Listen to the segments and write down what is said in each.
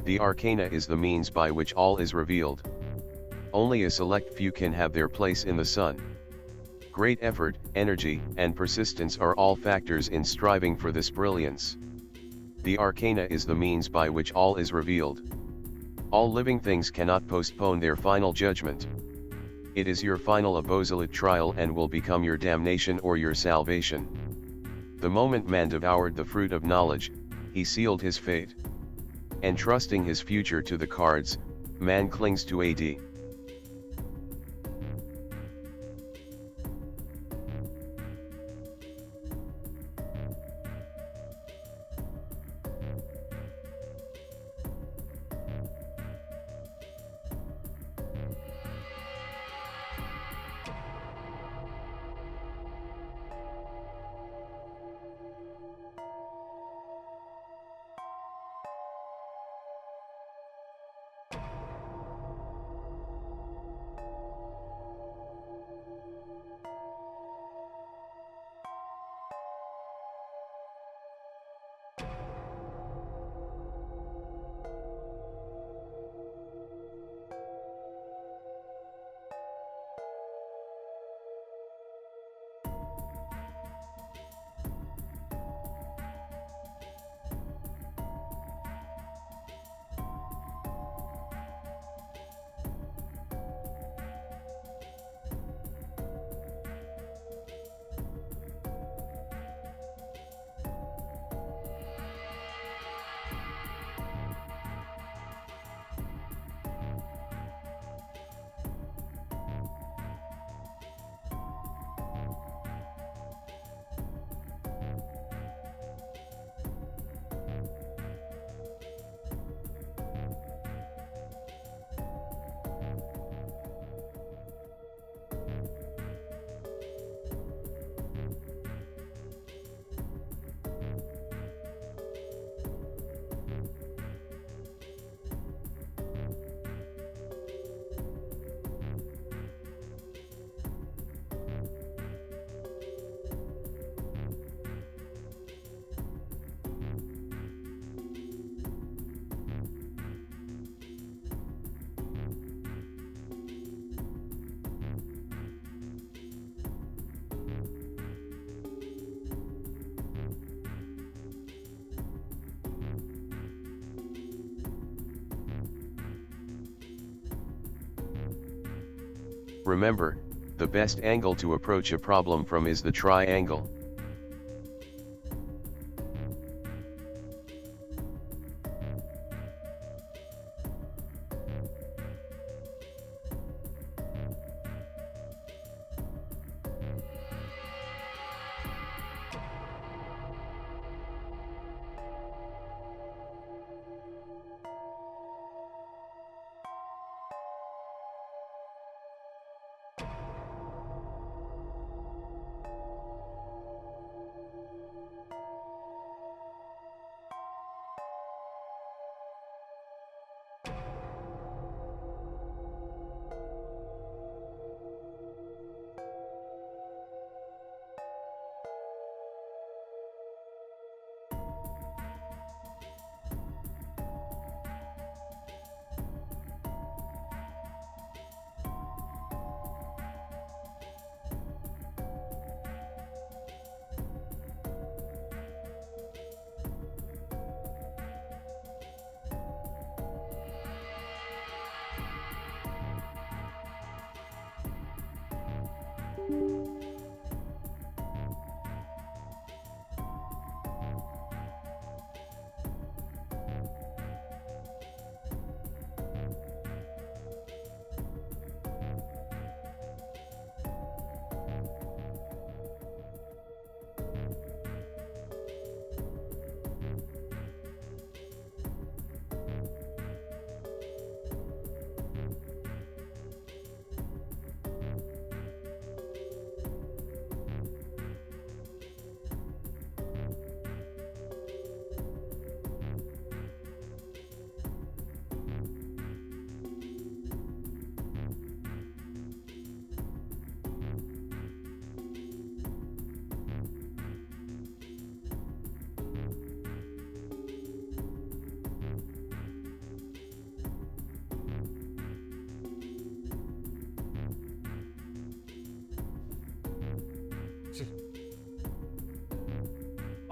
The arcana is the means by which all is revealed. Only a select few can have their place in the sun. Great effort, energy, and persistence are all factors in striving for this brilliance. The arcana is the means by which all is revealed. All living things cannot postpone their final judgment. It is your final apostolate trial and will become your damnation or your salvation. The moment man devoured the fruit of knowledge, he sealed his fate. Entrusting his future to the cards, man clings to AD. Remember, the best angle to approach a problem from is the triangle.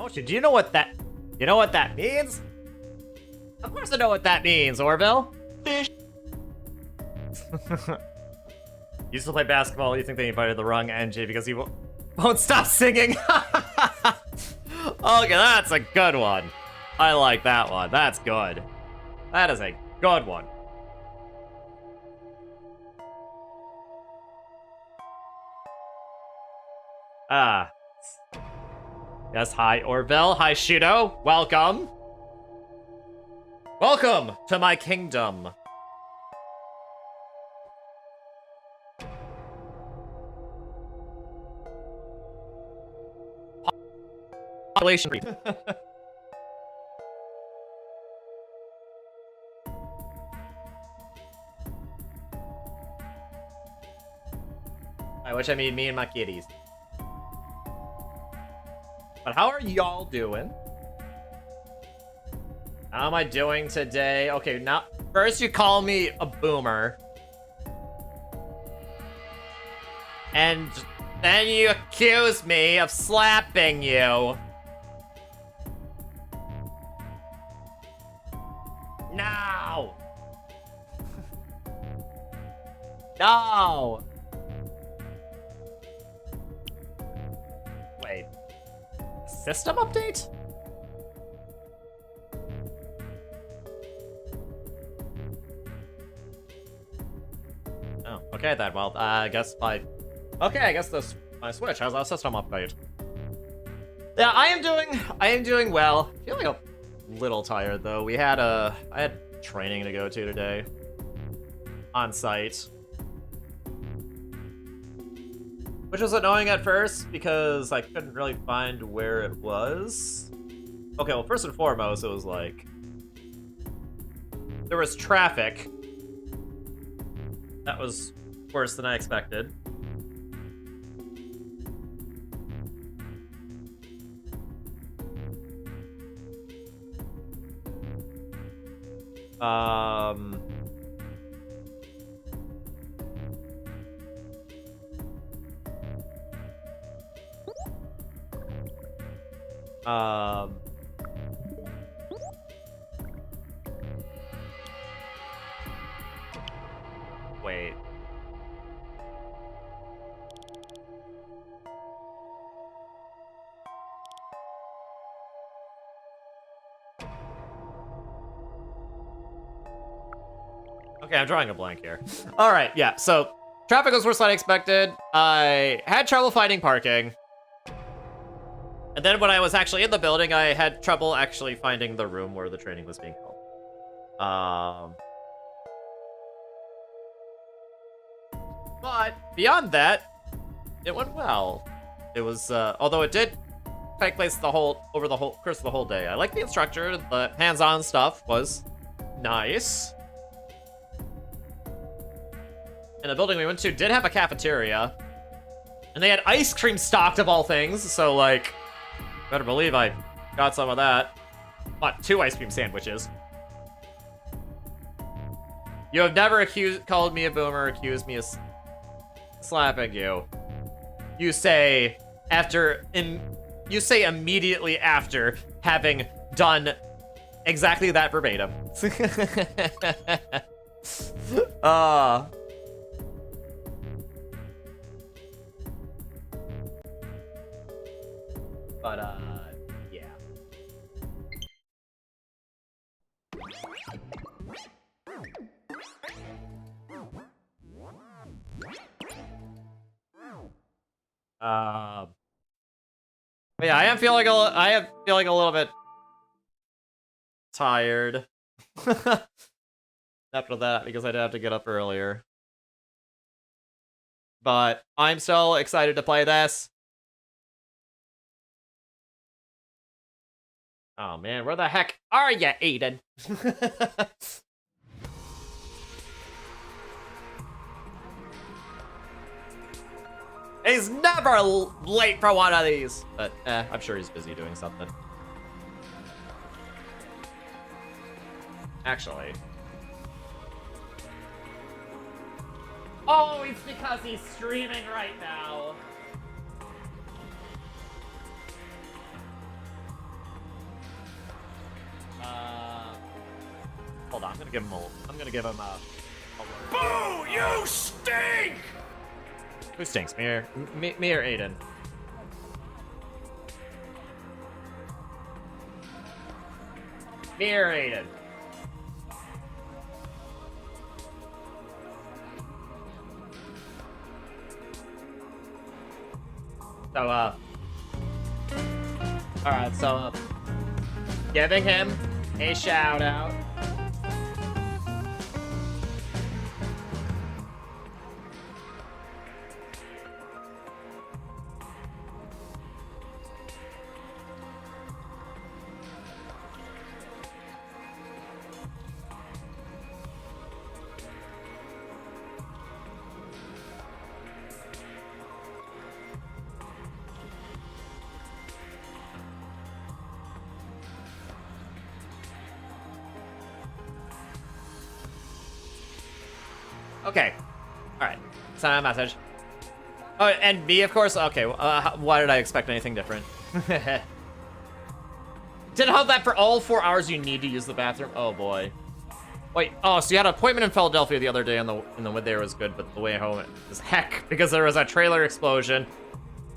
Oh shit, do you know what that... You know what that means? Of course I know what that means, Orville. Fish. Used to play basketball, you think they invited the wrong NJ because he won't stop singing. Okay, that's a good one. I like that one. That's good. That is a good one. Ah. Yes, hi, Orville. Hi, Shudo. Welcome. Welcome to my kingdom. Population. By which I mean me and my kitties. But how are y'all doing? How am I doing today? Okay, now first you call me a boomer. And then you accuse me of slapping you. No! No! Wait. System update? Oh, okay then. Well, I guess my... Okay, I guess this my Switch has a system update. Yeah, I am doing well. Feeling a little tired though. I had training to go to today. On site. Which was annoying at first because I couldn't really find where it was. Okay, well, first and foremost, it was like... There was traffic. That was worse than I expected. Wait. Okay, I'm drawing a blank here. All right, yeah, so traffic was worse than I expected. I had trouble finding parking. And then when I was actually in the building, I had trouble actually finding the room where the training was being held. But beyond that, it went well. It was, although it did take place over the course of the whole day. I liked the instructor. The hands-on stuff was nice. And the building we went to did have a cafeteria. And they had ice cream stocked of all things, so like, better believe I got some of that. Bought 2 ice cream sandwiches. You have never called me a boomer, accused me of slapping you. You say immediately after having done exactly that verbatim. But, yeah. But yeah, I am feeling a little bit tired after that because I'd have to get up earlier. But I'm still excited to play this. Oh man, where the heck are you, Aiden? He's never late for one of these. But, I'm sure he's busy doing something. Actually. Oh, it's because he's streaming right now. Hold on, I'm gonna give him a Boo! You stink! Who stinks? Me or Aiden? Me or Aiden? So, alright, so, giving him a shout out. Okay. Alright. Send a message. Oh, and me, of course? Okay, why did I expect anything different? Didn't have that for all 4 hours you need to use the bathroom? Oh, boy. Wait, oh, so you had an appointment in Philadelphia the other day, and the way there was good, but the way home is heck, because there was a trailer explosion.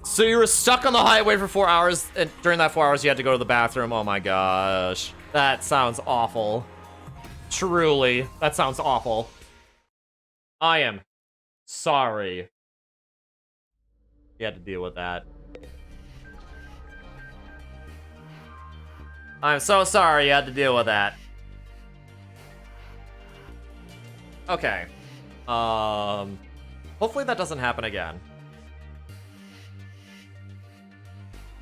So you were stuck on the highway for 4 hours, and during that 4 hours, you had to go to the bathroom. Oh, my gosh. That sounds awful. Truly, that sounds awful. I am sorry you had to deal with that. I'm so sorry you had to deal with that. Okay. Hopefully that doesn't happen again.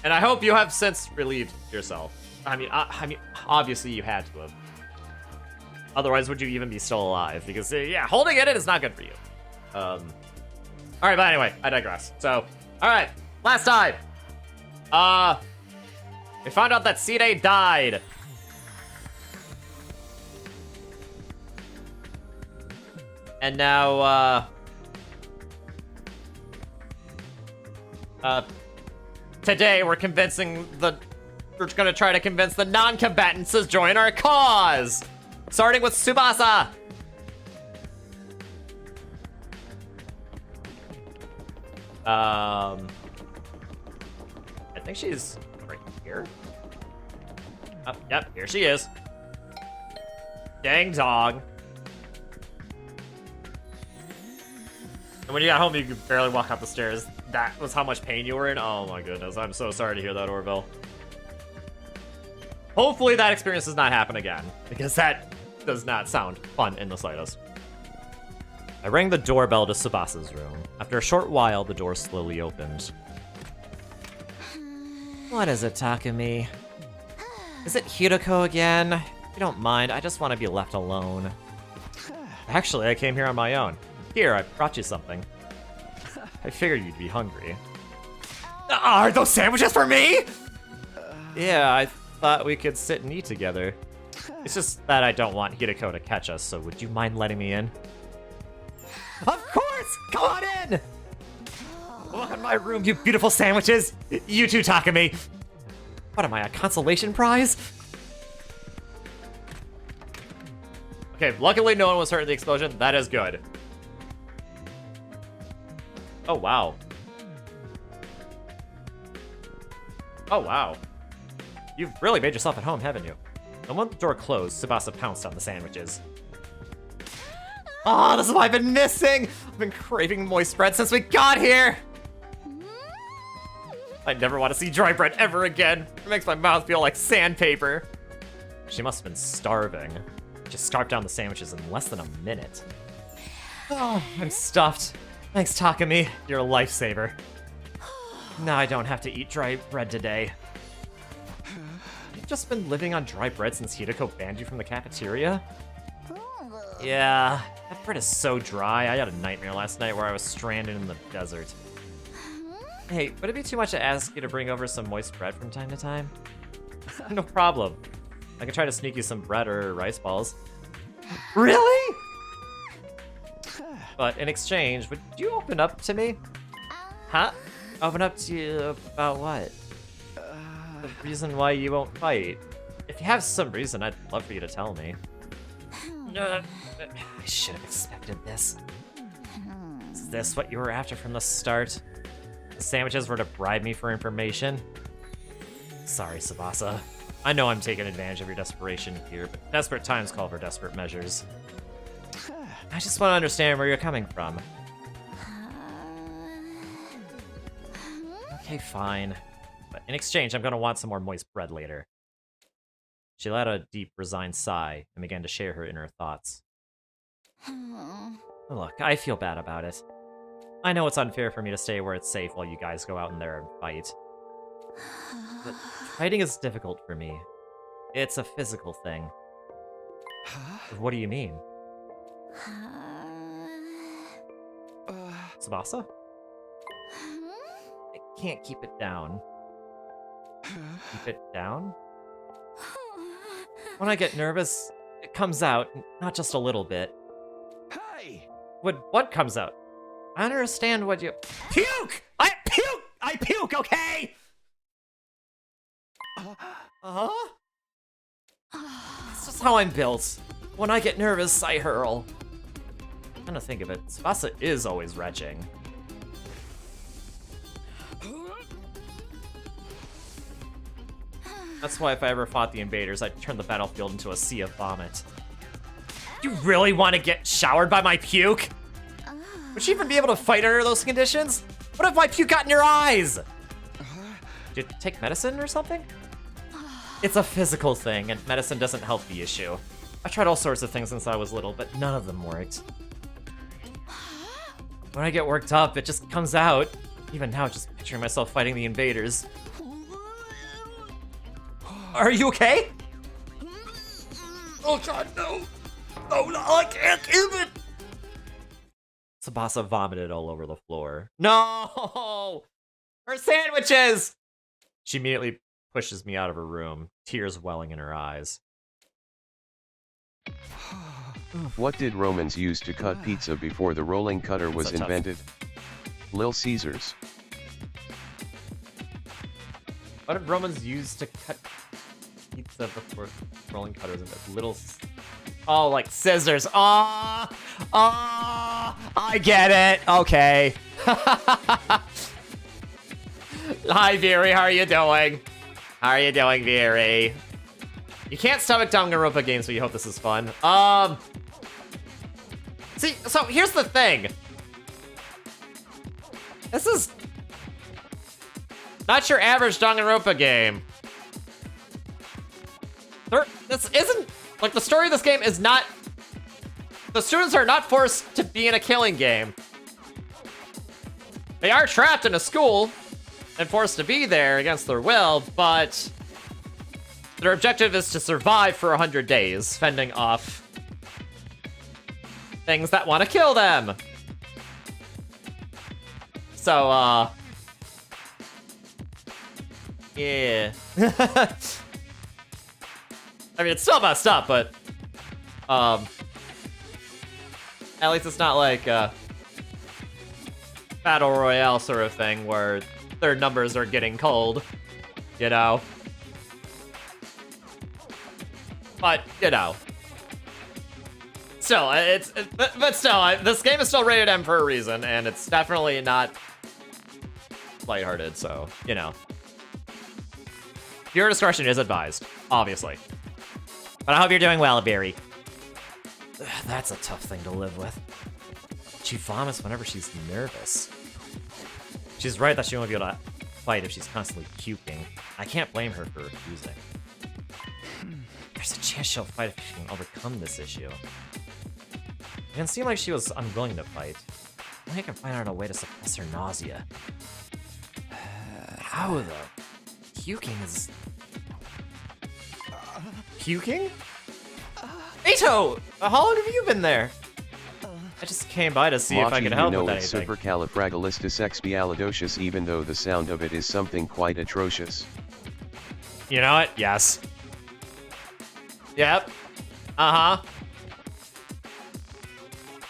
And I hope you have since relieved yourself. I mean, obviously you had to have. Otherwise, would you even be still alive? Because, yeah, holding it in is not good for you. Alright, but anyway, I digress. So, alright, last time. We found out that C-Day died. And now, today we're gonna try to convince the non-combatants to join our cause! Starting with Tsubasa! I think she's right here. Oh, yep, here she is. Dang dog. And when you got home, you could barely walk up the stairs. That was how much pain you were in? Oh my goodness, I'm so sorry to hear that, Orville. Hopefully that experience does not happen again, because that does not sound fun in the slightest. I rang the doorbell to Tsubasa's room. After a short while, the door slowly opened. What is it, Takumi? Is it Hiroko again? If you don't mind, I just want to be left alone. Actually, I came here on my own. Here, I brought you something. I figured you'd be hungry. Are those sandwiches for me? Yeah, I thought we could sit and eat together. It's just that I don't want Hiroko to catch us, so would you mind letting me in? Of course! Come on in! Walk in my room, you beautiful sandwiches! You too, Takumi! What am I, a consolation prize? Okay, luckily no one was hurt in the explosion. That is good. Oh, wow. Oh, wow. You've really made yourself at home, haven't you? And when the door closed, Tsubasa pounced on the sandwiches. Oh, this is what I've been missing! I've been craving moist bread since we got here! I never want to see dry bread ever again. It makes my mouth feel like sandpaper. She must have been starving. She scarfed down the sandwiches in less than a minute. Oh, I'm stuffed. Thanks, Takumi. You're a lifesaver. Now I don't have to eat dry bread today. You've just been living on dry bread since Hiroko banned you from the cafeteria? Yeah, that bread is so dry. I had a nightmare last night where I was stranded in the desert. Hey, would it be too much to ask you to bring over some moist bread from time to time? No problem. I could try to sneak you some bread or rice balls. Really? But in exchange, would you open up to me? Huh? Open up to you about what? The reason why you won't fight. If you have some reason, I'd love for you to tell me. I should have expected this. Is this what you were after from the start? The sandwiches were to bribe me for information? Sorry, Tsubasa. I know I'm taking advantage of your desperation here, but desperate times call for desperate measures. I just want to understand where you're coming from. Okay, fine. But in exchange, I'm gonna want some more moist bread later. She let out a deep, resigned sigh and began to share her inner thoughts. Look, I feel bad about it. I know it's unfair for me to stay where it's safe while you guys go out in there and fight. But fighting is difficult for me. It's a physical thing. What do you mean? Tsubasa? I can't keep it down. Keep it down? When I get nervous, it comes out, not just a little bit. Hey! What comes out? I don't understand what you... Puke! I puke, okay? Uh-huh? That's just how I'm built. When I get nervous, I hurl. Come to think of it, Tsubasa is always retching. That's why if I ever fought the invaders, I'd turn the battlefield into a sea of vomit. You really want to get showered by my puke? Would you even be able to fight under those conditions? What if my puke got in your eyes? Did you take medicine or something? It's a physical thing, and medicine doesn't help the issue. I tried all sorts of things since I was little, but none of them worked. When I get worked up, it just comes out. Even now, just picturing myself fighting the invaders. Are you okay? Oh god, no! Oh no, I can't keep it! Tsubasa vomited all over the floor. No! Her sandwiches! She immediately pushes me out of her room, tears welling in her eyes. What did Romans use to cut pizza before the rolling cutter was invented? Lil Caesars. What did Romans use to cut pizza before rolling cutters invented? Oh, like scissors. I get it. Okay. Hi, Veery. How are you doing? How are you doing, Veery? You can't stomach Danganronpa games, but you hope this is fun. See, so here's the thing. This is not your average Danganronpa game. This isn't, like, the story of this game is not, the students are not forced to be in a killing game. They are trapped in a school and forced to be there against their will, but their objective is to survive for 100 days, fending off things that want to kill them. So, yeah. I mean, it's still messed up, but, at least it's not like a Battle Royale sort of thing where their numbers are getting cold, you know? But, you know. Still, but still, this game is still rated M for a reason, and it's definitely not lighthearted, so, you know. Your discretion is advised, obviously. But I hope you're doing well, Barry. That's a tough thing to live with. She vomits whenever she's nervous. She's right that she won't be able to fight if she's constantly puking. I can't blame her for refusing. There's a chance she'll fight if she can overcome this issue. It didn't seem like she was unwilling to fight. Maybe I can find out a way to suppress her nausea. How, though? Puking is... Puking? Ito! How long have you been there? I just came by to see if I could help with anything. It's supercalifragilisticexpialidocious, even though the sound of it is something quite atrocious. You know what? Yes. Yep. Uh-huh.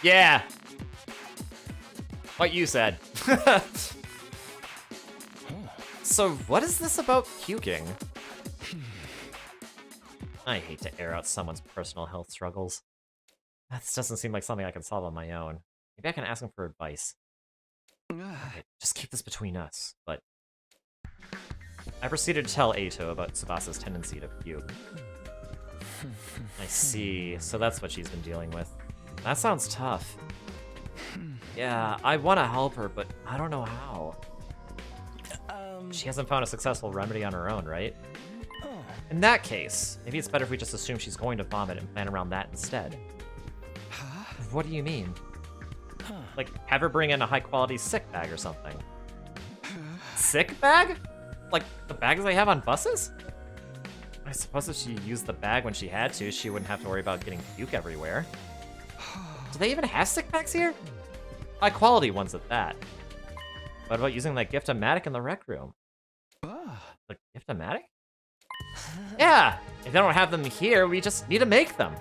Yeah. What you said. So, what is this about puking? I hate to air out someone's personal health struggles. This doesn't seem like something I can solve on my own. Maybe I can ask him for advice. Okay, just keep this between us, but... I proceeded to tell Eito about Tsubasa's tendency to puke. I see, so that's what she's been dealing with. That sounds tough. Yeah, I want to help her, but I don't know how. She hasn't found a successful remedy on her own, right? In that case, maybe it's better if we just assume she's going to vomit and plan around that instead. What do you mean? Like, have her bring in a high-quality sick bag or something. Sick bag? Like, the bags they have on buses? I suppose if she used the bag when she had to, she wouldn't have to worry about getting puke everywhere. Do they even have sick bags here? High-quality ones at that. What about using that gift-o-matic in the rec room? The gift-o-matic? Yeah! If they don't have them here, we just need to make them.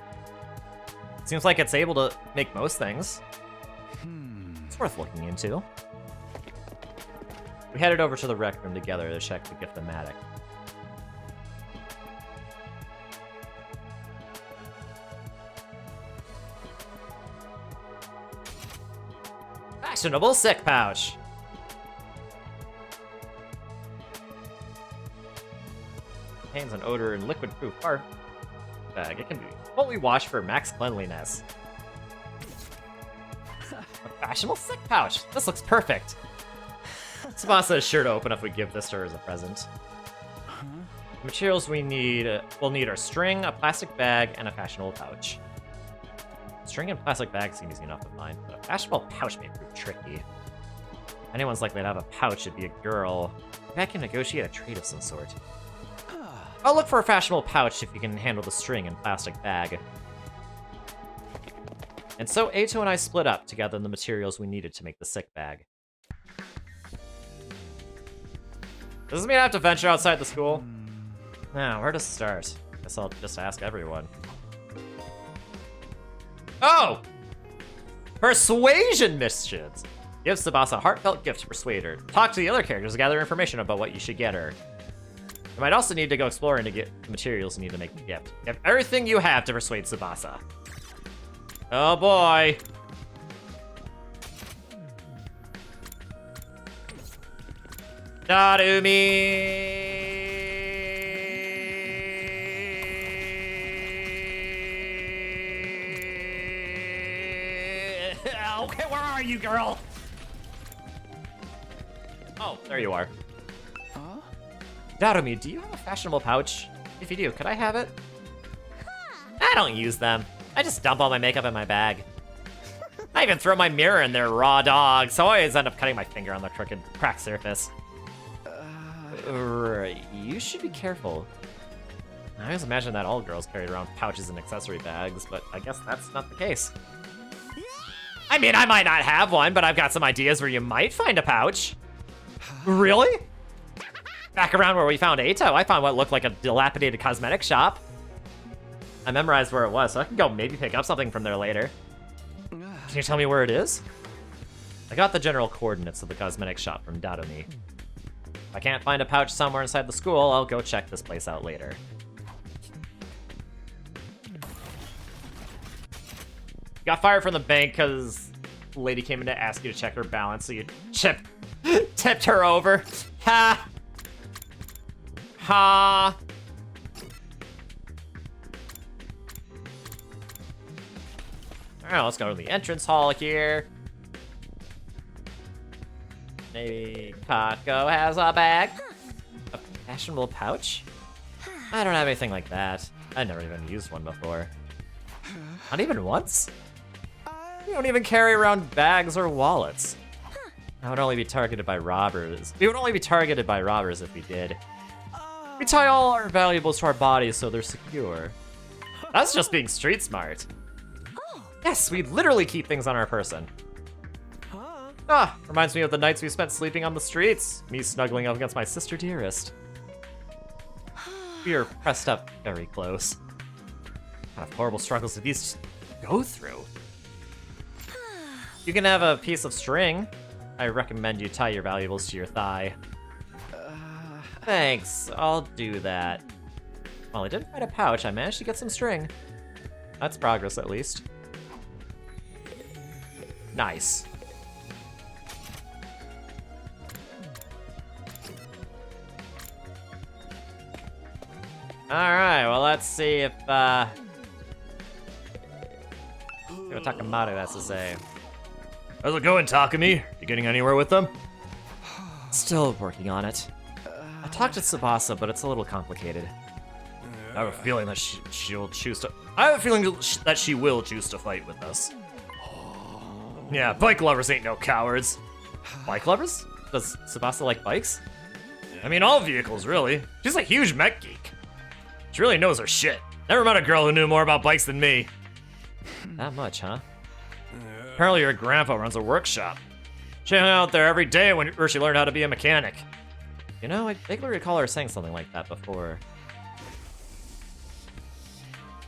Seems like it's able to make most things. It's worth looking into. We headed over to the rec room together to check the gift-o-matic. Fashionable sick pouch! Contains an odor and liquid-proof barf bag. It can be fully washed for max cleanliness. A fashionable sick pouch! This looks perfect! Tsubasa is sure to open if we give this to her as a present. The materials we'll need are string, a plastic bag, and a fashionable pouch. String and plastic bag seem easy enough to find, but a fashionable pouch may prove tricky. If anyone's likely to have a pouch, it'd be a girl. Maybe I can negotiate a trade of some sort. I'll look for a fashionable pouch if you can handle the string and plastic bag. And so Eito and I split up to gather the materials we needed to make the sick bag. Does this mean I have to venture outside the school? Now, where to start? Guess I'll just ask everyone. Oh! Persuasion missions! Give Tsubasa a heartfelt gift to persuade her. Talk to the other characters to gather information about what you should get her. You might also need to go exploring to get the materials you need to make the gift. Give everything you have to persuade Tsubasa. Oh boy. Narumi! Okay, where are you, girl? Oh, there you are. Huh? Narumi, do you have a fashionable pouch? If you do, could I have it? I don't use them. I just dump all my makeup in my bag. I even throw my mirror in there, raw dog, so I always end up cutting my finger on the crooked, cracked surface. You should be careful. I always imagine that all girls carried around pouches and accessory bags, but I guess that's not the case. I mean, I might not have one, but I've got some ideas where you might find a pouch. Really? Back around where we found Eito, I found what looked like a dilapidated cosmetic shop. I memorized where it was, so I can go maybe pick up something from there later. Can you tell me where it is? I got the general coordinates of the cosmetic shop from Darumi. If I can't find a pouch somewhere inside the school, I'll go check this place out later. You got fired from the bank because the lady came in to ask you to check her balance, so you tipped her over. Ha! Ha! Alright, let's go to the entrance hall here. Maybe Kako has a bag? A fashionable pouch? I don't have anything like that. I never even used one before. Not even once? We don't even carry around bags or wallets. I would only be targeted by robbers. We would only be targeted by robbers if we did. We tie all our valuables to our bodies so they're secure. That's just being street smart. Yes, we literally keep things on our person. Ah, reminds me of the nights we spent sleeping on the streets. Me snuggling up against my sister dearest. We are pressed up very close. What kind of horrible struggles did these go through? You can have a piece of string. I recommend you tie your valuables to your thigh. Thanks, I'll do that. Well, I didn't find a pouch, I managed to get some string. That's progress, at least. Nice. Alright, well, let's see if, see what Takamatsu has to say. How's it going, Takumi? You getting anywhere with them? Still working on it. I talked to Tsubasa, but it's a little complicated. I have a feeling that she'll choose to. I have a feeling that she will choose to fight with us. Yeah, bike lovers ain't no cowards. Bike lovers? Does Tsubasa like bikes? I mean, all vehicles, really. She's a huge mech geek. She really knows her shit. Never met a girl who knew more about bikes than me. That much, huh? Apparently your grandpa runs a workshop. She hung out there every day where she learned how to be a mechanic. You know, I vaguely recall her saying something like that before.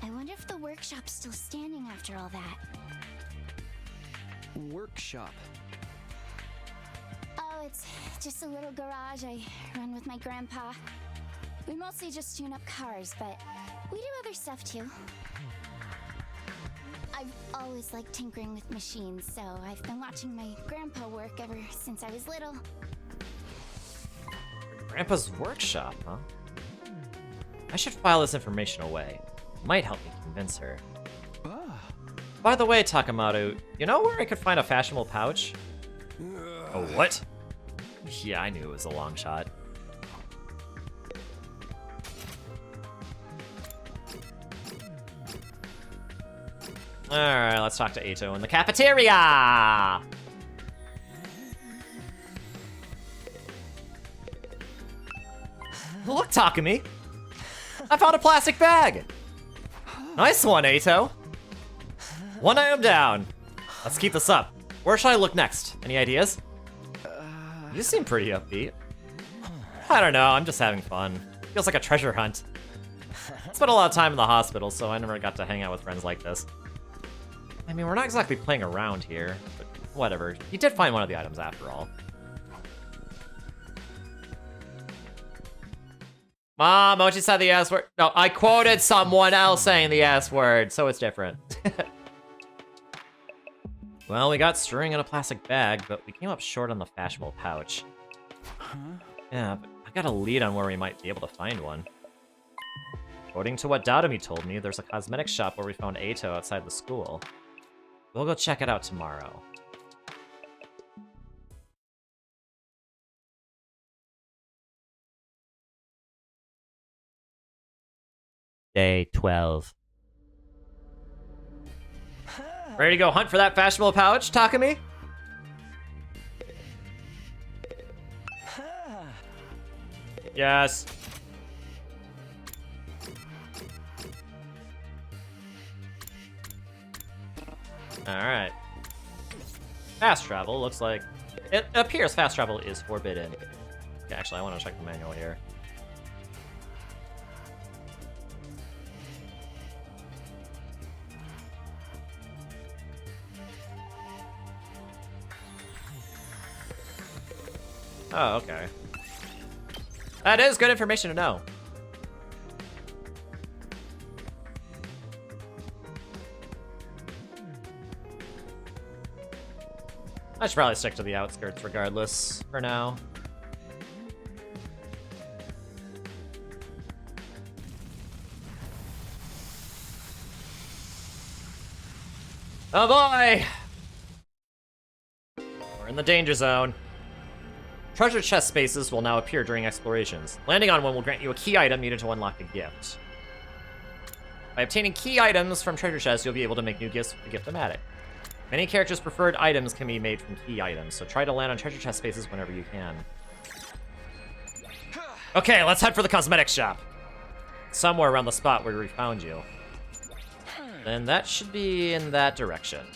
I wonder if the workshop's still standing after all that. Workshop. Oh, it's just a little garage I run with my grandpa. We mostly just tune up cars, but we do other stuff too. I've always liked tinkering with machines, so I've been watching my grandpa work ever since I was little. Grandpa's workshop, huh? I should file this information away. Might help me convince her. By the way, Takamatsu, you know where I could find a fashionable pouch? A what? Yeah, I knew it was a long shot. Alright, let's talk to Eito in the cafeteria! Look, Takumi! I found a plastic bag! Nice one, Eito! One item down. Let's keep this up. Where should I look next? Any ideas? You seem pretty upbeat. I don't know, I'm just having fun. Feels like a treasure hunt. Spent a lot of time in the hospital, so I never got to hang out with friends like this. I mean, we're not exactly playing around here, but whatever. You did find one of the items after all. Mom, Mochi said the S word. No, I quoted someone else saying the S word, so it's different. Well, we got string in a plastic bag, but we came up short on the fashionable pouch. Huh? Yeah, but I got a lead on where we might be able to find one. According to what Dadami told me, there's a cosmetics shop where we found Eito outside the school. We'll go check it out tomorrow. Day 12. Ready to go hunt for that fashionable pouch, Takumi? Yes. Alright. Fast travel looks like... It appears fast travel is forbidden. Okay, actually, I want to check the manual here. Oh, okay. That is good information to know. I should probably stick to the outskirts regardless, for now. Oh boy! We're in the danger zone. Treasure chest spaces will now appear during explorations. Landing on one will grant you a key item needed to unlock a gift. By obtaining key items from treasure chests, you'll be able to make new gifts with the Gift-O-Matic. Many characters' preferred items can be made from key items, so try to land on treasure chest spaces whenever you can. Okay, let's head for the cosmetics shop. Somewhere around the spot where we found you. Then that should be in that direction.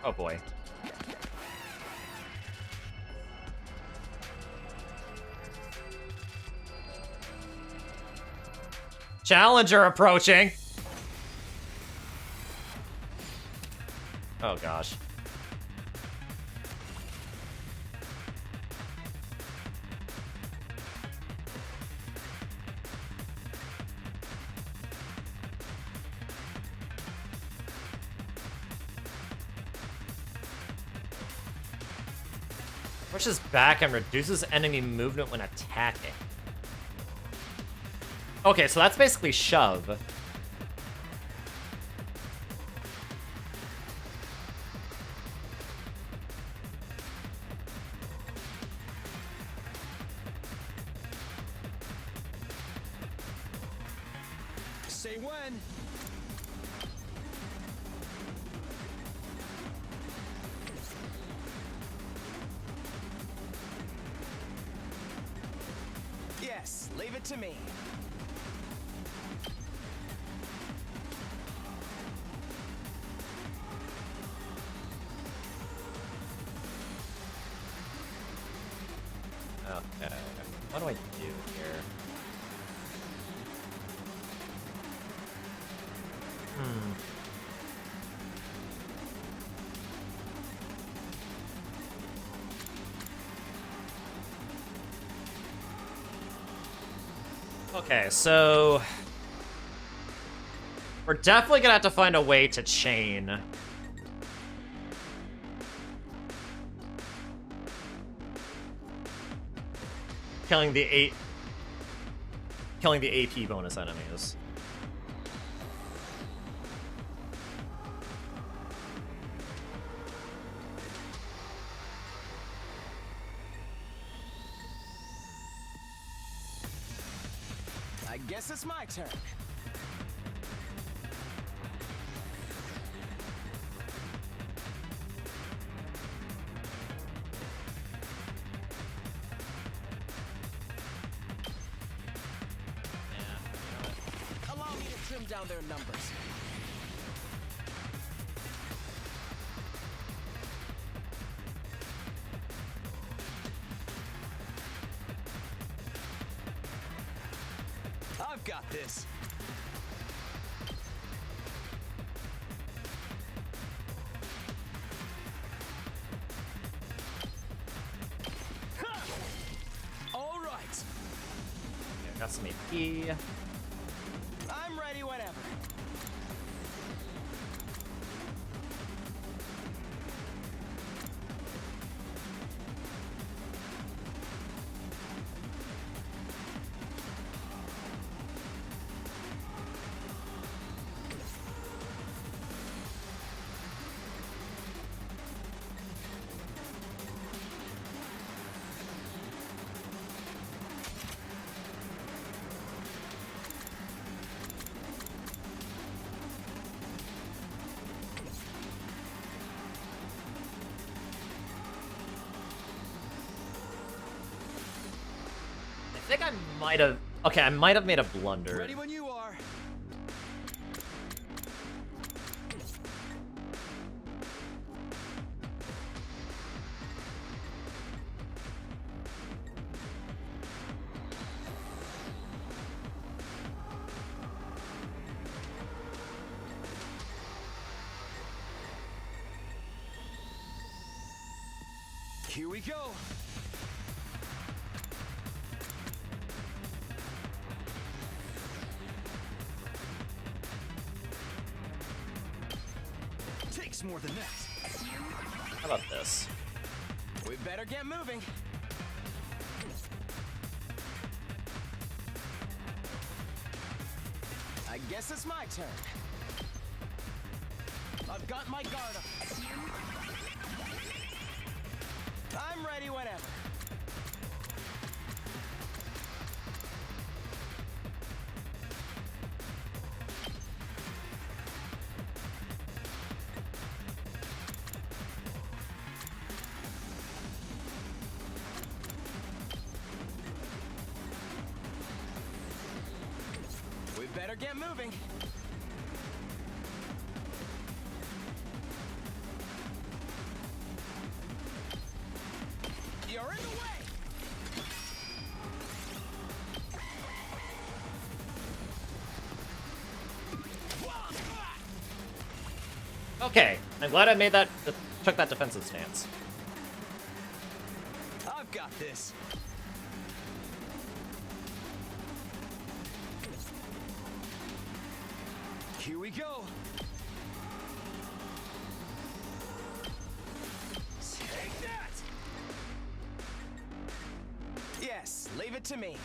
Oh boy. Challenger approaching. Oh gosh. Pushes back and reduces enemy movement when attacking. Okay, so that's basically shove. Say when. Yes, leave it to me. Okay. What do I do here? Okay, so we're definitely gonna have to find a way to chain. Killing the AP bonus enemies. I guess it's my turn. Allow me to trim down their numbers. I've got this. All right. Okay, got some AP. I'm ready whenever. I think I might have... Okay, I might have made a blunder. Ready when you are. Here we go. Takes more than that. How about this? We better get moving. I guess it's my turn. I've got my guard up. I'm ready whenever. We better get moving. You're in the way. Okay, I'm glad I made that, took that defensive stance. I've got this. Here we go. Take that! Yes, leave it to me.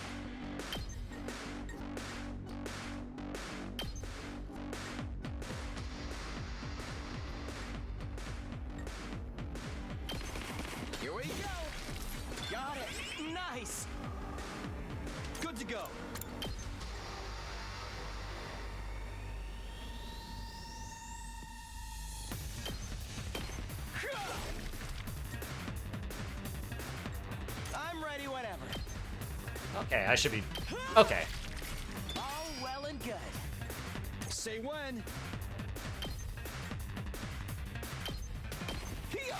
Here we go. Got it. Nice. Good to go. I'm ready whenever. Okay, I should be... Okay. All well and good. Say when. Here.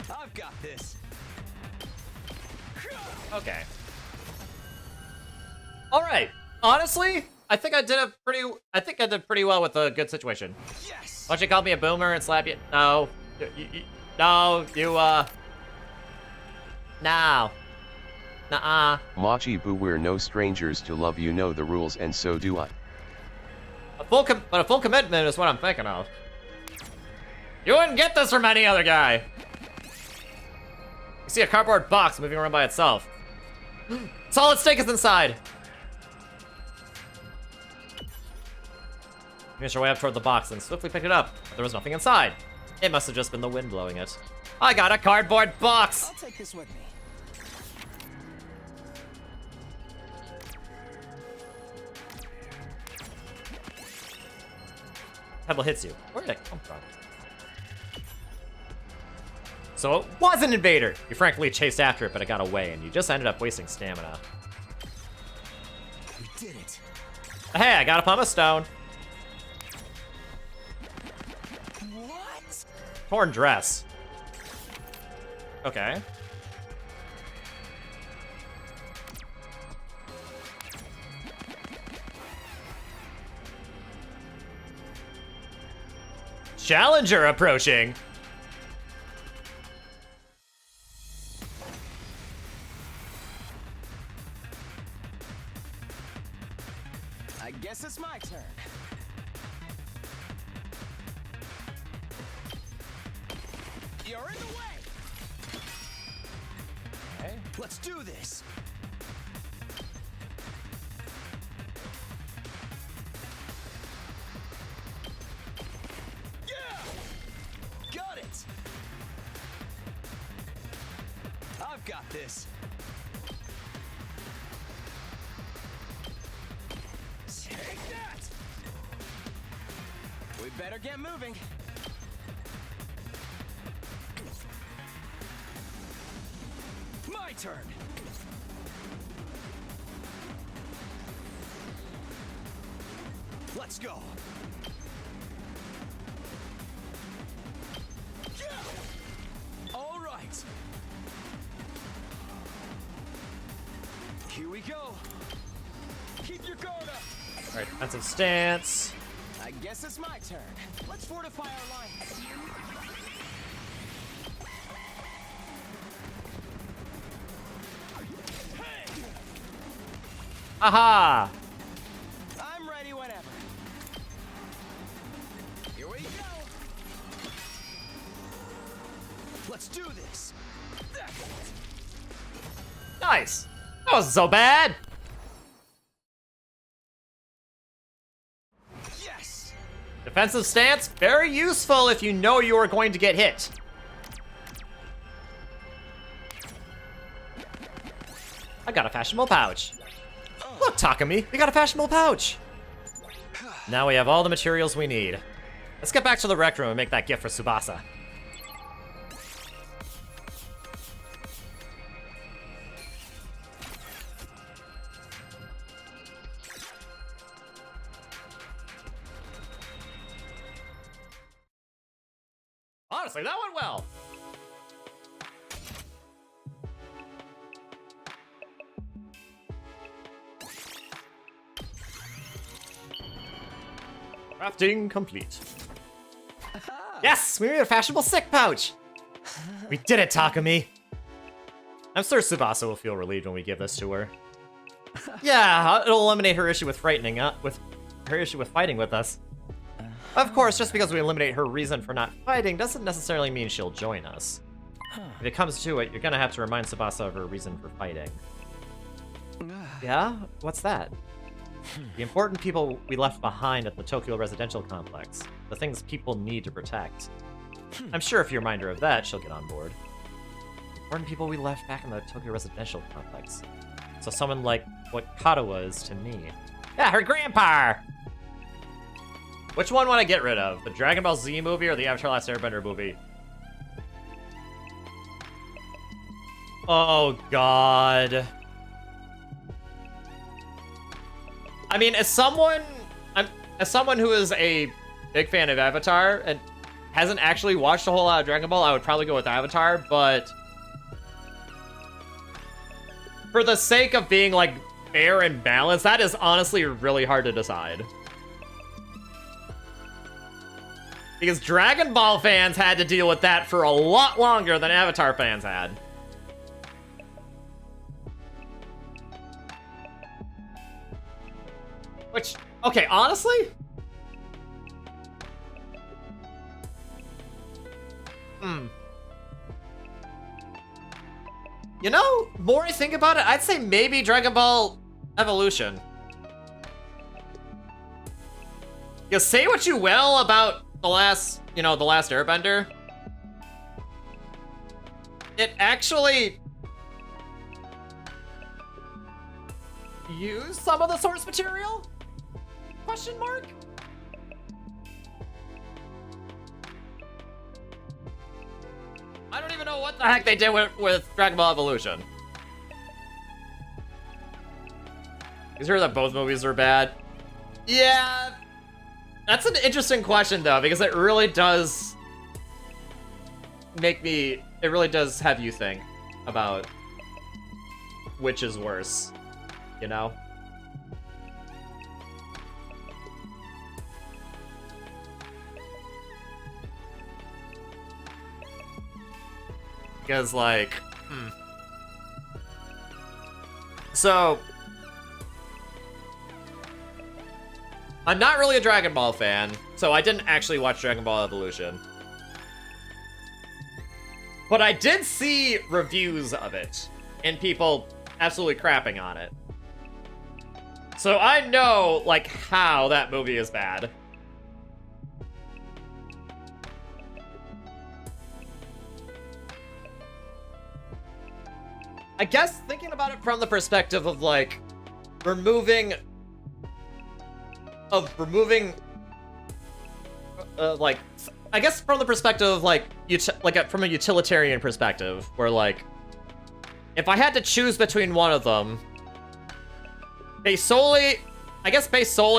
I've got this. Okay. Alright. Honestly, I think I did pretty well with a good situation. Yes. Why don't you call me a boomer and slap you? No. No, you, No. Nuh-uh. Machi boo, we're no strangers to love, you know the rules, and so do I. But a full commitment is what I'm thinking of. You wouldn't get this from any other guy. You see a cardboard box moving around by itself. Solid snake is inside. You made your way up toward the box and swiftly picked it up. But there was nothing inside. It must have just been the wind blowing it. I got a cardboard box! I'll take this with me. Pebble hits you. Where did it come from? So it was an invader. You frankly chased after it, but it got away, and you just ended up wasting stamina. We did it. Hey, I got a pumice stone. What? Torn dress. Okay. Challenger approaching. I guess it's my turn. You're in the way. Okay. Let's do this. Yeah! Got it. I've got this. Take that! We better get moving. My turn. Let's go. Yeah! All right. Here we go. Keep your guard up. All right, defensive stance. I guess it's my turn. Let's fortify our lines. Hey! Aha! I'm ready whenever. Here we go. Let's do this. Nice. That wasn't so bad. Yes. Defensive stance, very useful if you know you are going to get hit. I got a fashionable pouch. Look, Takumi, we got a fashionable pouch. Now we have all the materials we need. Let's get back to the rec room and make that gift for Tsubasa. Honestly, that went well. Crafting complete. Yes, we made a fashionable sick pouch. We did it, Takumi. I'm sure Tsubasa will feel relieved when we give this to her. Yeah, it'll eliminate her issue with fighting with us. Of course, just because we eliminate her reason for not fighting doesn't necessarily mean she'll join us. If it comes to it, you're gonna have to remind Tsubasa of her reason for fighting. Yeah? What's that? The important people we left behind at the Tokyo residential complex. The things people need to protect. I'm sure if you remind her of that, she'll get on board. Important people we left back in the Tokyo residential complex. So someone like what Kata was to me. Yeah, her grandpa! Which one would I get rid of? The Dragon Ball Z movie or the Avatar Last Airbender movie? Oh, God. I mean, as someone who is a big fan of Avatar and hasn't actually watched a whole lot of Dragon Ball, I would probably go with Avatar, but for the sake of being, like, fair and balanced, that is honestly really hard to decide. Because Dragon Ball fans had to deal with that for a lot longer than Avatar fans had. Which, okay, honestly? You know, more I think about it, I'd say maybe Dragon Ball Evolution. You say what you will about the last Airbender. It actually used some of the source material? Question mark? I don't even know what the heck they did with Dragon Ball Evolution. You heard that both movies are bad? Yeah. That's an interesting question, though, because it really does have you think about which is worse, you know? Because, like, So, I'm not really a Dragon Ball fan, so I didn't actually watch Dragon Ball Evolution. But I did see reviews of it, and people absolutely crapping on it. So I know, like, how that movie is bad. I guess thinking about it from the perspective of, like, removing, like, I guess from the perspective of, like, from a utilitarian perspective, where, like, if I had to choose between one of them, based solely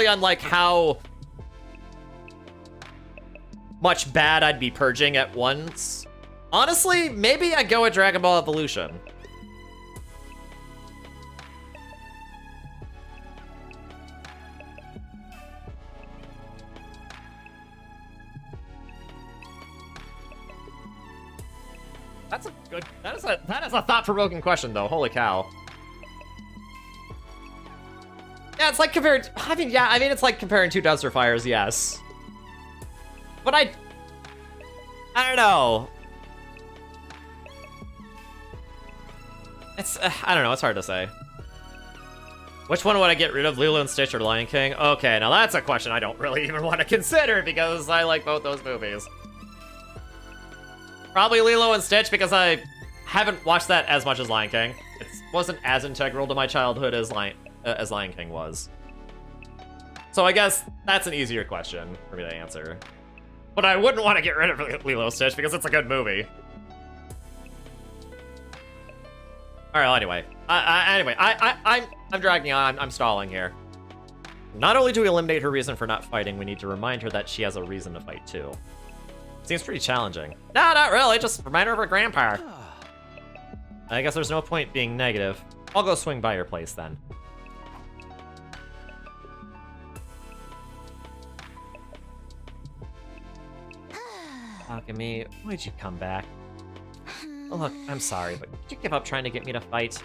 on, like, how much bad I'd be purging at once, honestly, maybe I'd go with Dragon Ball Evolution. That is a thought-provoking question, though. Holy cow. Yeah, it's like it's like comparing two dumpster fires, yes. But I don't know. I don't know, it's hard to say. Which one would I get rid of, Lilo and Stitch or Lion King? Okay, now that's a question I don't really even want to consider because I like both those movies. Probably Lilo and Stitch because I haven't watched that as much as Lion King. It wasn't as integral to my childhood as Lion King was. So I guess that's an easier question for me to answer. But I wouldn't want to get rid of Lilo and Stitch because it's a good movie. All right. Anyway, I'm dragging on. I'm stalling here. Not only do we eliminate her reason for not fighting, we need to remind her that she has a reason to fight too. Seems pretty challenging. No, not really. Just remind her of her grandpa. I guess there's no point being negative. I'll go swing by your place then. Takumi, why'd you come back? Oh, look, I'm sorry, but did you give up trying to get me to fight?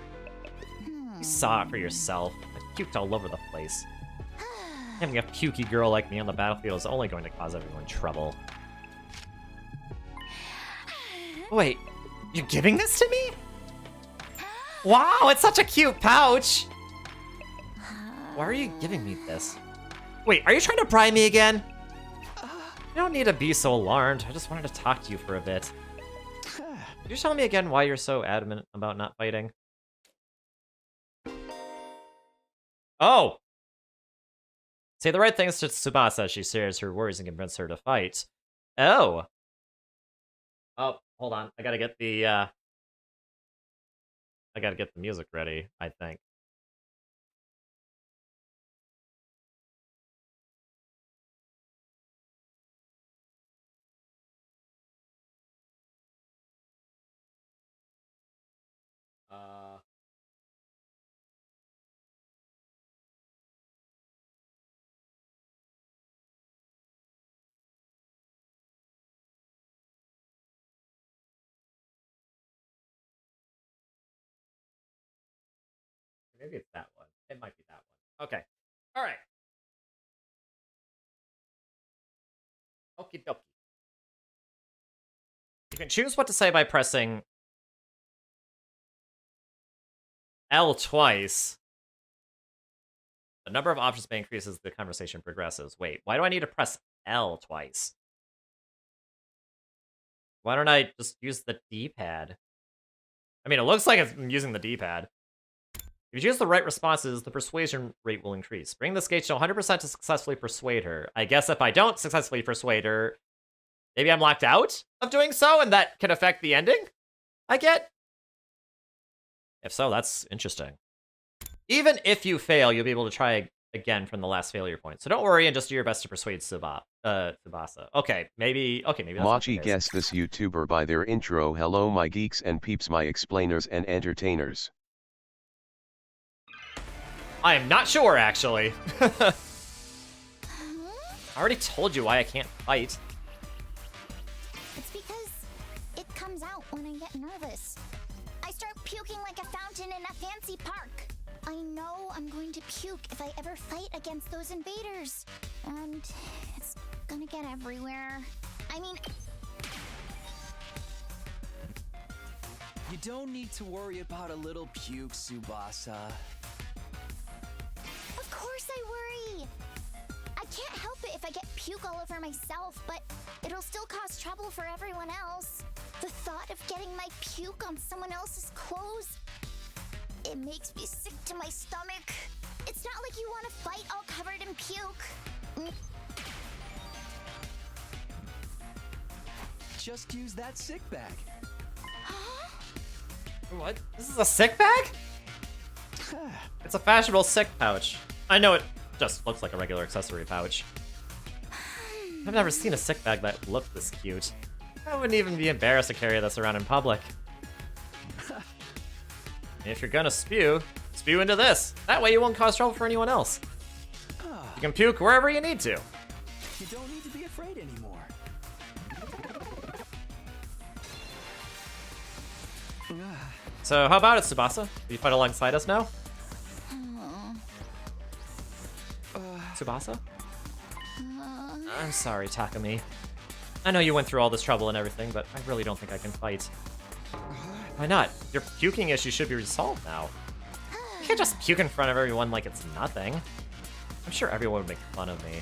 You saw it for yourself. I puked all over the place. Having a pukey girl like me on the battlefield is only going to cause everyone trouble. Wait, you're giving this to me? Wow, it's such a cute pouch! Why are you giving me this? Wait, are you trying to pry me again? You don't need to be so alarmed. I just wanted to talk to you for a bit. Could you tell me again why you're so adamant about not fighting? Oh! Say the right things to Tsubasa as she shares her worries and convince her to fight. Oh! Oh, hold on. I gotta get the music ready, I think. Maybe it's that one. It might be that one. Okay. All right. Okie dokie. You can choose what to say by pressing L twice. The number of options may increase as the conversation progresses. Wait, why do I need to press L twice? Why don't I just use the D-pad? I mean, it looks like I'm using the D-pad. If you choose the right responses, the persuasion rate will increase. Bring this gauge to 100% to successfully persuade her. I guess if I don't successfully persuade her, maybe I'm locked out of doing so, and that can affect the ending I get? If so, that's interesting. Even if you fail, you'll be able to try again from the last failure point. So don't worry and just do your best to persuade Tsubasa. Okay, maybe that's Machi guessed this YouTuber by their intro. Hello my geeks and peeps, my explainers and entertainers. I am not sure, actually. I already told you why I can't fight. It's because it comes out when I get nervous. I start puking like a fountain in a fancy park. I know I'm going to puke if I ever fight against those invaders. And it's gonna get everywhere. I mean... You don't need to worry about a little puke, Tsubasa. Of course I worry! I can't help it if I get puke all over myself, but it'll still cause trouble for everyone else. The thought of getting my puke on someone else's clothes, it makes me sick to my stomach. It's not like you want to fight all covered in puke. Just use that sick bag. Huh? What? This is a sick bag? It's a fashionable sick pouch. I know it just looks like a regular accessory pouch. I've never seen a sick bag that looked this cute. I wouldn't even be embarrassed to carry this around in public. If you're gonna spew into this. That way you won't cause trouble for anyone else. You can puke wherever you need to. You don't need to be afraid anymore. So how about it, Tsubasa? Will you fight alongside us now? Tsubasa? I'm sorry, Takumi. I know you went through all this trouble and everything, but I really don't think I can fight. Why not? Your puking issue should be resolved now. You can't just puke in front of everyone like it's nothing. I'm sure everyone would make fun of me.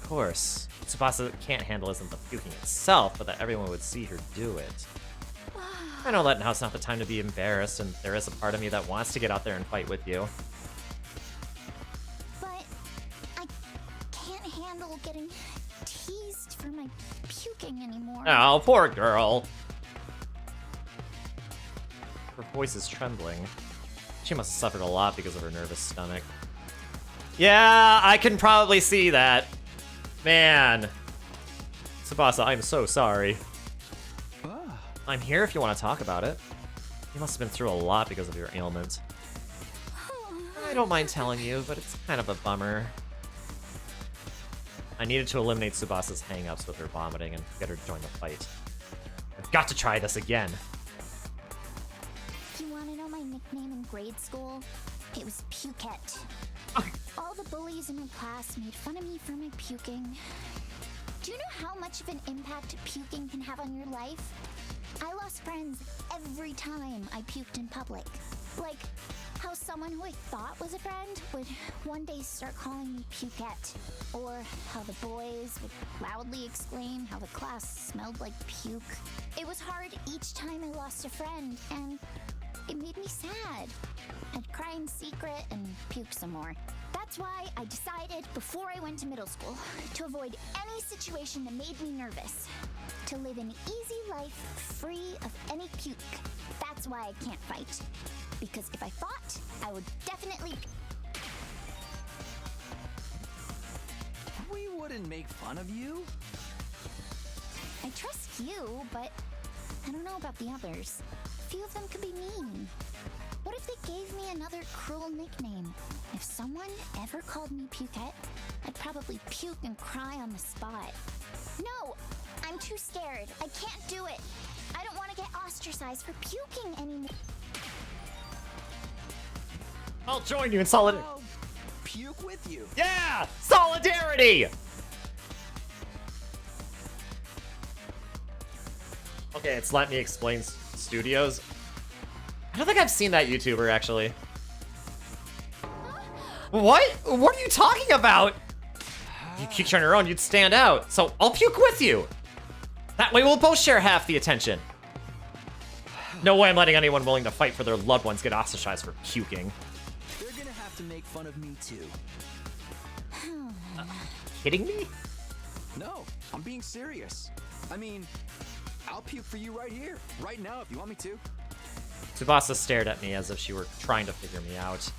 Of course, Tsubasa can't handle isn't the puking itself, but that everyone would see her do it. I know that now's not the time to be embarrassed, and there is a part of me that wants to get out there and fight with you. But I can't handle getting teased for my puking anymore. Oh, poor girl. Her voice is trembling. She must have suffered a lot because of her nervous stomach. Yeah, I can probably see that. Man. Tsubasa, I'm so sorry. I'm here if you want to talk about it. You must have been through a lot because of your ailment. I don't mind telling you, but it's kind of a bummer. I needed to eliminate Tsubasa's hang-ups with her vomiting and get her to join the fight. I've got to try this again. You want to know my nickname in grade school? It was Pukette. All the bullies in my class made fun of me for my puking. Do you know how much of an impact puking can have on your life? I lost friends every time I puked in public. Like how someone who I thought was a friend would one day start calling me Pukette. Or how the boys would loudly exclaim how the class smelled like puke. It was hard each time I lost a friend, and it made me sad. I'd cry in secret and puke some more. That's why I decided before I went to middle school to avoid any situation that made me nervous. To live an easy life free of any puke. That's why I can't fight. Because if I fought, I would definitely... We wouldn't make fun of you. I trust you, but I don't know about the others. A few of them could be mean. What if they gave me another cruel nickname? If someone ever called me Pukette, I'd probably puke and cry on the spot. No! I'm too scared. I can't do it. I don't want to get ostracized for puking anymore. I'll join you in solidarity. I'll puke with you. Yeah! Solidarity! Okay, it's Let Me Explain Studios. I don't think I've seen that YouTuber, actually. What? What are you talking about? You puked on your own, you'd stand out. So I'll puke with you. That way we'll both share half the attention. No way I'm letting anyone willing to fight for their loved ones get ostracized for puking. They're gonna have to make fun of me too. Kidding me? No, I'm being serious. I mean, I'll puke for you right here, right now if you want me to. Tsubasa stared at me as if she were trying to figure me out.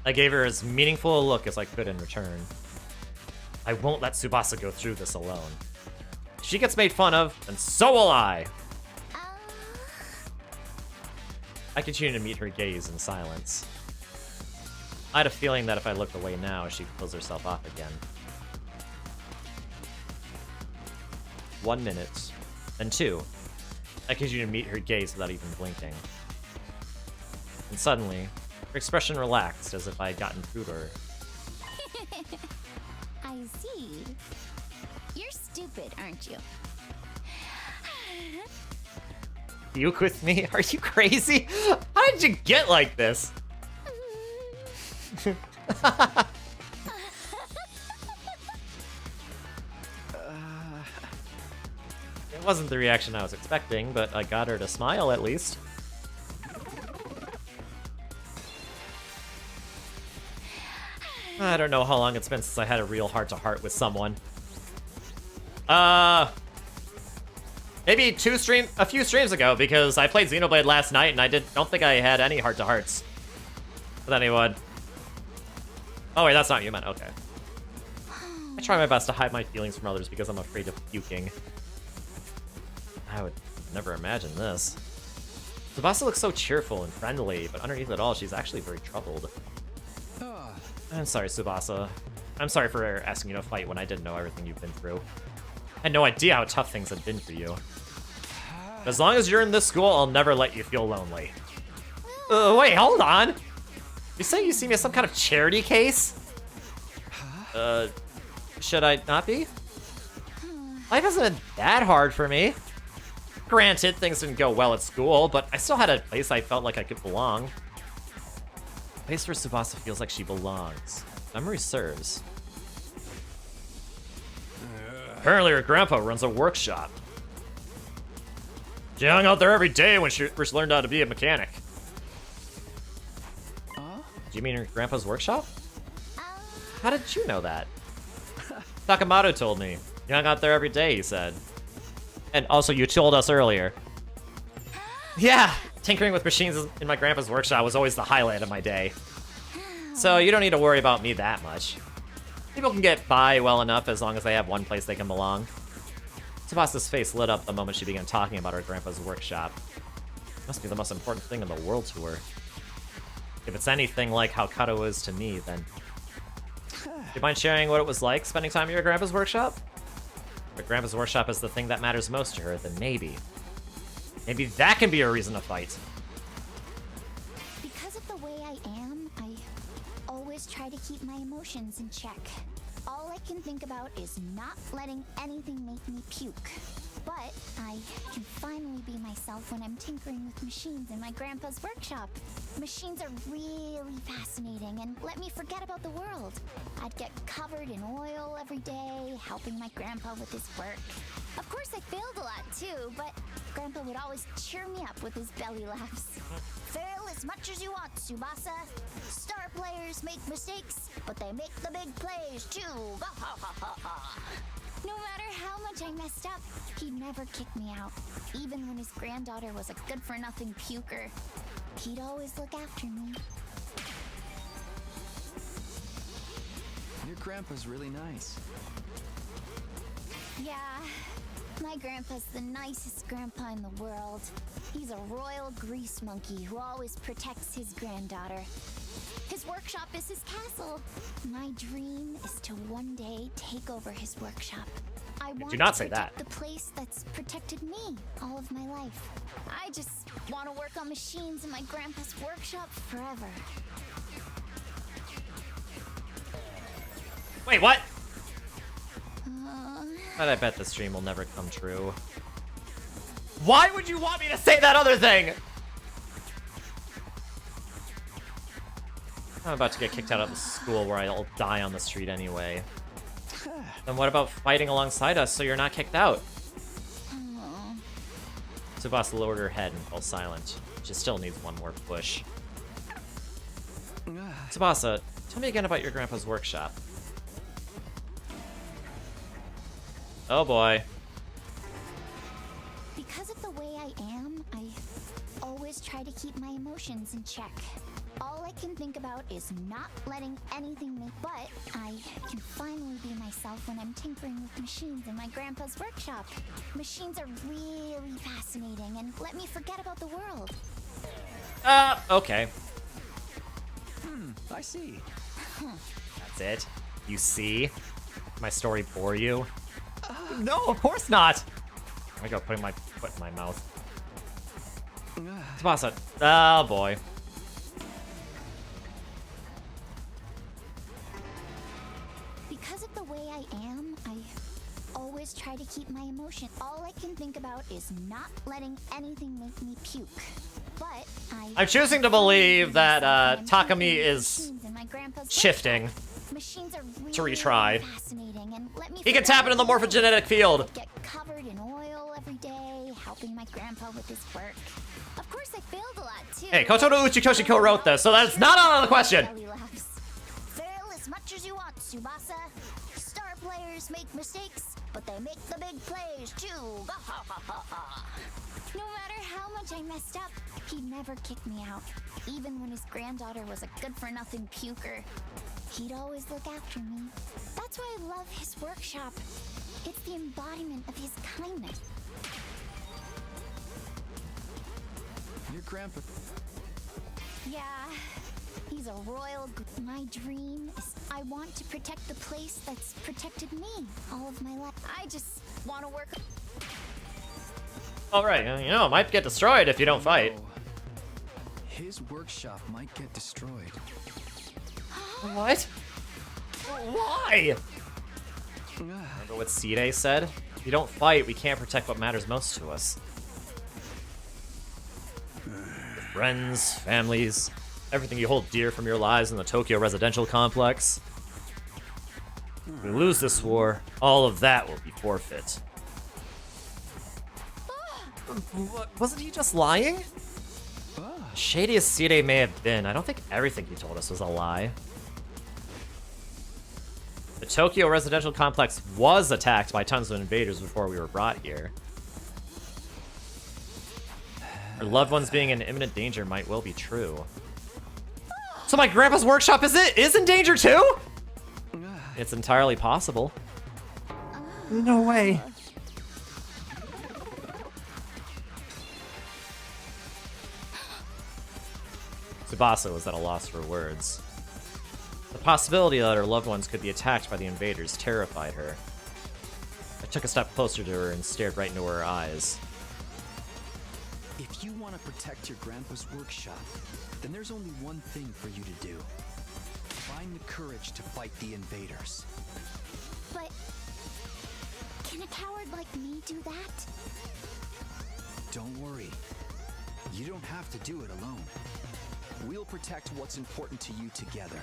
I gave her as meaningful a look as I could in return. I won't let Tsubasa go through this alone. If she gets made fun of, then so will I! I continued to meet her gaze in silence. I had a feeling that if I looked away now, she'd close herself off again. 1 minute, then 2. I continued to meet her gaze without even blinking. And suddenly, her expression relaxed as if I had gotten through to her. I see. You're stupid, aren't you? Puke with me? Are you crazy? How did you get like this? It wasn't the reaction I was expecting, but I got her to smile at least. I don't know how long it's been since I had a real heart-to-heart with someone. Maybe a few streams ago, because I played Xenoblade last night and I don't think I had any heart-to-hearts with anyone. Oh wait, that's not you, man. Okay. I try my best to hide my feelings from others because I'm afraid of puking. I would never imagine this. Tsubasa looks so cheerful and friendly, but underneath it all, she's actually very troubled. I'm sorry, Tsubasa. I'm sorry for asking you to fight when I didn't know everything you've been through. I had no idea how tough things had been for you. But as long as you're in this school, I'll never let you feel lonely. Wait, hold on. You say you see me as some kind of charity case? Should I not be? Life hasn't been that hard for me. Granted, things didn't go well at school, but I still had a place I felt like I could belong. A place where Tsubasa feels like she belongs. Memory serves. Apparently her grandpa runs a workshop. She hung out there every day when she first learned how to be a mechanic. Do you mean her grandpa's workshop? How did you know that? Takamoto told me. You hung out there every day, he said. And also, you told us earlier. Yeah, tinkering with machines in my grandpa's workshop was always the highlight of my day. So you don't need to worry about me that much. People can get by well enough as long as they have one place they can belong. Tsubasa's face lit up the moment she began talking about her grandpa's workshop. It must be the most important thing in the world to her. If it's anything like how Kato is to me, then you mind sharing what it was like spending time at your grandpa's workshop? If grandpa's workshop is the thing that matters most to her, then maybe that can be a reason to fight. Because of the way I am, I always try to keep my emotions in check. All I can think about is not letting anything make me puke. But I can finally be myself when I'm tinkering with machines in my grandpa's workshop. Machines are really fascinating and let me forget about the world. I'd get covered in oil every day, helping my grandpa with his work. Of course, I failed a lot too, but Grandpa would always cheer me up with his belly laughs. Fail as much as you want, Tsubasa. Star players make mistakes, but they make the big plays too. No matter how much I messed up, he'd never kick me out. Even when his granddaughter was a good-for-nothing puker, he'd always look after me. Your grandpa's really nice. Yeah, my grandpa's the nicest grandpa in the world. He's a royal grease monkey who always protects his granddaughter. His workshop is his castle. My dream is to one day take over his workshop. I want Do not to say protect that. the place that's protected me all of my life. I just want to work on machines in my grandpa's workshop forever. Wait, what? But I bet this dream will never come true. Why would you want me to say that other thing? I'm about to get kicked out of the school where I'll die on the street anyway. Then what about fighting alongside us so you're not kicked out? Tsubasa lowered her head and fell silent. She still needs one more push. Tsubasa, tell me again about your grandpa's workshop. Oh boy. Because of the way I am, I always try to keep my emotions in check. All I can think about is not letting anything make, but I can finally be myself when I'm tinkering with machines in my grandpa's workshop. Machines are really fascinating and let me forget about the world. Okay. I see. That's it? You see? My story bore you? No, of course not! I go putting my foot in my mouth. Tsubasa. Oh boy. Because of the way I am, I always try to keep my emotion. All I can think about is not letting anything make me puke. But I'm choosing to believe that Takumi is shifting to retry. He can tap into the morphogenetic field. Get covered in oil every day, helping my grandpa with his work. Of course, I failed a lot too. Hey, Kotono Uchikoshiko wrote this, so that's not out of the question. Fail as much as you want, Tsubasa. Star players make mistakes, but they make the big plays too. No matter how much I messed up, he'd never kick me out. Even when his granddaughter was a good-for-nothing puker, he'd always look after me. That's why I love his workshop. It's the embodiment of his kindness. Your grandpa... Yeah, he's a royal... My dream is I want to protect the place that's protected me all of my life. I just want to work... Alright, you know, it might get destroyed if you don't fight. His workshop might get destroyed. What? Why? Remember what Side said? If you don't fight, we can't protect what matters most to us. Friends, families, everything you hold dear from your lives in the Tokyo residential complex. If we lose this war, all of that will be forfeit. Wasn't he just lying? Shady as Side may have been, I don't think everything he told us was a lie. The Tokyo residential complex was attacked by tons of invaders before we were brought here. Our loved ones being in imminent danger might well be true. So my grandpa's workshop is in danger too? It's entirely possible. No way. Tsubasa was at a loss for words. But possibility that her loved ones could be attacked by the invaders terrified her. I took a step closer to her and stared right into her eyes. If you want to protect your grandpa's workshop, then there's only one thing for you to do. Find the courage to fight the invaders. But can a coward like me do that? Don't worry. You don't have to do it alone. We'll protect what's important to you together.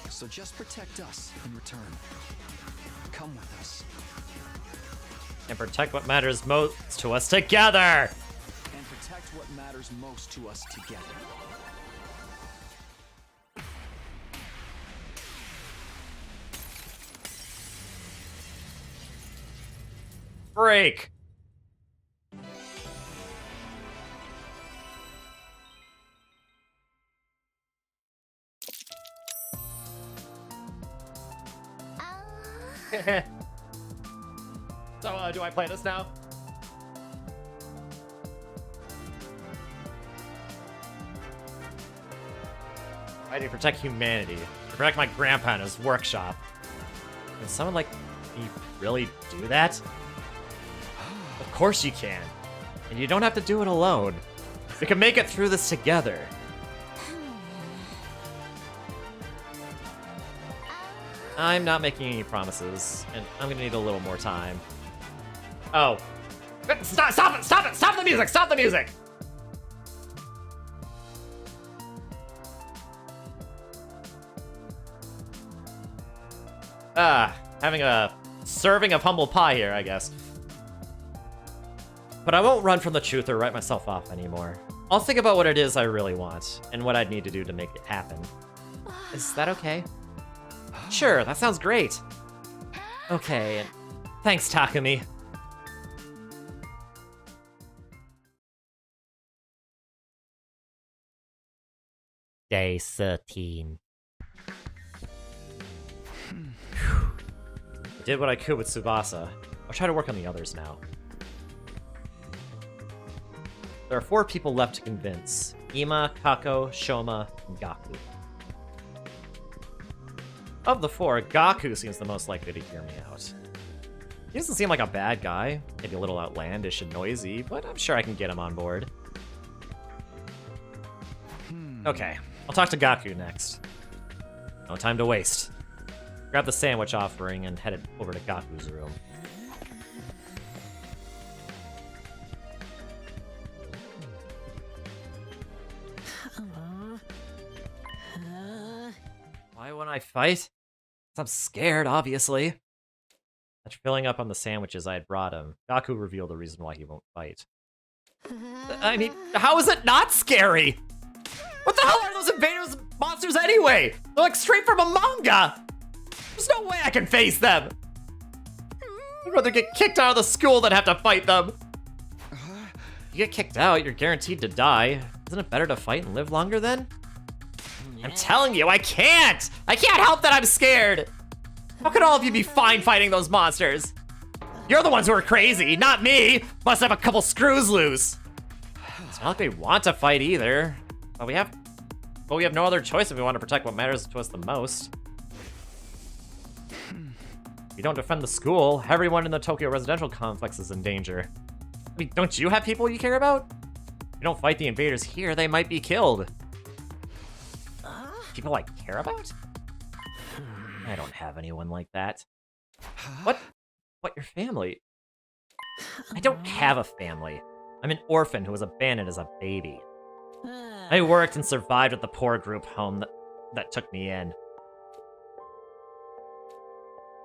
So just protect us in return. Come with us. And protect what matters most to us together! And protect what matters most to us together. Break! So, do I play this now? I need to protect humanity. Protect my grandpa and his workshop. Can someone like me really do that? Of course you can. And you don't have to do it alone. We can make it through this together. I'm not making any promises, and I'm gonna need a little more time. Oh. Stop it! Stop it! Stop the music! Stop the music! Having a serving of humble pie here, I guess. But I won't run from the truth or write myself off anymore. I'll think about what it is I really want, and what I'd need to do to make it happen. Is that okay? Sure, that sounds great. Okay, and thanks, Takumi. Day 13. I did what I could with Tsubasa. I'll try to work on the others now. There are 4 people left to convince. Ima, Kako, Shoma, and Gaku. Of the 4, Gaku seems the most likely to hear me out. He doesn't seem like a bad guy, maybe a little outlandish and noisy, but I'm sure I can get him on board. Okay, I'll talk to Gaku next. No time to waste. Grab the sandwich offering and head it over to Gaku's room. Why won't I fight? I'm scared, obviously. After filling up on the sandwiches I had brought him, Gaku revealed the reason why he won't fight. I mean, how is it not scary? What the hell are those invaders monsters anyway? They're like straight from a manga! There's no way I can face them! I'd rather get kicked out of the school than have to fight them. You get kicked out, you're guaranteed to die. Isn't it better to fight and live longer then? I'm telling you, I can't! I can't help that I'm scared! How can all of you be fine fighting those monsters? You're the ones who are crazy, not me! Must have a couple screws loose. It's not like we want to fight either. But we have no other choice if we want to protect what matters to us the most. If we don't defend the school, everyone in the Tokyo residential complex is in danger. I mean, don't you have people you care about? If we don't fight the invaders here, they might be killed. People I care about? I don't have anyone like that. What? What, your family? I don't have a family. I'm an orphan who was abandoned as a baby. I worked and survived at the poor group home that took me in.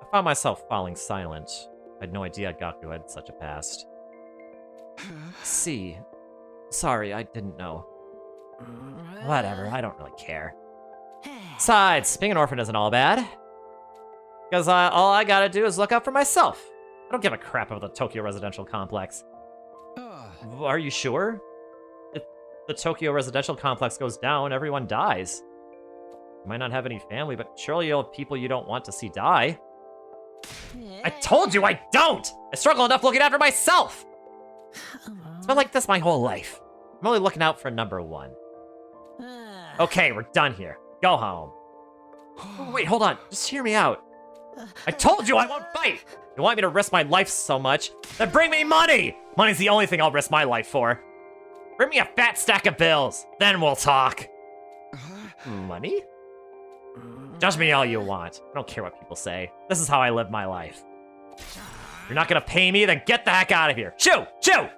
I found myself falling silent. I had no idea Gaku had such a past. See. Sorry, I didn't know. Whatever, I don't really care. Besides, being an orphan isn't all bad. Because all I gotta do is look out for myself. I don't give a crap about the Tokyo residential complex. Are you sure? If the Tokyo residential complex goes down, everyone dies. You might not have any family, but surely you'll have people you don't want to see die. I told you I don't! I struggle enough looking after myself! It's been like this my whole life. I'm only looking out for number 1. Okay, we're done here. Go home. Oh, wait, hold on. Just hear me out. I told you I won't fight! You want me to risk my life so much? Then bring me money! Money's the only thing I'll risk my life for. Bring me a fat stack of bills, then we'll talk. Money? Judge me all you want. I don't care what people say. This is how I live my life. You're not gonna pay me, then get the heck out of here. Shoo! Shoo!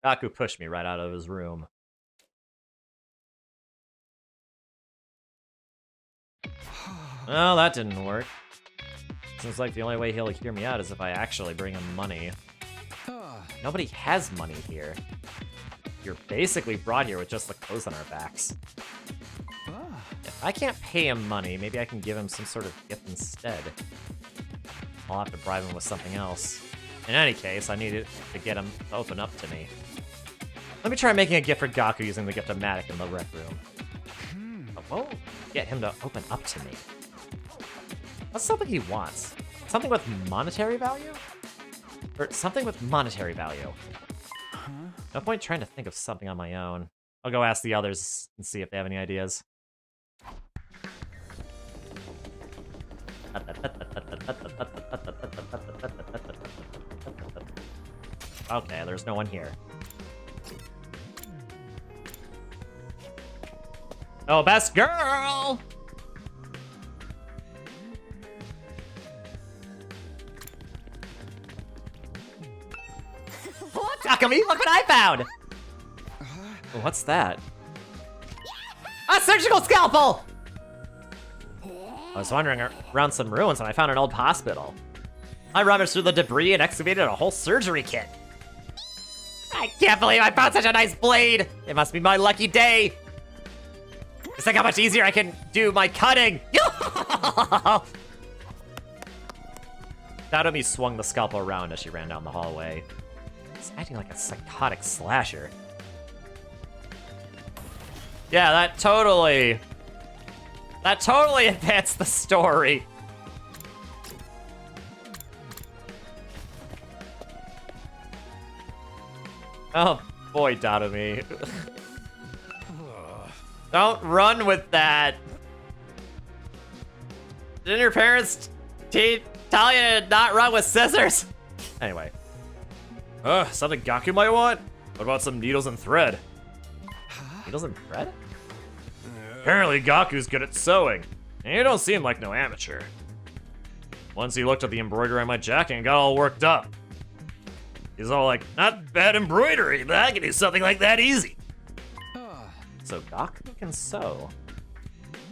Gaku pushed me right out of his room. Well, that didn't work. Seems like the only way he'll hear me out is if I actually bring him money. Nobody has money here. You're basically brought here with just the clothes on our backs. If I can't pay him money, maybe I can give him some sort of gift instead. I'll have to bribe him with something else. In any case, I need to get him to open up to me. Let me try making a gift for Gaku using the gift-o-matic in the rec room. I won't get him to open up to me. What's something he wants? Something with monetary value? Or something with monetary value. No point trying to think of something on my own. I'll go ask the others and see if they have any ideas. Okay, there's no one here. Oh, best girl! Takumi, look what I found! What's that? A surgical scalpel! I was wandering around some ruins and I found an old hospital. I rummaged through the debris and excavated a whole surgery kit. I can't believe I found such a nice blade! It must be my lucky day! Just think how much easier I can do my cutting! Naomi swung the scalpel around as she ran down the hallway. It's acting like a psychotic slasher. Yeah, that totally advanced the story. Oh boy, Dadomi. Don't run with that. Didn't your parents tell you to not run with scissors? Anyway. Something Gaku might want? What about some needles and thread? Needles and thread? Apparently Gaku's good at sewing, and you don't seem like no amateur. Once he looked at the embroidery on my jacket and got all worked up. He's all like, not bad embroidery, but I can do something like that easy. So Gaku can sew.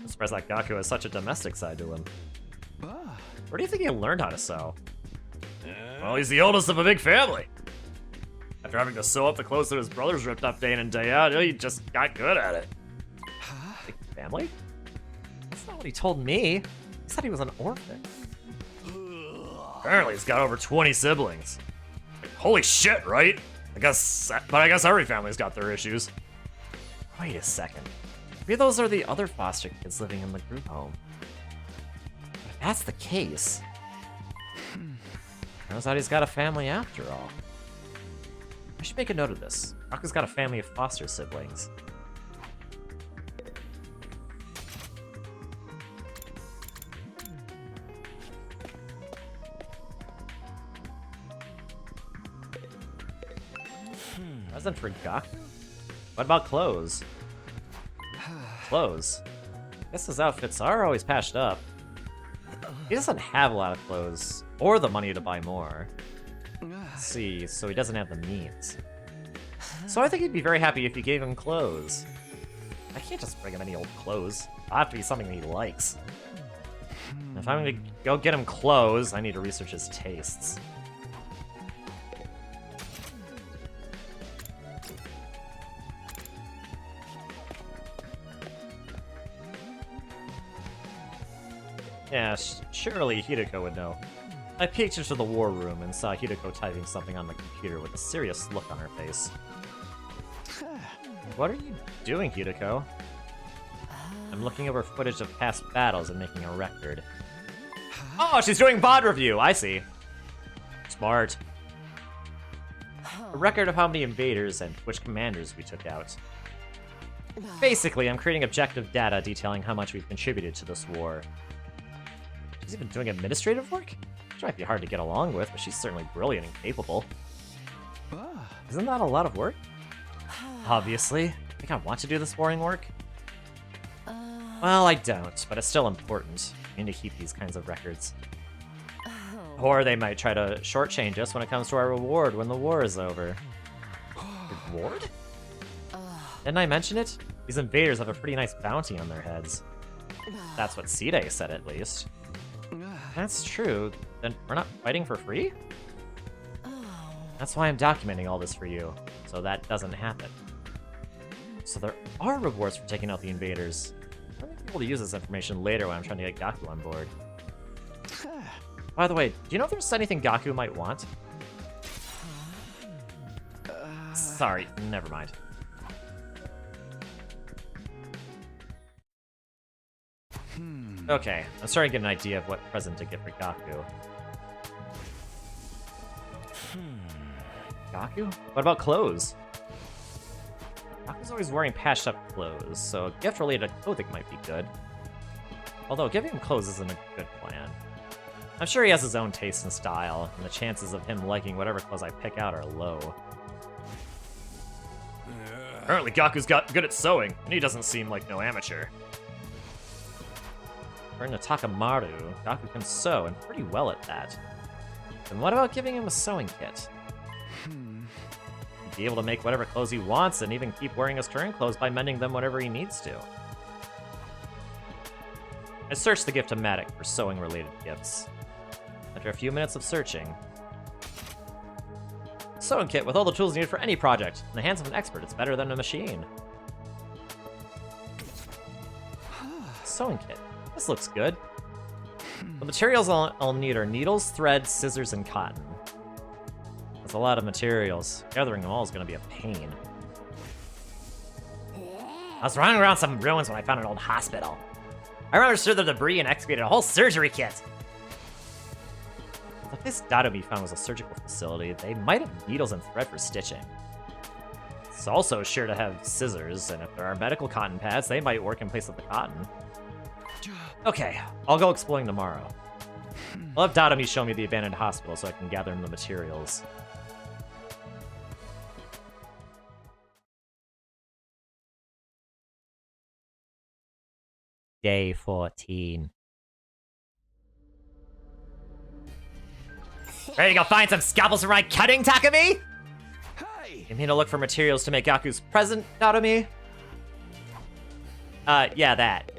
I'm surprised that Gaku has such a domestic side to him. Where do you think he learned how to sew? Well, he's the oldest of a big family. After having to sew up the clothes that his brothers ripped up day in and day out, he just got good at it. Big family? That's not what he told me. He said he was an orphan. Apparently he's got over 20 siblings. Like, holy shit, right? I guess every family's got their issues. Wait a second. Maybe those are the other foster kids living in the group home. But if that's the case, turns out he's got a family after all. I should make a note of this. Gaku's got a family of foster siblings. Present for Gaku? What about clothes? Clothes? I guess his outfits are always patched up. He doesn't have a lot of clothes, or the money to buy more. Let's see, so he doesn't have the means. So I think he'd be very happy if you gave him clothes. I can't just bring him any old clothes. It'll have to be something that he likes. If I'm gonna go get him clothes, I need to research his tastes. Yeah, surely Hideko would know. I peeked into the war room and saw Hideko typing something on the computer with a serious look on her face. What are you doing, Hideko? I'm looking over footage of past battles and making a record. Oh, she's doing VOD review! I see. Smart. A record of how many invaders and which commanders we took out. Basically, I'm creating objective data detailing how much we've contributed to this war. She's even doing administrative work? She might be hard to get along with, but she's certainly brilliant and capable. Isn't that a lot of work? Obviously. Think I want to do this boring work? Well, I don't, but it's still important. I need to keep these kinds of records. Or they might try to shortchange us when it comes to our reward when the war is over. Reward? Didn't I mention it? These invaders have a pretty nice bounty on their heads. That's what Side said, at least. That's true. Then we're not fighting for free? That's why I'm documenting all this for you, so that doesn't happen. So there are rewards for taking out the invaders. I might be able to use this information later when I'm trying to get Gaku on board. By the way, do you know if there's anything Gaku might want? Sorry, never mind. Okay, I'm starting to get an idea of what present to get for Gaku. Gaku? What about clothes? Gaku's always wearing patched up clothes, so a gift related to clothing might be good. Although giving him clothes isn't a good plan. I'm sure he has his own taste and style, and the chances of him liking whatever clothes I pick out are low. Apparently Gaku's good at sewing, and he doesn't seem like no amateur. According to Takamaru, Gaku can sew, and pretty well at that. Then what about giving him a sewing kit? He'd be able to make whatever clothes he wants, and even keep wearing his current clothes by mending them whenever he needs to. I searched the gift-o-matic for sewing-related gifts. After a few minutes of searching, sewing kit with all the tools needed for any project. In the hands of an expert, it's better than a machine. Sewing kit. This looks good. The materials I'll need are needles, thread, scissors, and cotton. That's a lot of materials. Gathering them all is going to be a pain. I was running around some ruins when I found an old hospital. I understood the debris and excavated a whole surgery kit. If this Dadomi found was a surgical facility, they might have needles and thread for stitching. It's also sure to have scissors, and if there are medical cotton pads, they might work in place of the cotton. Okay, I'll go exploring tomorrow. I'll have Dadomi show me the abandoned hospital so I can gather the materials. Day 14. Ready to go find some scalpels for my cutting, Takumi? Hey! You mean to look for materials to make Gaku's present, Dadomi? Yeah, that.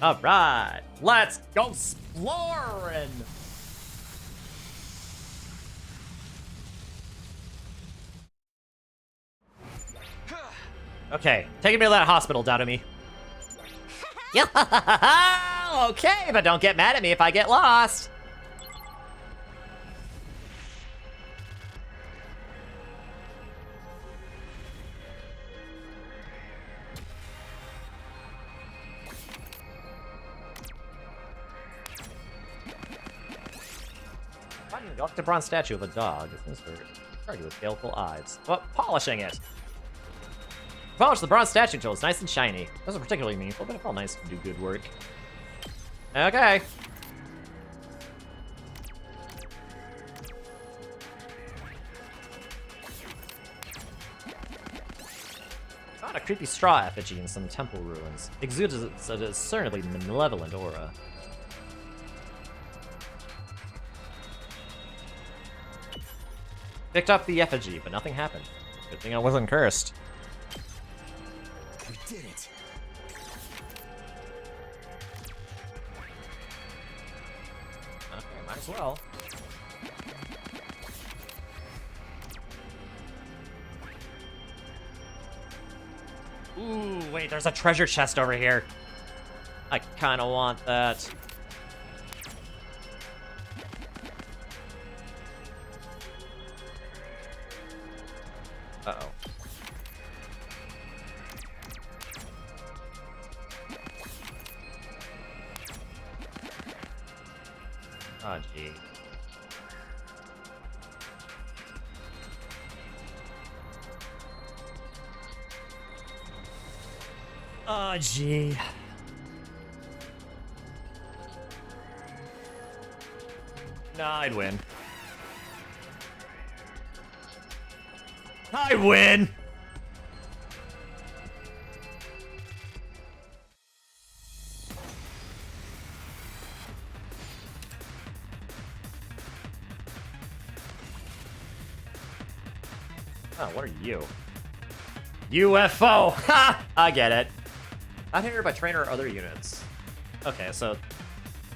Alright, let's go exploring! Okay, take me to that hospital, Dadomi. Okay, but don't get mad at me if I get lost. Got the bronze statue of a dog. Things were targeted with baleful eyes. But polishing it. Polish the bronze statue until it's nice and shiny. It wasn't particularly meaningful, but it felt nice to do good work. Okay. Found a creepy straw effigy in some temple ruins. Exudes a discernibly malevolent aura. Picked up the effigy, but nothing happened. Good thing I wasn't cursed. We did it. Okay, might as well. Ooh, wait, there's a treasure chest over here. I kinda want that. Uh-oh. Oh, gee. Oh, gee. Nah, I'd win. I win! Oh, what are you? UFO! Ha! I get it. Not hindered by trainer or other units. Okay, so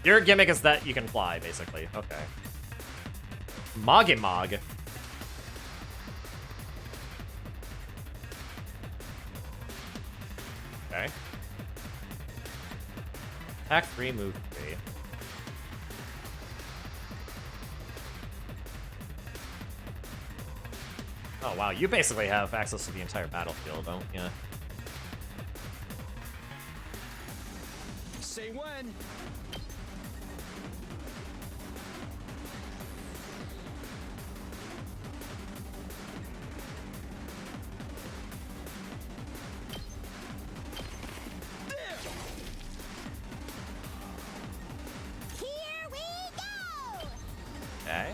your gimmick is that you can fly, basically. Okay. Moggy. Okay. Attack 3, move 3. Oh wow, you basically have access to the entire battlefield, don't you? Say when. Here we go! Okay.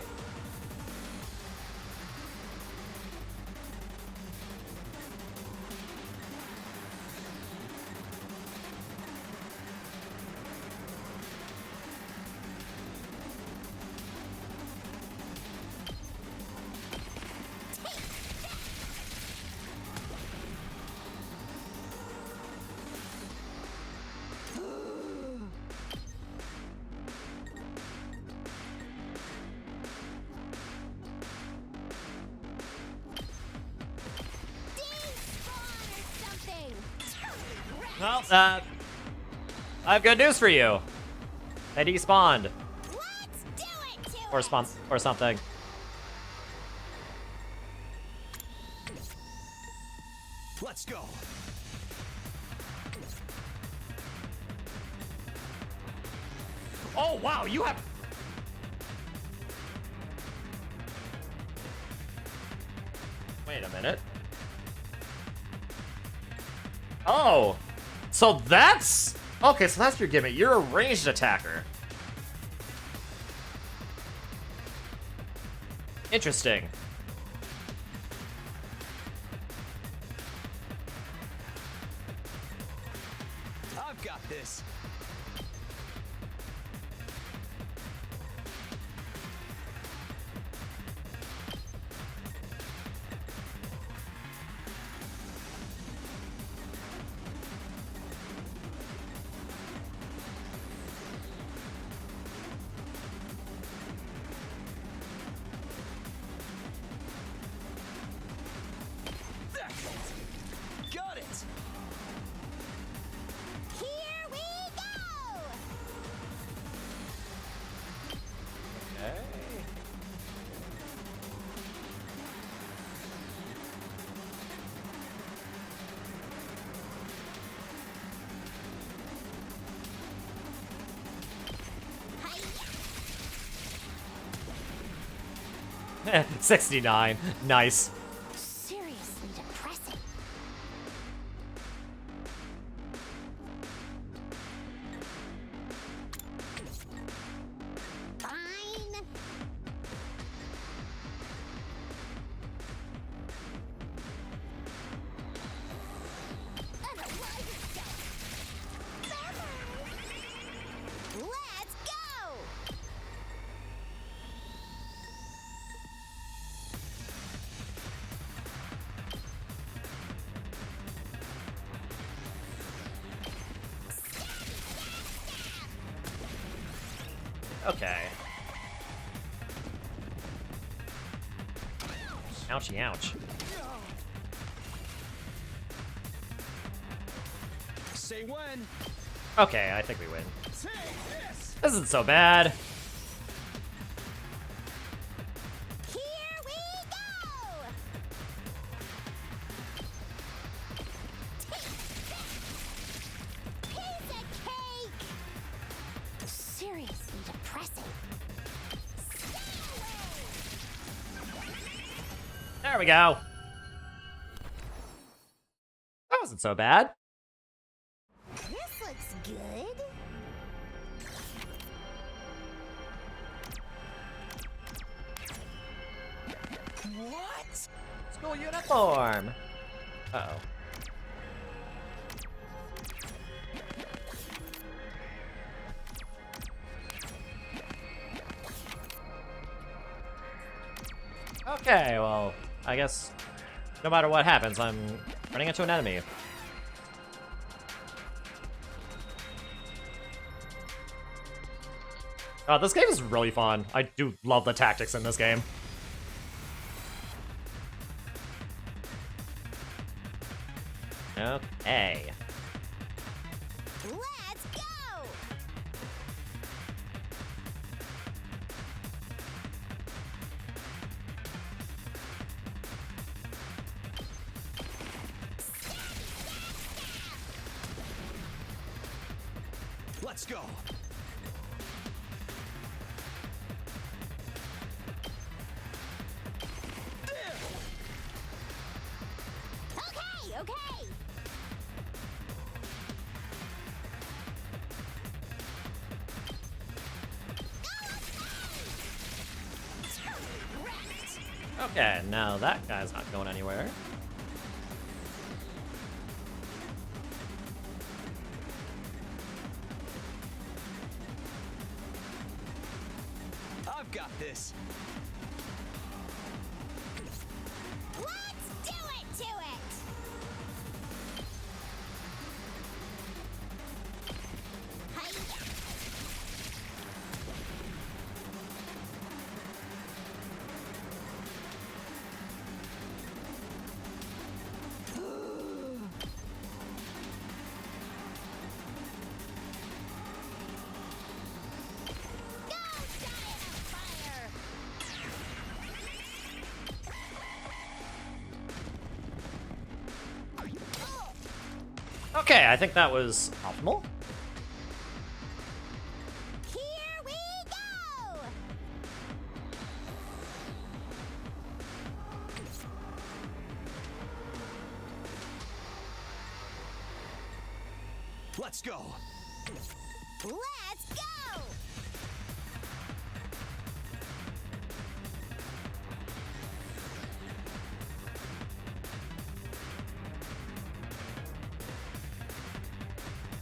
Well, I have good news for you. They despawned. Let's do it to Or it! spawn or something. Let's go. Oh wow, you have. Wait a minute. Oh, so that's okay. So that's your gimmick. You're a ranged attacker. Interesting. I've got this. Got it. Here we go! Okay. Hiya! 69. Nice. Seriously depressing. Fine. Unalive yourself. Let's go! Okay. Ouchie, ouch. Say when. Okay, I think we win. Take this. This isn't so bad. Here we go! Piece of cake! Seriously depressing. There we go. That wasn't so bad. This looks good. What? School uniform. Uh-oh. Okay, well, I guess no matter what happens, I'm running into an enemy. This game is really fun. I do love the tactics in this game. Okay. Let's go! Let's go. Okay, okay! Okay, now that guy's not going anywhere. I've got this. Let's do it to it! Hi-ya! Okay, I think that was optimal. Here we go! Let's go. Let's go!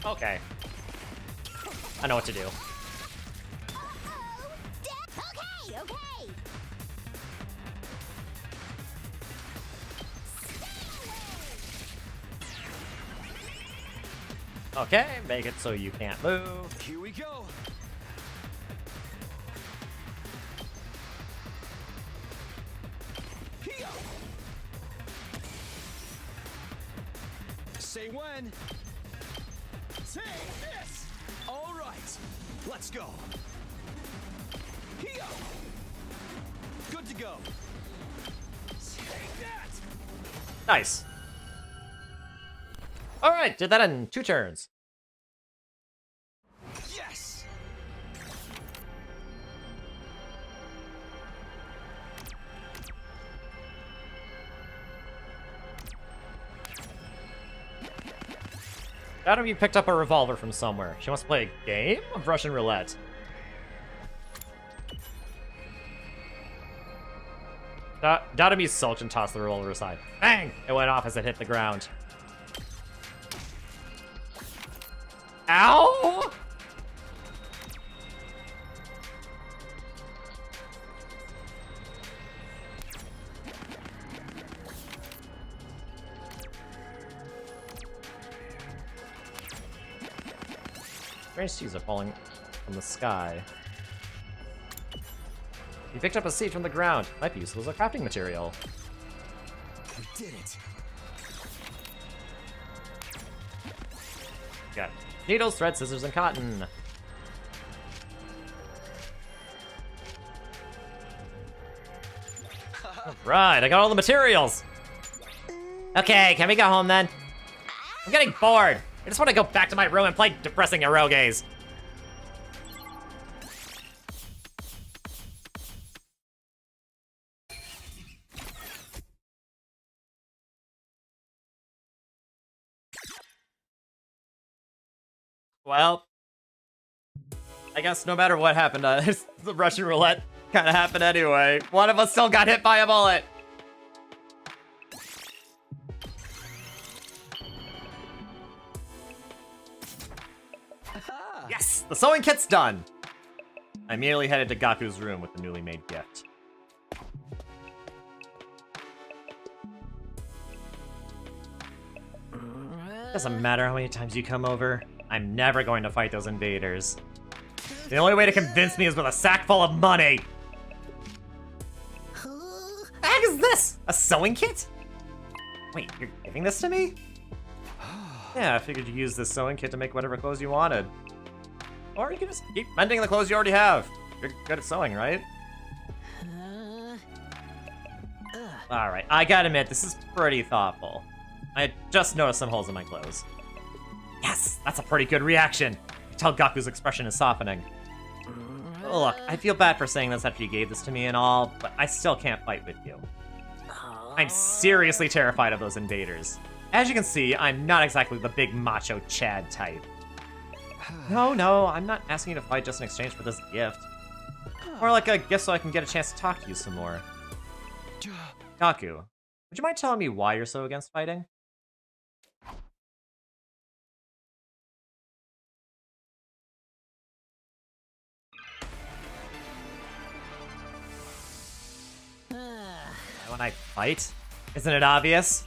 Okay. I know what to do. Okay, okay! Okay, make it so you can't move. Here we go. Here. Say when. Say this. All right. Let's go. Here. Good to go. Take that. Nice. All right, did that in 2 turns. Yes. Adam, you picked up a revolver from somewhere. She wants to play a game of Russian roulette. Dadami sulked and tossed the revolver aside. Bang! It went off as it hit the ground. Ow! Strange seeds are falling from the sky. You picked up a seed from the ground. Might be useful as a crafting material. We did it. Got needles, thread, scissors, and cotton. Right, I got all the materials. Okay, can we go home then? I'm getting bored. I just want to go back to my room and play depressing eroges. Well, I guess no matter what happened, the Russian roulette kind of happened anyway. One of us still got hit by a bullet. Yes, the sewing kit's done. I immediately headed to Gaku's room with the newly made gift. Doesn't matter how many times you come over, I'm never going to fight those invaders. The only way to convince me is with a sack full of money. What the heck is this? A sewing kit? Wait, you're giving this to me? Yeah, I figured you'd use this sewing kit to make whatever clothes you wanted. Or you can just keep mending the clothes you already have. You're good at sewing, right? Alright, I gotta admit, this is pretty thoughtful. I just noticed some holes in my clothes. Yes, that's a pretty good reaction. You tell Gaku's expression is softening. Look, I feel bad for saying this after you gave this to me and all, but I still can't fight with you. I'm seriously terrified of those invaders. As you can see, I'm not exactly the big macho Chad type. No, I'm not asking you to fight just in exchange for this gift. More like a gift so I can get a chance to talk to you some more. Gaku, would you mind telling me why you're so against fighting? When I fight? Isn't it obvious?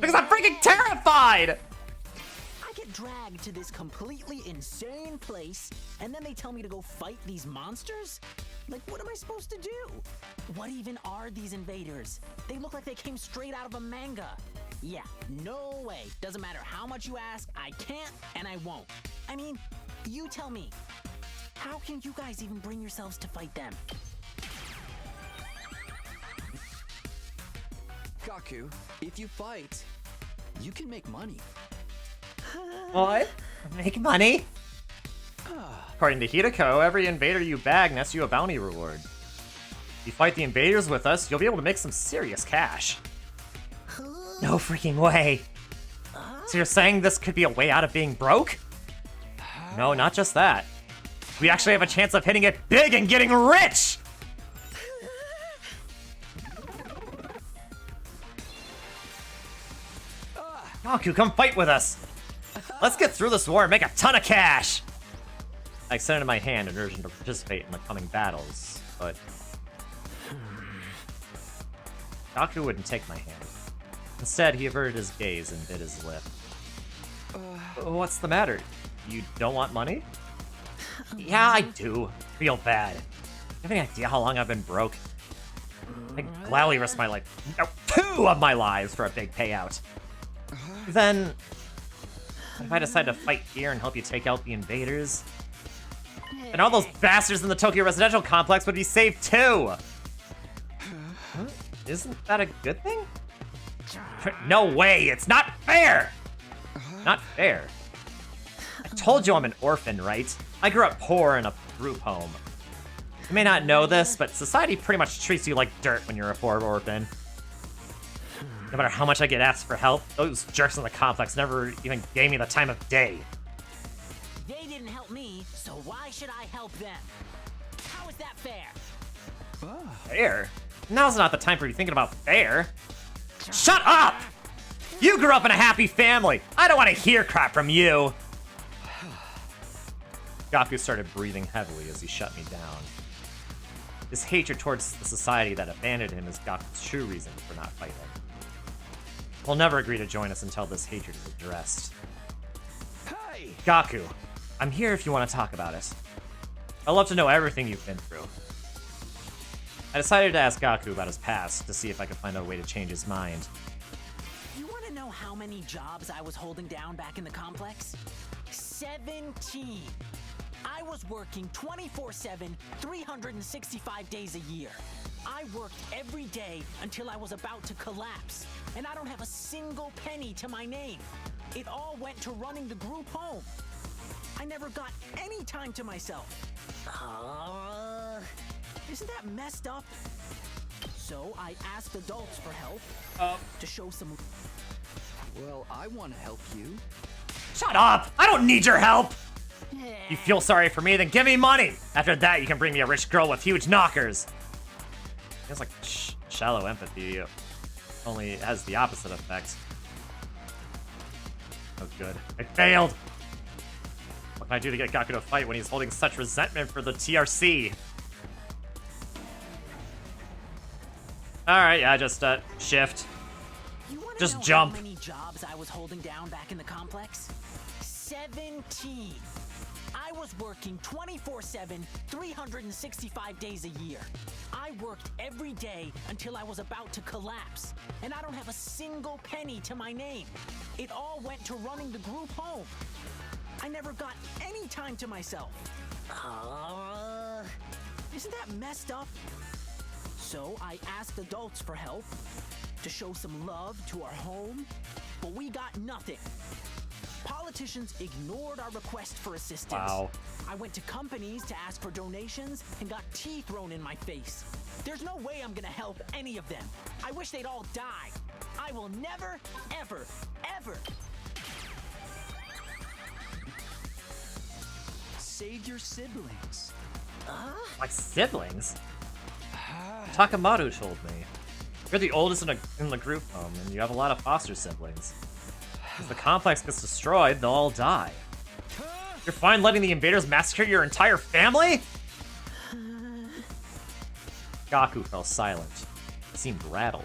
Because I'm freaking terrified! I get dragged to this completely insane place, and then they tell me to go fight these monsters? Like, what am I supposed to do? What even are these invaders? They look like they came straight out of a manga. Yeah, no way. Doesn't matter how much you ask, I can't and I won't. I mean, you tell me. How can you guys even bring yourselves to fight them? Gaku, if you fight, you can make money. What? Make money? According to Hideko, every invader you bag nets you a bounty reward. If you fight the invaders with us, you'll be able to make some serious cash. No freaking way. So you're saying this could be a way out of being broke? No, not just that. We actually have a chance of hitting it big and getting rich! Gaku, come fight with us! Let's get through this war and make a ton of cash! I extended my hand and urged him to participate in the coming battles, but... Gaku wouldn't take my hand. Instead, he averted his gaze and bit his lip. What's the matter? You don't want money? Yeah, I do. Feel bad. You have any idea how long I've been broke? I'd gladly risk my life, no, 2 of my lives for a big payout. Then, what if I decide to fight here and help you take out the invaders? And all those bastards in the Tokyo residential complex would be saved too! Huh? Isn't that a good thing? No way! It's not fair! Not fair. I told you I'm an orphan, right? I grew up poor in a group home. You may not know this, but society pretty much treats you like dirt when you're a poor orphan. No matter how much I get asked for help, those jerks in the complex never even gave me the time of day. They didn't help me, so why should I help them? How is that fair? Fair? Now's not the time for you thinking about fair. Shut up! You grew up in a happy family. I don't want to hear crap from you. Gaku started breathing heavily as he shut me down. His hatred towards the society that abandoned him is Gaku's true reason for not fighting. He'll never agree to join us until this hatred is addressed. Hey! Gaku, I'm here if you want to talk about it. I'd love to know everything you've been through. I decided to ask Gaku about his past to see if I could find a way to change his mind. You want to know how many jobs I was holding down back in the complex? 17. I was working 24/7, 365 days a year. I worked every day until I was about to collapse, and I don't have a single penny to my name. It all went to running the group home. I never got any time to myself. Isn't that messed up? So I asked adults for help to show some... Well, I want to help you. Shut up! I don't need your help! You feel sorry for me? Then give me money! After that, you can bring me a rich girl with huge knockers. It's like shallow empathy. Only has the opposite effect. Oh, good. I failed! What can I do to get Gaku to fight when he's holding such resentment for the TRC? Alright, yeah, just, shift. Just jump. How many jobs I was holding down back in the complex? 17. I was working 24/7, 365 days a year. I worked every day until I was about to collapse, and I don't have a single penny to my name. It all went to running the group home. I never got any time to myself. Isn't that messed up? So I asked adults for help, to show some love to our home, but we got nothing. Politicians ignored our request for assistance. Wow. I went to companies to ask for donations and got tea thrown in my face. There's no way I'm gonna help any of them. I wish they'd all die. I will never, ever, ever. Save your siblings. My siblings? Takamaru told me. You're the oldest in the group home, and you have a lot of foster siblings. If the complex gets destroyed, they'll all die. You're fine letting the invaders massacre your entire family? Gaku fell silent. He seemed rattled.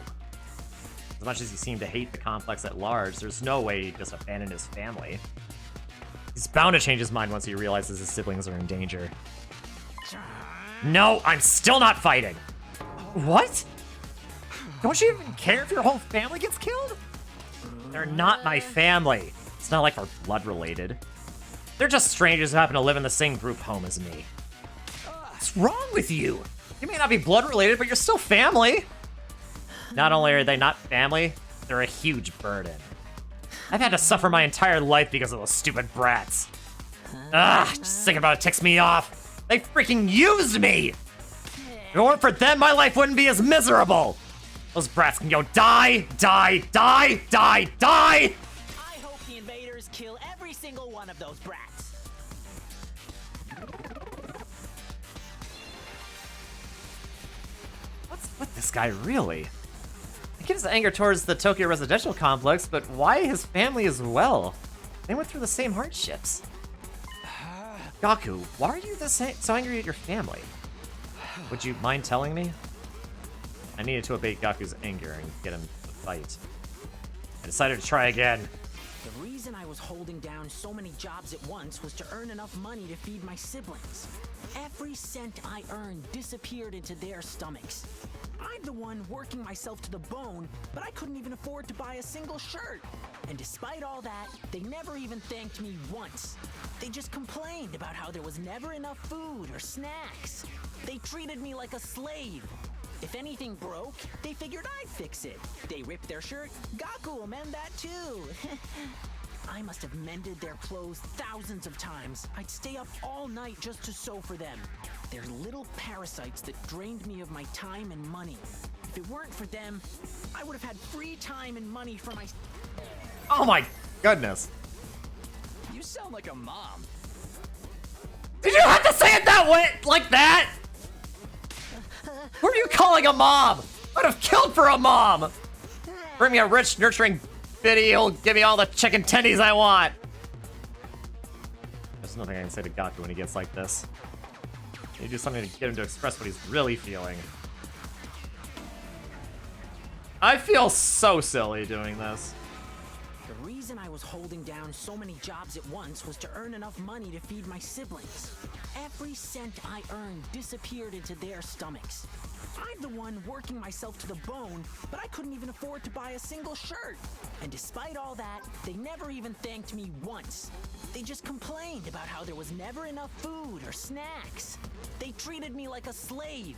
As much as he seemed to hate the complex at large, there's no way he'd just abandon his family. He's bound to change his mind once he realizes his siblings are in danger. No, I'm still not fighting! What? Don't you even care if your whole family gets killed? They're not my family. It's not like we're blood related. They're just strangers who happen to live in the same group home as me. What's wrong with you? You may not be blood related, but you're still family. Not only are they not family, they're a huge burden. I've had to suffer my entire life because of those stupid brats. Just thinking about it ticks me off. They freaking used me! If it weren't for them, my life wouldn't be as miserable! Those brats can go die, die, die, die, die! I hope the invaders kill every single one of those brats. What's with this guy, really? I get his anger towards the Tokyo residential complex, but why his family as well? They went through the same hardships. Gaku, why are you so angry at your family? Would you mind telling me? I needed to abate Gaku's anger and get him to fight. I decided to try again. The reason I was holding down so many jobs at once was to earn enough money to feed my siblings. Every cent I earned disappeared into their stomachs. I'm the one working myself to the bone, but I couldn't even afford to buy a single shirt. And despite all that, they never even thanked me once. They just complained about how there was never enough food or snacks. They treated me like a slave. If anything broke, they figured I'd fix it. They ripped their shirt, Gaku will mend that too. I must have mended their clothes thousands of times. I'd stay up all night just to sew for them. They're little parasites that drained me of my time and money. If it weren't for them, I would have had free time and money for my... Oh my goodness. You sound like a mom. Did you have to say it that way? Like that? What are you calling a mom? I'd have killed for a mom. Bring me a rich, nurturing biddy. He'll give me all the chicken tendies I want. There's nothing I can say to Gaku when he gets like this. You do something to get him to express what he's really feeling. I feel so silly doing this. The reason I was holding down so many jobs at once was to earn enough money to feed my siblings. Every cent I earned disappeared into their stomachs. I'm the one working myself to the bone, but I couldn't even afford to buy a single shirt. And despite all that, they never even thanked me once. They just complained about how there was never enough food or snacks. They treated me like a slave.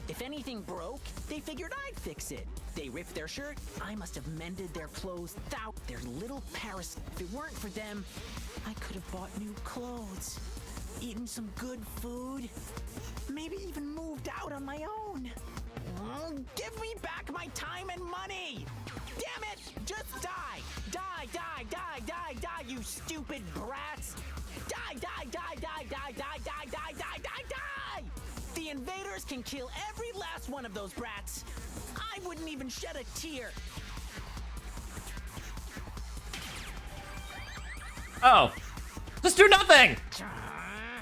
If anything broke, they figured I'd fix it. They ripped their shirt, I must have mended their clothes. They're little parasites. If it weren't for them, I could have bought new clothes, eaten some good food, maybe even moved out on my own. Give me back my time and money! Damn it! Just die! Die, die, die, die, die, you stupid brats! Die, die, die, die, die, die, die, die, die, die, die! The invaders can kill every last one of those brats. I wouldn't even shed a tear. Oh. Just do nothing!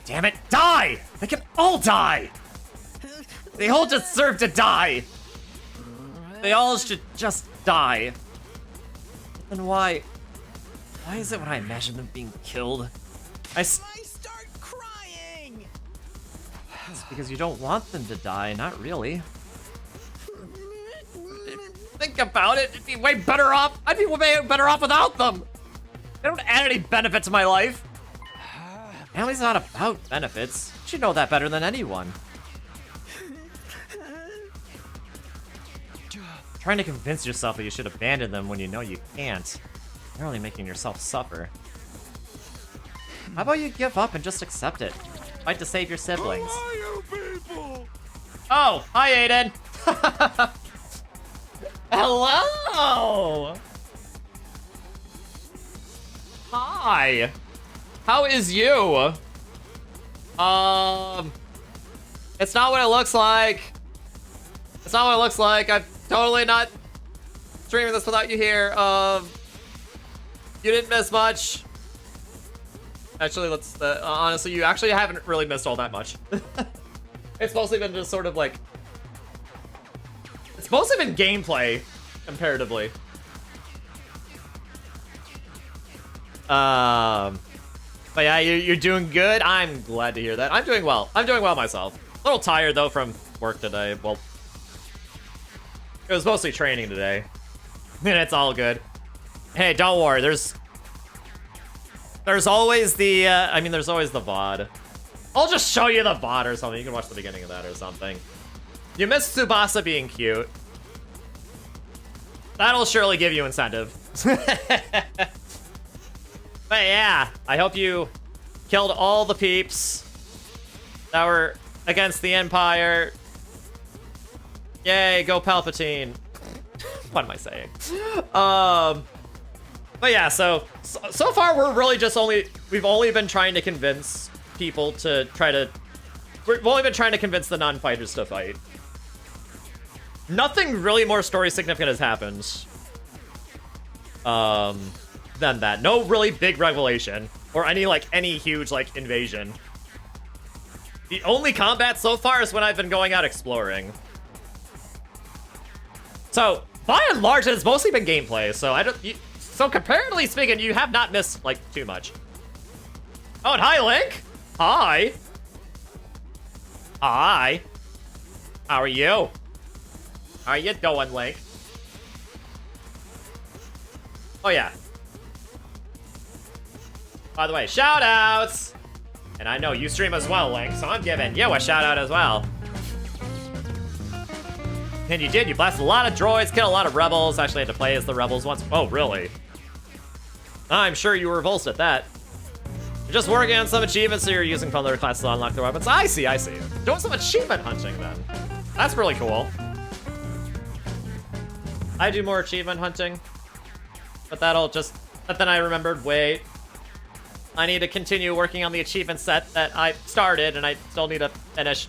Damn it, die! They can all die! They all deserve to die! They all should just die. Then why is it when I imagine them being killed? I start crying! It's because you don't want them to die, not really. Think about it, it'd be way better off. I'd be way better off without them. They don't add any benefit to my life. Family's not about benefits. You should know that better than anyone. Trying to convince yourself that you should abandon them when you know you can't. You're only making yourself suffer. How about you give up and just accept it? Fight to save your siblings. Who are you people? Oh, hi Aiden. Hello. Hi. How is you? It's not what it looks like. It's not what it looks like. I'm totally not streaming this without you here. You didn't miss much. Actually, let's, honestly, you actually haven't really missed all that much. It's mostly been just sort of like, it's mostly been gameplay, comparatively. But yeah, you're doing good. I'm glad to hear that. I'm doing well. I'm doing well myself. A little tired though from work today. Well, it was mostly training today. And it's all good. Hey, don't worry. There's always the, there's always the VOD. I'll just show you the VOD or something. You can watch the beginning of that or something. You missed Tsubasa being cute. That'll surely give you incentive. But yeah, I hope you killed all the peeps that were against the Empire. Yay, go Palpatine. What am I saying? But yeah, so far we're really just we've only been trying to convince people to we've only been trying to convince the non-fighters to fight. Nothing really more story significant has happened. Than that. No really big revelation or any huge invasion. The only combat so far is when I've been going out exploring. So by and large, it's mostly been gameplay. So so comparatively speaking, you have not missed too much. Oh, and hi, Link. Hi. Hi. How are you? How are you doing, Link? Oh yeah. By the way, shout-outs! And I know you stream as well, Link, so I'm giving you a shout-out as well. And you did, you blasted a lot of droids, killed a lot of rebels. Actually had to play as the rebels once. Oh, really? I'm sure you were repulsed at that. You're just working on some achievements, so you're using from their classes to unlock their weapons. I see. Doing some achievement hunting, then. That's really cool. I do more achievement hunting. But then I remembered, wait. I need to continue working on the achievement set that I started, and I still need to finish.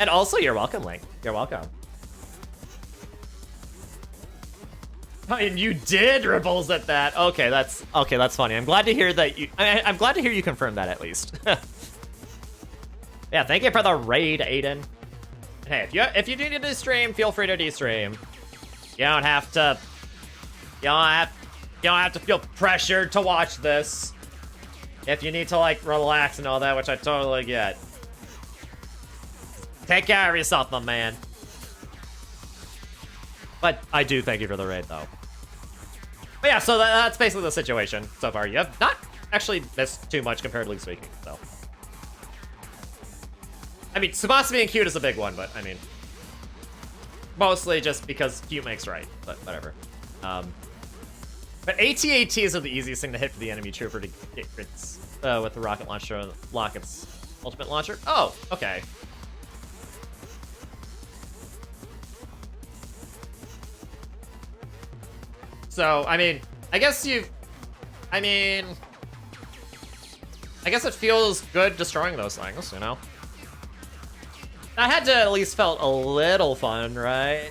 And also, you're welcome, Link. You're welcome. Oh, and you did repulse at that. Okay, that's funny. I'm glad to hear that you. I'm glad to hear you confirm that at least. Yeah, thank you for the raid, Aiden. And hey, if you do need to stream, feel free to de-stream. You don't have to. You don't have to feel pressured to watch this. If you need to relax and all that, which I totally get. Take care of yourself, my man. But I do thank you for the raid, though. But yeah, so that's basically the situation so far. You have not actually missed too much, comparatively speaking, so. I mean, Tsubasa being cute is a big one, but I mean, mostly just because cute makes right, but whatever. But AT-ATs are the easiest thing to hit for the enemy trooper to get crits with the rocket launcher, Locket's ultimate launcher. Oh, okay. So, I mean, I guess I mean, I guess it feels good destroying those things, you know? I had to at least felt a little fun, right?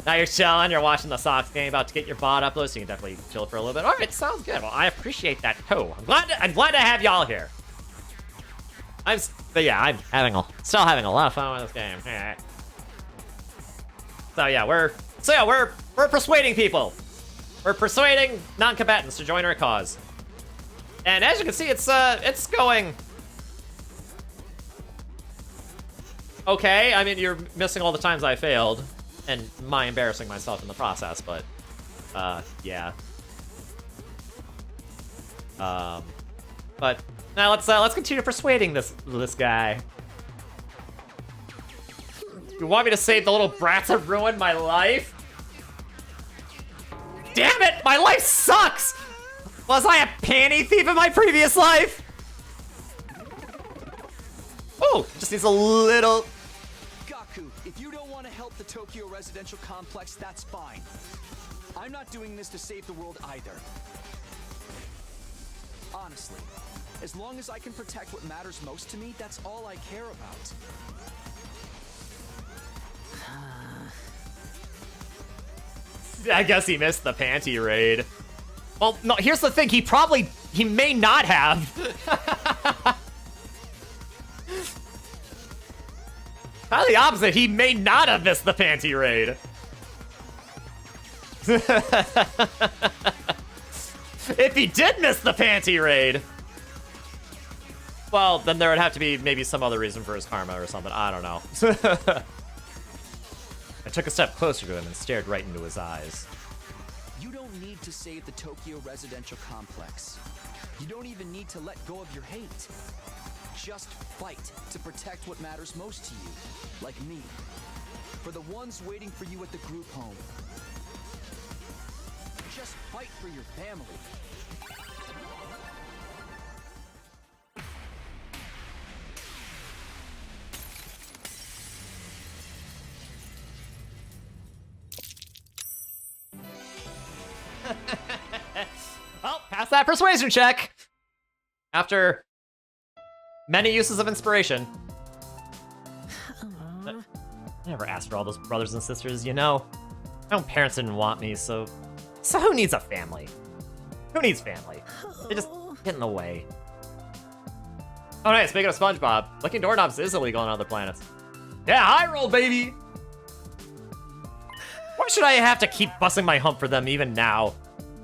Now you're chilling, you're watching the Sox game, about to get your bot uploaded, so you can definitely chill for a little bit. All right, sounds good. Well, I appreciate that too. I'm glad to have y'all here. But yeah, I'm still having a lot of fun with this game. So yeah, we're persuading people. We're persuading non-combatants to join our cause. And as you can see, it's going okay. I mean, you're missing all the times I failed, and my embarrassing myself in the process. But yeah. But now let's continue persuading this guy. You want me to save the little brats that ruined my life? Damn it! My life sucks! Was I a panty thief in my previous life? Oh, just needs a little... Gaku, if you don't want to help the Tokyo residential complex, that's fine. I'm not doing this to save the world either. Honestly, as long as I can protect what matters most to me, that's all I care about. I guess he missed the panty raid. Well, no, here's the thing. He may not have. Kind of the opposite. He may not have missed the panty raid. If he did miss the panty raid, well, then there would have to be maybe some other reason for his karma or something. I don't know. I took a step closer to him and stared right into his eyes. You don't need to save the Tokyo residential complex. You don't even need to let go of your hate. Just fight to protect what matters most to you, like me. For the ones waiting for you at the group home. Just fight for your family. Well, pass that persuasion check. After many uses of inspiration. I never asked for all those brothers and sisters, you know. My own parents didn't want me, so who needs a family? Who needs family? They just get in the way. Oh, nice. Speaking of SpongeBob, licking doorknobs is illegal on other planets. Yeah, high roll, baby. Why should I have to keep busting my hump for them even now?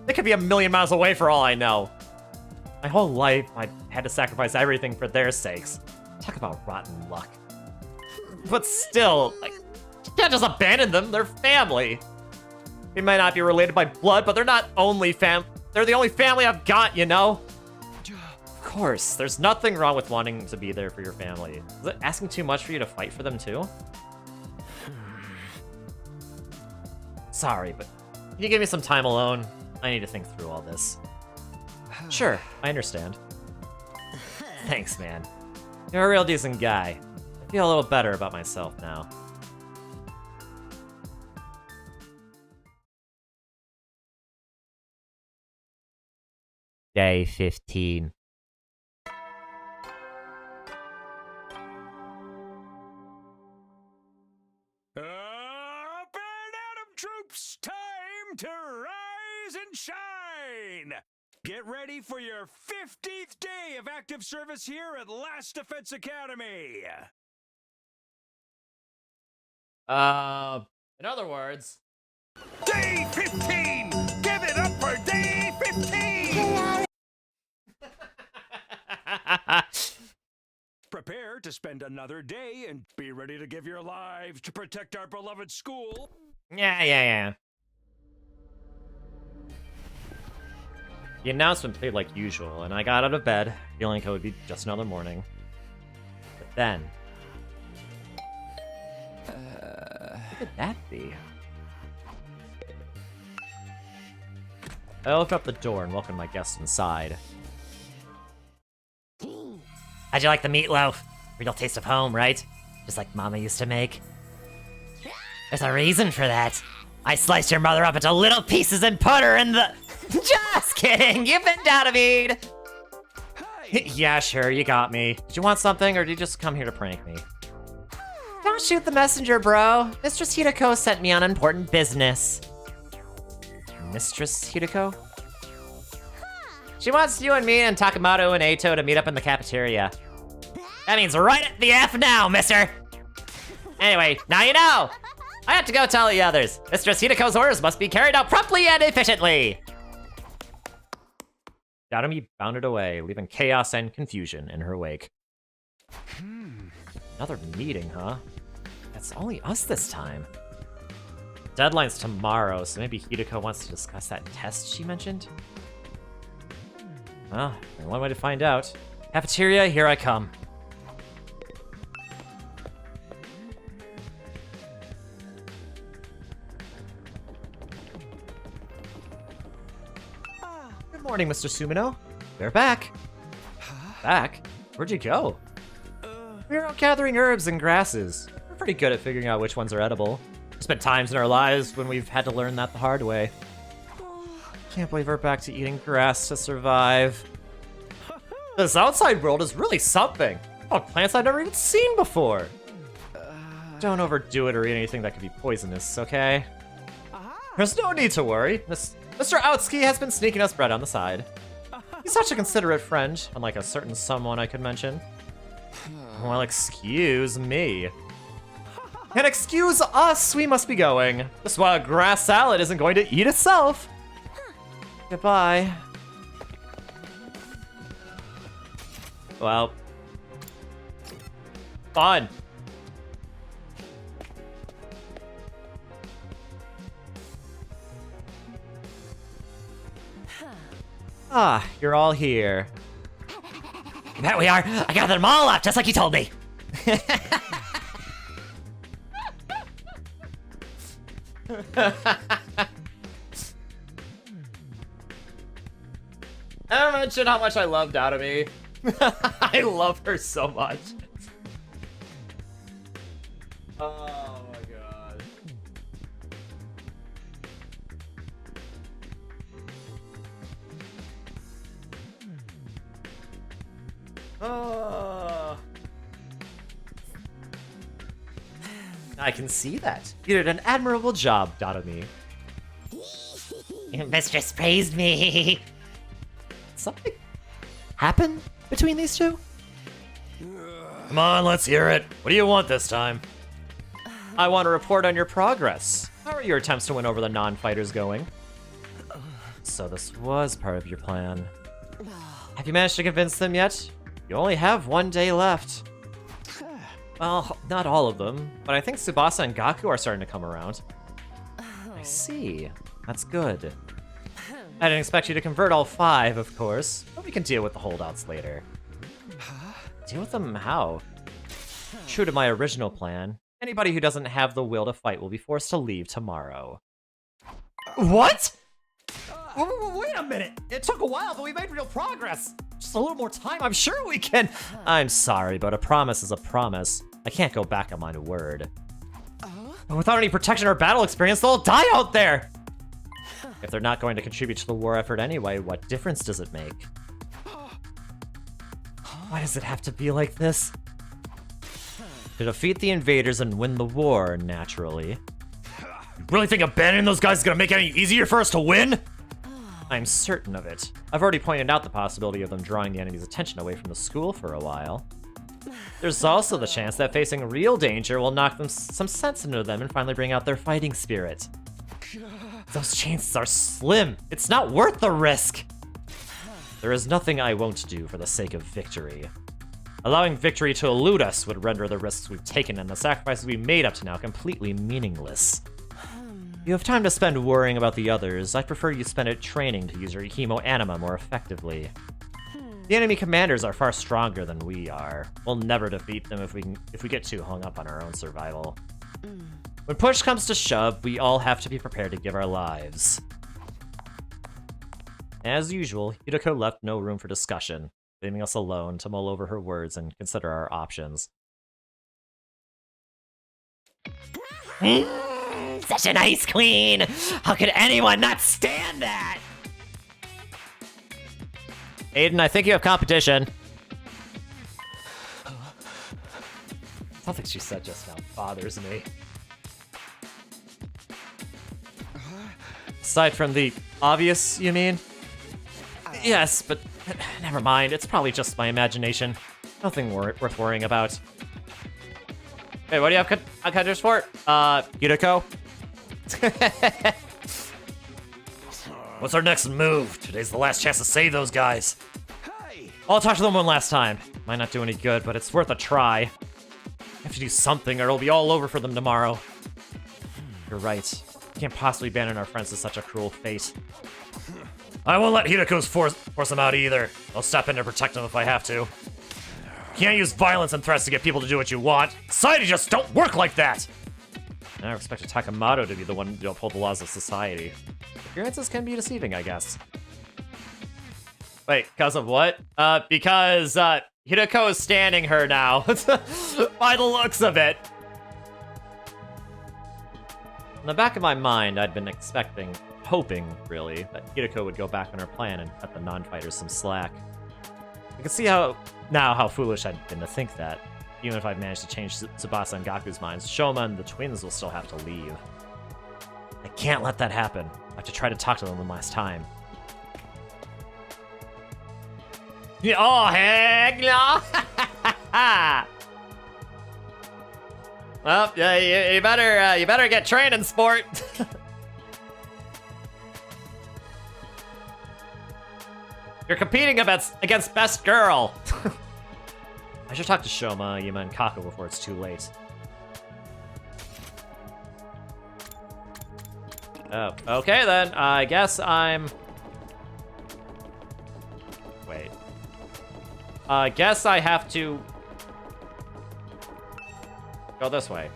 They could be a million miles away for all I know. My whole life, I had to sacrifice everything for their sakes. Talk about rotten luck. But still, you can't just abandon them. They're family. We might not be related by blood, but they're not only they're the only family I've got, you know? Of course, there's nothing wrong with wanting to be there for your family. Is it asking too much for you to fight for them too? Sorry, but can you give me some time alone? I need to think through all this. Sure, I understand. Thanks, man. You're a real decent guy. I feel a little better about myself now. Day 15. Up and Atom troops, time to rise and shine! Get ready for your 50th day of active service here at Last Defense Academy! In other words... Day 15! Give it up for Day 15! Prepare to spend another day and be ready to give your lives to protect our beloved school. Yeah. The announcement played like usual, and I got out of bed, feeling like it would be just another morning. But then... what could that be? I opened up the door and welcomed my guests inside. How'd you like the meatloaf? Real taste of home, right? Just like Mama used to make. There's a reason for that. I sliced your mother up into little pieces and put her in the... Just kidding, you've been Dynamite! Yeah, sure, you got me. Did you want something, or did you just come here to prank me? Don't shoot the messenger, bro. Mistress Hideko sent me on important business. Mistress Hideko? She wants you and me and Takamoto and Eito to meet up in the cafeteria. That means right at the F now, mister! Anyway, now you know! I have to go tell the others. Mistress Hideko's orders must be carried out promptly and efficiently! Naomi bounded away, leaving chaos and confusion in her wake. Another meeting, huh? It's only us this time. Deadline's tomorrow, so maybe Hideko wants to discuss that test she mentioned? Well, only one way to find out. Cafeteria, here I come. Good morning, Mr. Sumino. We're back. Back? Where'd you go? We're out gathering herbs and grasses. We're pretty good at figuring out which ones are edible. There's been times in our lives when we've had to learn that the hard way. Can't believe we're back to eating grass to survive. This outside world is really something. Oh, plants I've never even seen before. Don't overdo it or eat anything that could be poisonous, okay? There's no need to worry. Mr. Outski has been sneaking us bread on the side. He's such a considerate friend, unlike a certain someone I could mention. Well, excuse me. And excuse us, we must be going. This wild grass salad isn't going to eat itself. Goodbye. Well. Fun. Ah, you're all here. There we are. I gathered them all up, just like you told me. I mentioned how much I love Naomi. I love her so much. Oh my god. Oh. I can see that. You did an admirable job, Naomi. Your mistress praised me. Something happened between these two? Come on, let's hear it. What do you want this time? I want to report on your progress. How are your attempts to win over the non-fighters going? So this was part of your plan. Have you managed to convince them yet? You only have 1 day left. Well, not all of them, but I think Tsubasa and Gaku are starting to come around. I see. That's good. I didn't expect you to convert all 5, of course, but we can deal with the holdouts later. Deal with them how? True to my original plan, anybody who doesn't have the will to fight will be forced to leave tomorrow. What? Wait a minute! It took a while, but we made real progress! Just a little more time, I'm sure we can— I'm sorry, but a promise is a promise. I can't go back on my word. And without any protection or battle experience, they'll die out there! If they're not going to contribute to the war effort anyway, what difference does it make? Why does it have to be like this? To defeat the invaders and win the war, naturally. You really think abandoning those guys is gonna make it any easier for us to win? I'm certain of it. I've already pointed out the possibility of them drawing the enemy's attention away from the school for a while. There's also the chance that facing real danger will knock them some sense into them and finally bring out their fighting spirit. Those chances are slim. It's not worth the risk. There is nothing I won't do for the sake of victory. Allowing victory to elude us would render the risks we've taken and the sacrifices we made up to now completely meaningless. You have time to spend worrying about the others. I prefer you spend it training to use your Hemo Anima more effectively. The enemy commanders are far stronger than we are. We'll never defeat them if we get too hung up on our own survival. When push comes to shove, we all have to be prepared to give our lives. As usual, Hideko left no room for discussion, leaving us alone to mull over her words and consider our options. Such a nice queen! How could anyone not stand that? Aiden, I think you have competition. Something she said just now bothers me. Aside from the obvious, you mean? Yes, but never mind. It's probably just my imagination. Nothing worth worrying about. Hey, what do you have contenders for? Yuriko? What's our next move? Today's the last chance to save those guys. Hey! I'll talk to them one last time. Might not do any good, but it's worth a try. I have to do something or it'll be all over for them tomorrow. You're right. We can't possibly abandon our friends to such a cruel fate. I won't let Hidiko's force them out either. I'll step in to protect them if I have to. You can't use violence and threats to get people to do what you want. Society just don't work like that! I don't expect Takamoto to be the one to uphold the laws of society. Appearances can be deceiving, I guess. Wait, because of what? Because, Hideko is standing her now. By the looks of it. In the back of my mind, I'd been hoping, really, that Hideko would go back on her plan and cut the non-fighters some slack. I can see how foolish I'd been to think that. Even if I've managed to change Tsubasa and Gaku's minds, Shoma and the twins will still have to leave. I can't let that happen. I have to try to talk to them one last time. Oh, heck no! Well, you better get training, sport. You're competing against best girl. I should talk to Shoma, Yuma, and Kako before it's too late. Oh, okay then. I guess I'm... Wait. I guess I have to... go this way.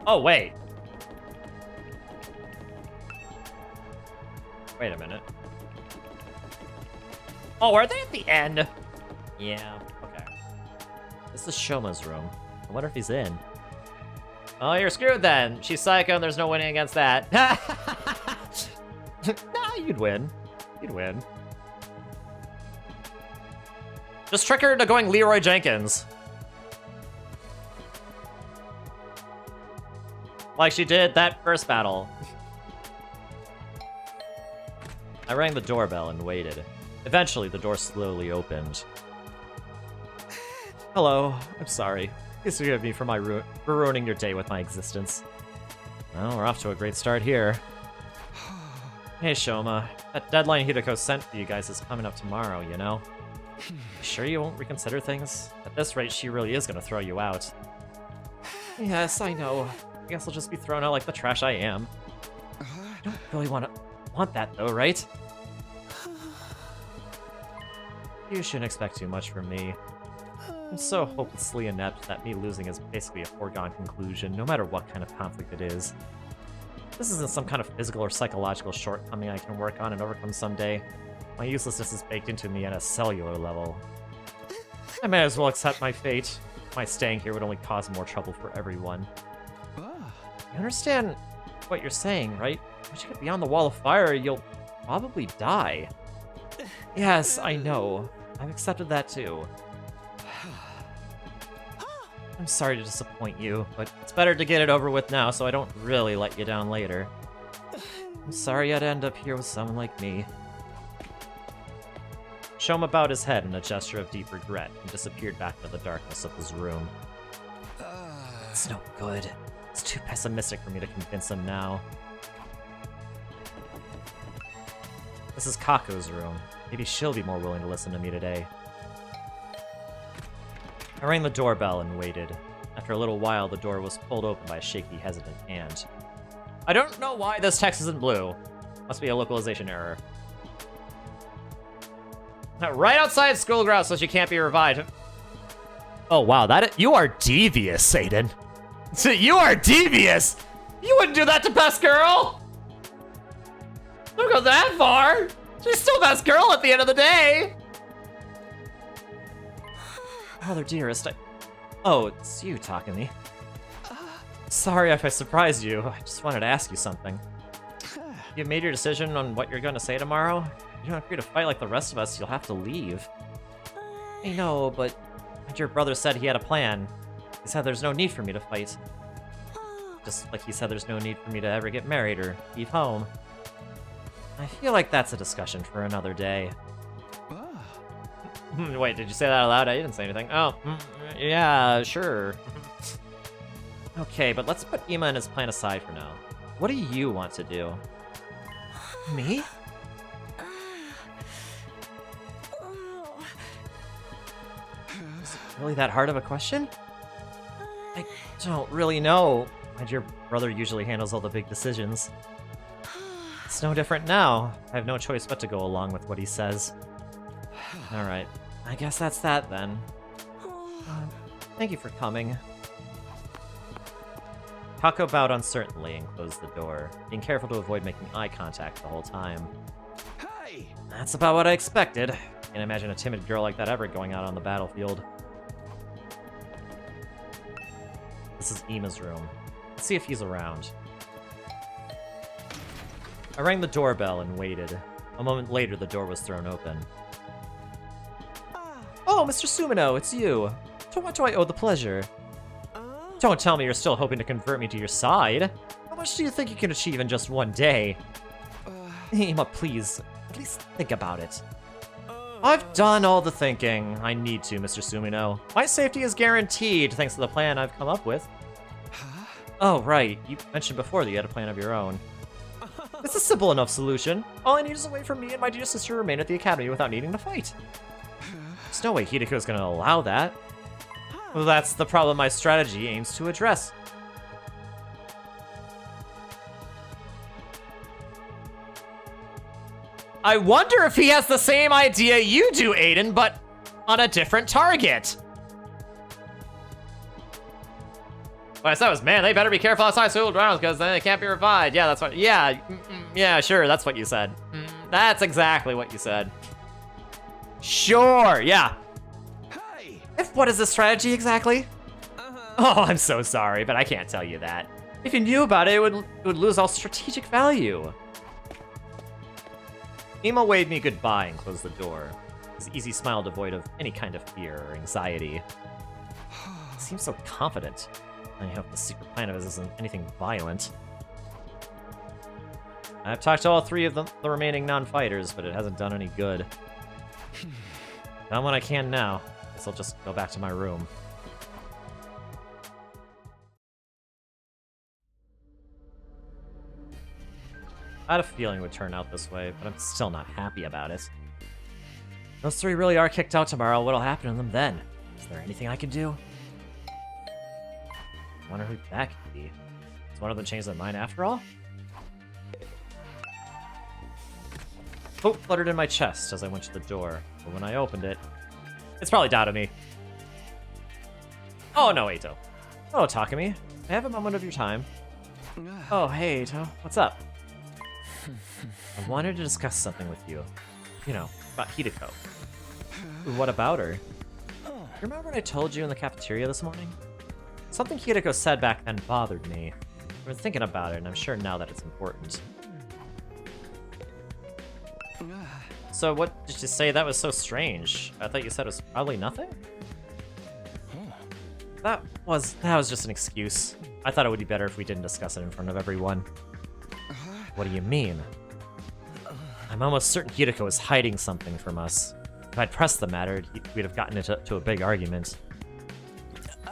Oh, wait. Wait a minute. Oh, are they at the end? Yeah, okay. This is Shoma's room. I wonder if he's in. Oh, you're screwed then. She's psycho and there's no winning against that. Nah, you'd win. You'd win. Just trick her into going Leroy Jenkins. Like she did that first battle. I rang the doorbell and waited. Eventually, the door slowly opened. Hello, I'm sorry. Please forgive me for ruining your day with my existence. Well, we're off to a great start here. Hey, Shoma. That deadline Hideko sent for you guys is coming up tomorrow, you know? You sure you won't reconsider things? At this rate, she really is gonna throw you out. Yes, I know. I guess I'll just be thrown out like the trash I am. I don't really want that though, right? You shouldn't expect too much from me. I'm so hopelessly inept that me losing is basically a foregone conclusion, no matter what kind of conflict it is. This isn't some kind of physical or psychological shortcoming I can work on and overcome someday. My uselessness is baked into me at a cellular level. I may as well accept my fate. My staying here would only cause more trouble for everyone. You understand what you're saying, right? Once you get beyond the wall of fire, you'll probably die. Yes, I know. I've accepted that too. I'm sorry to disappoint you, but it's better to get it over with now so I don't really let you down later. I'm sorry I'd end up here with someone like me. Shoma bowed his head in a gesture of deep regret and disappeared back into the darkness of his room. It's no good. It's too pessimistic for me to convince him now. This is Kako's room. Maybe she'll be more willing to listen to me today. I rang the doorbell and waited. After a little while, the door was pulled open by a shaky, hesitant hand. I don't know why this text isn't blue. Must be a localization error. Right outside school grounds, so she can't be revived. Oh wow, you are devious, Aiden. You are devious! You wouldn't do that to best girl! Don't go that far! She's still best girl at the end of the day! Mother dearest, Oh, it's you talking to me. Sorry if I surprised you. I just wanted to ask you something. You've made your decision on what you're going to say tomorrow? If you don't agree to fight like the rest of us, you'll have to leave. I know, but your brother said he had a plan. He said there's no need for me to fight. Just like he said there's no need for me to ever get married or leave home. I feel like that's a discussion for another day. Wait, did you say that out loud? I didn't say anything. Oh, yeah, sure. Okay, but let's put Ima and his plan aside for now. What do you want to do? Me? Is it really that hard of a question? I don't really know. Your brother usually handles all the big decisions. It's no different now. I have no choice but to go along with what he says. Alright, I guess that's that then. Thank you for coming. Kako bowed uncertainly and closed the door, being careful to avoid making eye contact the whole time. Hey! That's about what I expected. Can't imagine a timid girl like that ever going out on the battlefield. This is Ima's room. Let's see if he's around. I rang the doorbell and waited. A moment later, the door was thrown open. Oh, Mr. Sumino, it's you. To what do I owe the pleasure? Don't tell me you're still hoping to convert me to your side. How much do you think you can achieve in just one day? Ima, please, at least think about it. I've done all the thinking I need to, Mr. Sumino. My safety is guaranteed thanks to the plan I've come up with. Oh, right. You mentioned before that you had a plan of your own. It's a simple enough solution. All I need is a way for me and my dear sister to remain at the academy without needing to fight. There's no way Hideko gonna allow that. Well, that's the problem my strategy aims to address. I wonder if he has the same idea you do, Aiden, but on a different target. What I said was, man, they better be careful outside school grounds because then they can't be revived. Yeah, that's what. Yeah, yeah, sure, that's what you said. That's exactly what you said. Sure, yeah. Hey! If what is the strategy exactly? Oh, I'm so sorry, but I can't tell you that. If you knew about it, it would lose all strategic value. Ima waved me goodbye and closed the door, his easy smile devoid of any kind of fear or anxiety. He seems so confident. I hope the secret plan of his isn't anything violent. I've talked to all three of the remaining non-fighters, but it hasn't done any good. Done what I can now. Guess I'll just go back to my room. I had a feeling it would turn out this way, but I'm still not happy about it. Those three really are kicked out tomorrow. What'll happen to them then? Is there anything I can do? I wonder who that could be. Is one of them change their mind after all? Hope fluttered in my chest as I went to the door, but when I opened it, it's probably doubted me. Oh no, Eito. Oh, Takumi. I have a moment of your time. Oh, hey, Eito. What's up? I wanted to discuss something with you. You know, about Hideko. What about her? You remember what I told you in the cafeteria this morning? Something Hideko said back then bothered me. I've been thinking about it, and I'm sure now that it's important. So what did you say that was so strange? I thought you said it was probably nothing? That was just an excuse. I thought it would be better if we didn't discuss it in front of everyone. What do you mean? I'm almost certain Hideko is hiding something from us. If I'd pressed the matter, we'd have gotten into a big argument.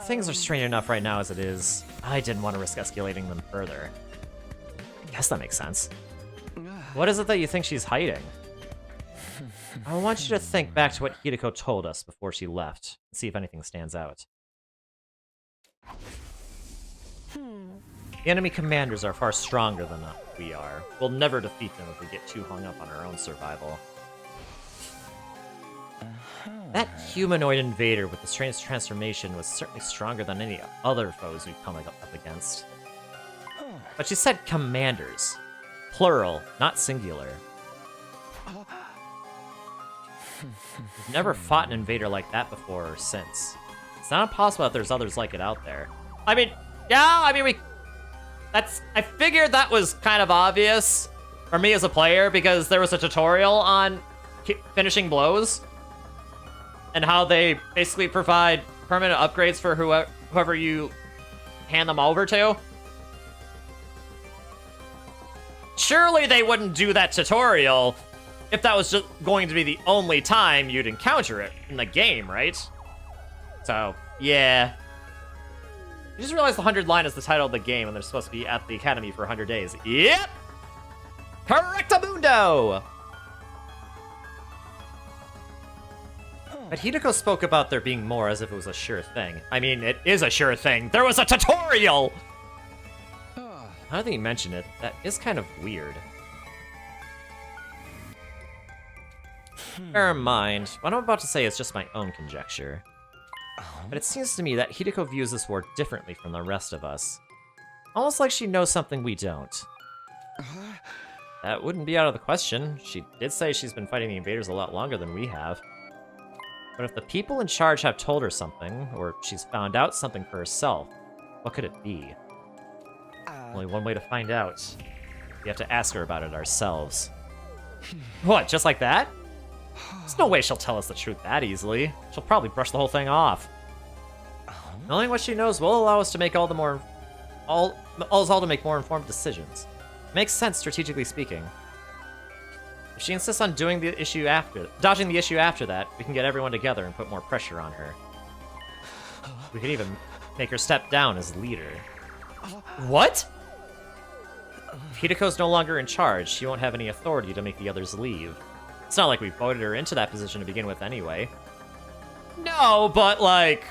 Things are strained enough right now as it is. I didn't want to risk escalating them further. I guess that makes sense. What is it that you think she's hiding? I want you to think back to what Hideko told us before she left, and see if anything stands out. The enemy commanders are far stronger than we are. We'll never defeat them if we get too hung up on our own survival. That humanoid invader with the strange transformation was certainly stronger than any other foes we've come up against. But she said commanders. Plural, not singular. We've never fought an invader like that before or since. It's not impossible that there's others like it out there. I mean, yeah, I figured that was kind of obvious for me as a player because there was a tutorial on finishing blows and how they basically provide permanent upgrades for whoever you hand them over to. Surely they wouldn't do that tutorial if that was just going to be the only time you'd encounter it in the game, right? So, yeah. You just realized the 100 line is the title of the game and they're supposed to be at the academy for 100 days. Yep! Correctamundo! But Hideko spoke about there being more as if it was a sure thing. I mean, it is a sure thing. There was a tutorial! Now that you mention it, that is kind of weird. Never mind. What I'm about to say is just my own conjecture. But it seems to me that Hideko views this war differently from the rest of us. Almost like she knows something we don't. That wouldn't be out of the question. She did say she's been fighting the invaders a lot longer than we have. But if the people in charge have told her something, or she's found out something for herself, what could it be? Only one way to find out. We have to ask her about it ourselves. What, just like that? There's no way she'll tell us the truth that easily. She'll probably brush the whole thing off. Knowing what she knows will allow us to make to make more informed decisions. It makes sense strategically speaking. If she insists on dodging the issue after that, we can get everyone together and put more pressure on her. We could even make her step down as leader. What? If Hideko's no longer in charge, she won't have any authority to make the others leave. It's not like we voted her into that position to begin with anyway. No, but like...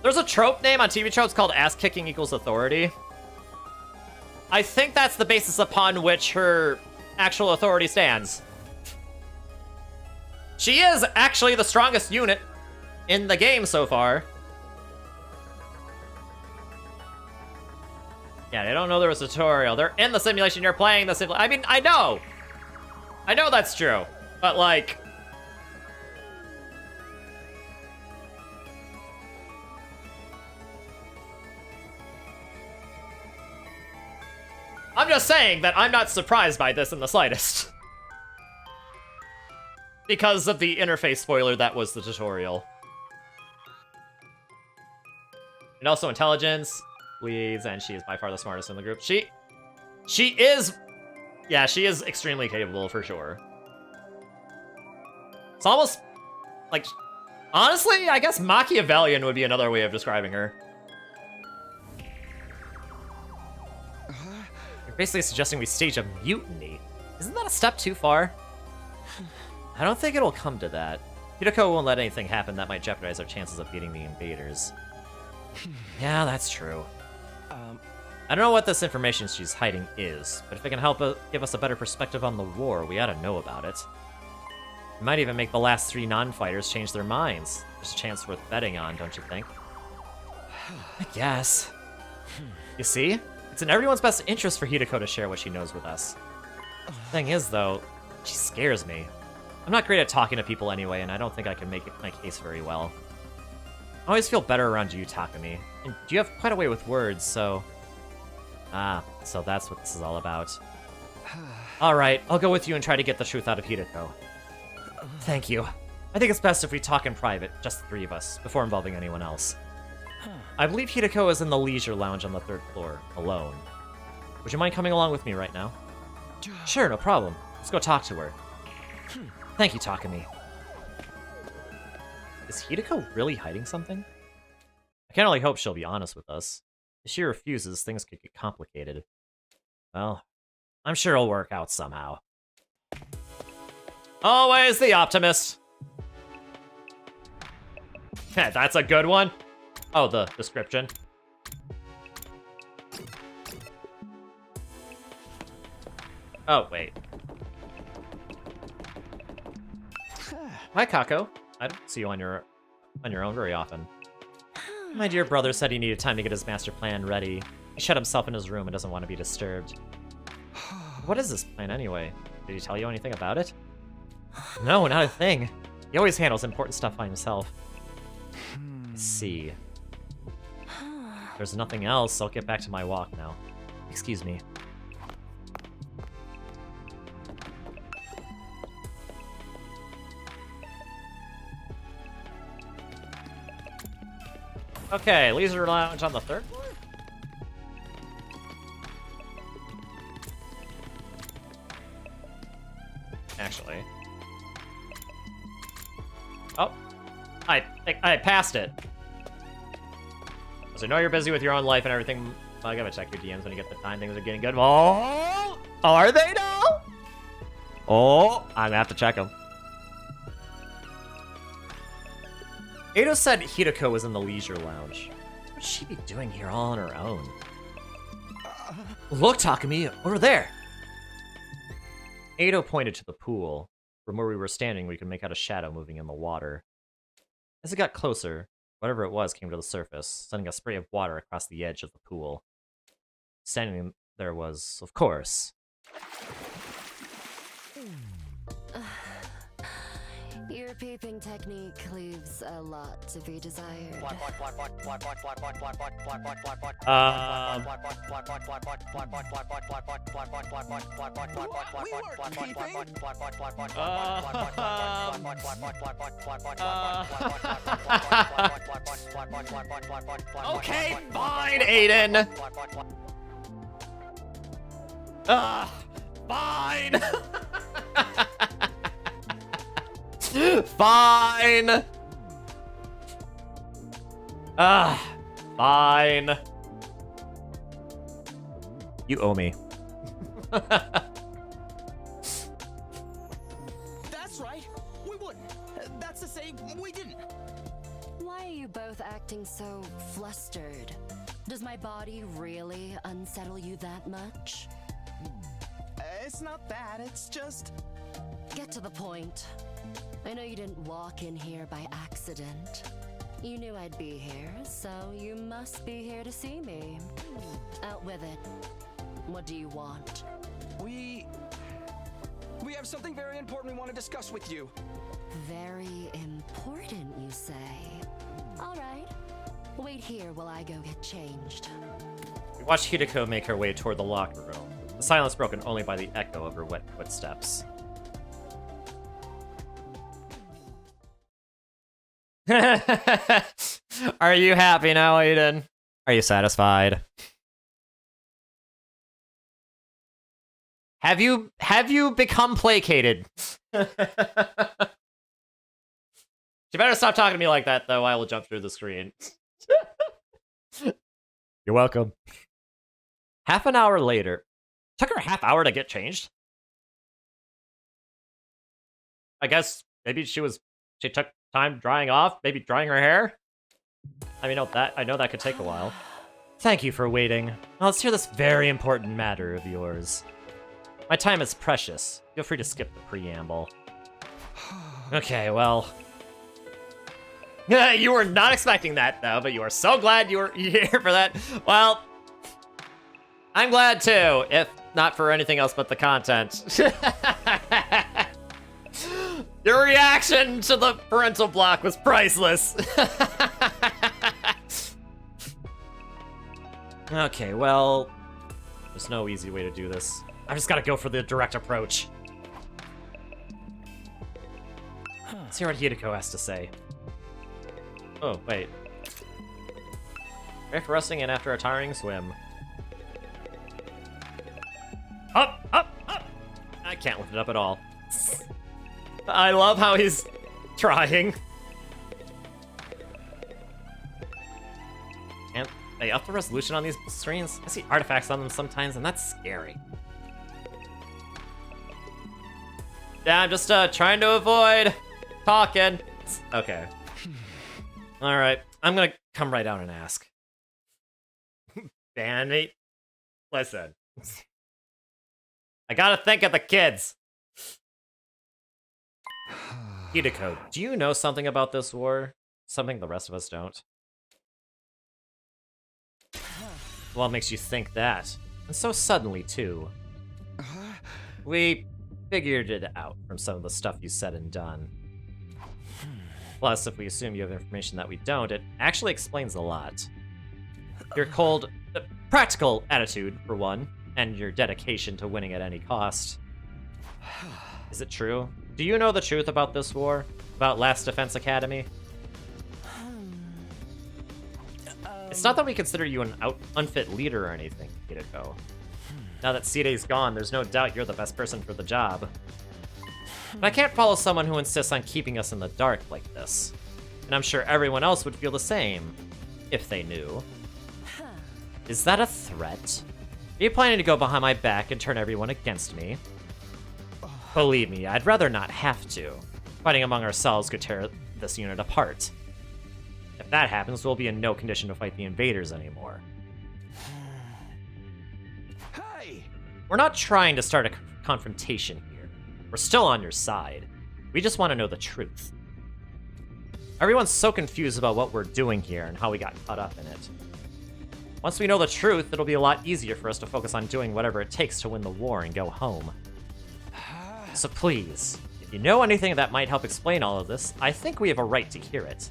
There's a trope name on TV tropes called ass kicking equals authority. I think that's the basis upon which her actual authority stands. She is actually the strongest unit in the game so far. Yeah, they don't know there was a tutorial. They're in the simulation, you're playing the simulation. I mean, I know that's true. But like... I'm just saying that I'm not surprised by this in the slightest. Because of the interface spoiler that was the tutorial. And also intelligence leads, and she is by far the smartest in the group. She is... Yeah, she is extremely capable, for sure. It's almost... like... Honestly, I guess Machiavellian would be another way of describing her. You're basically suggesting we stage a mutiny. Isn't that a step too far? I don't think it'll come to that. Hideko won't let anything happen that might jeopardize our chances of beating the invaders. Yeah, that's true. I don't know what this information she's hiding is, but if it can help give us a better perspective on the war, we ought to know about it. It might even make the last 3 non-fighters change their minds. There's a chance worth betting on, don't you think? I guess. You see? It's in everyone's best interest for Hideko to share what she knows with us. The thing is, though, she scares me. I'm not great at talking to people anyway, and I don't think I can make my case very well. I always feel better around you, Takumi. And you have quite a way with words, so... Ah, so that's what this is all about. Alright, I'll go with you and try to get the truth out of Hideko. Thank you. I think it's best if we talk in private, just the 3 of us, before involving anyone else. I believe Hideko is in the leisure lounge on the 3rd floor, alone. Would you mind coming along with me right now? Sure, no problem. Let's go talk to her. Thank you, Takumi. Is Hideko really hiding something? I can only hope she'll be honest with us. If she refuses, things could get complicated. Well, I'm sure it'll work out somehow. Always the optimist. That's a good one. Oh, the description. Oh, wait. Hi, Kako. I don't see you on your own very often. My dear brother said he needed time to get his master plan ready. He shut himself in his room and doesn't want to be disturbed. What is this plan anyway? Did he tell you anything about it? No, not a thing. He always handles important stuff by himself. It Let's see. There's nothing else. I'll get back to my walk now. Excuse me. Okay, leisure lounge on the 3rd floor? Actually. Oh. I passed it. So I know you're busy with your own life and everything. I gotta check your DMs when you get the time. Things are getting good. Oh! Are they now? Oh! I'm gonna have to check them. Ado said Hideko was in the leisure lounge. What would she be doing here all on her own? Look, Takumi, over there! Ado pointed to the pool. From where we were standing, we could make out a shadow moving in the water. As it got closer, whatever it was came to the surface, sending a spray of water across the edge of the pool. Standing there was, of course... Your peeping technique leaves a lot to be desired. We weren't peeping. Okay, fine, Aiden! Fine! Fine! Fine. You owe me. That's right. We wouldn't. That's to say, we didn't. Why are you both acting so flustered? Does my body really unsettle you that much? It's not that, it's just... Get to the point. I know you didn't walk in here by accident. You knew I'd be here, so you must be here to see me. Out with it. What do you want? We have something very important we want to discuss with you. Very important, you say? All right. Wait here while I go get changed. We watched Hideko make her way toward the locker room. The silence broken only by the echo of her wet footsteps. Are you happy now, Aiden? Are you satisfied? Have you become placated? She better stop talking to me like that, though. I will jump through the screen. You're welcome. Half an hour later. Took her a half hour to get changed? I guess maybe she took time drying off, maybe drying her hair? I mean, I know that could take a while. Thank you for waiting. Now let's hear this very important matter of yours. My time is precious. Feel free to skip the preamble. Okay, well... You were not expecting that, though, but you are so glad you were here for that. Well, I'm glad, too, if not for anything else but the content. Your reaction to the parental block was priceless. Okay, well, there's no easy way to do this. I just gotta go for the direct approach. Let's hear what Hideko has to say. Oh, wait. Ready for resting and after a tiring swim. Up, up, up! I can't lift it up at all. I love how he's trying. And they up the resolution on these screens. I see artifacts on them sometimes, and that's scary. Yeah, I'm just trying to avoid talking. Okay. All right, I'm gonna come right out and ask. Bandmate, listen. I gotta think of the kids. Hideko, do you know something about this war? Something the rest of us don't? What makes you think that? And so suddenly, too. We figured it out from some of the stuff you said and done. Plus, if we assume you have information that we don't, it actually explains a lot. Your cold, practical attitude, for one, and your dedication to winning at any cost. Is it true? Do you know the truth about this war? About Last Defense Academy? It's not that we consider you an unfit leader or anything, Hideko. Now that Sidei's gone, there's no doubt you're the best person for the job. But I can't follow someone who insists on keeping us in the dark like this. And I'm sure everyone else would feel the same, if they knew. Is that a threat? Are you planning to go behind my back and turn everyone against me? Believe me, I'd rather not have to. Fighting among ourselves could tear this unit apart. If that happens, we'll be in no condition to fight the invaders anymore. Hey! We're not trying to start a confrontation here. We're still on your side. We just want to know the truth. Everyone's so confused about what we're doing here and how we got caught up in it. Once we know the truth, it'll be a lot easier for us to focus on doing whatever it takes to win the war and go home. So please, if you know anything that might help explain all of this, I think we have a right to hear it.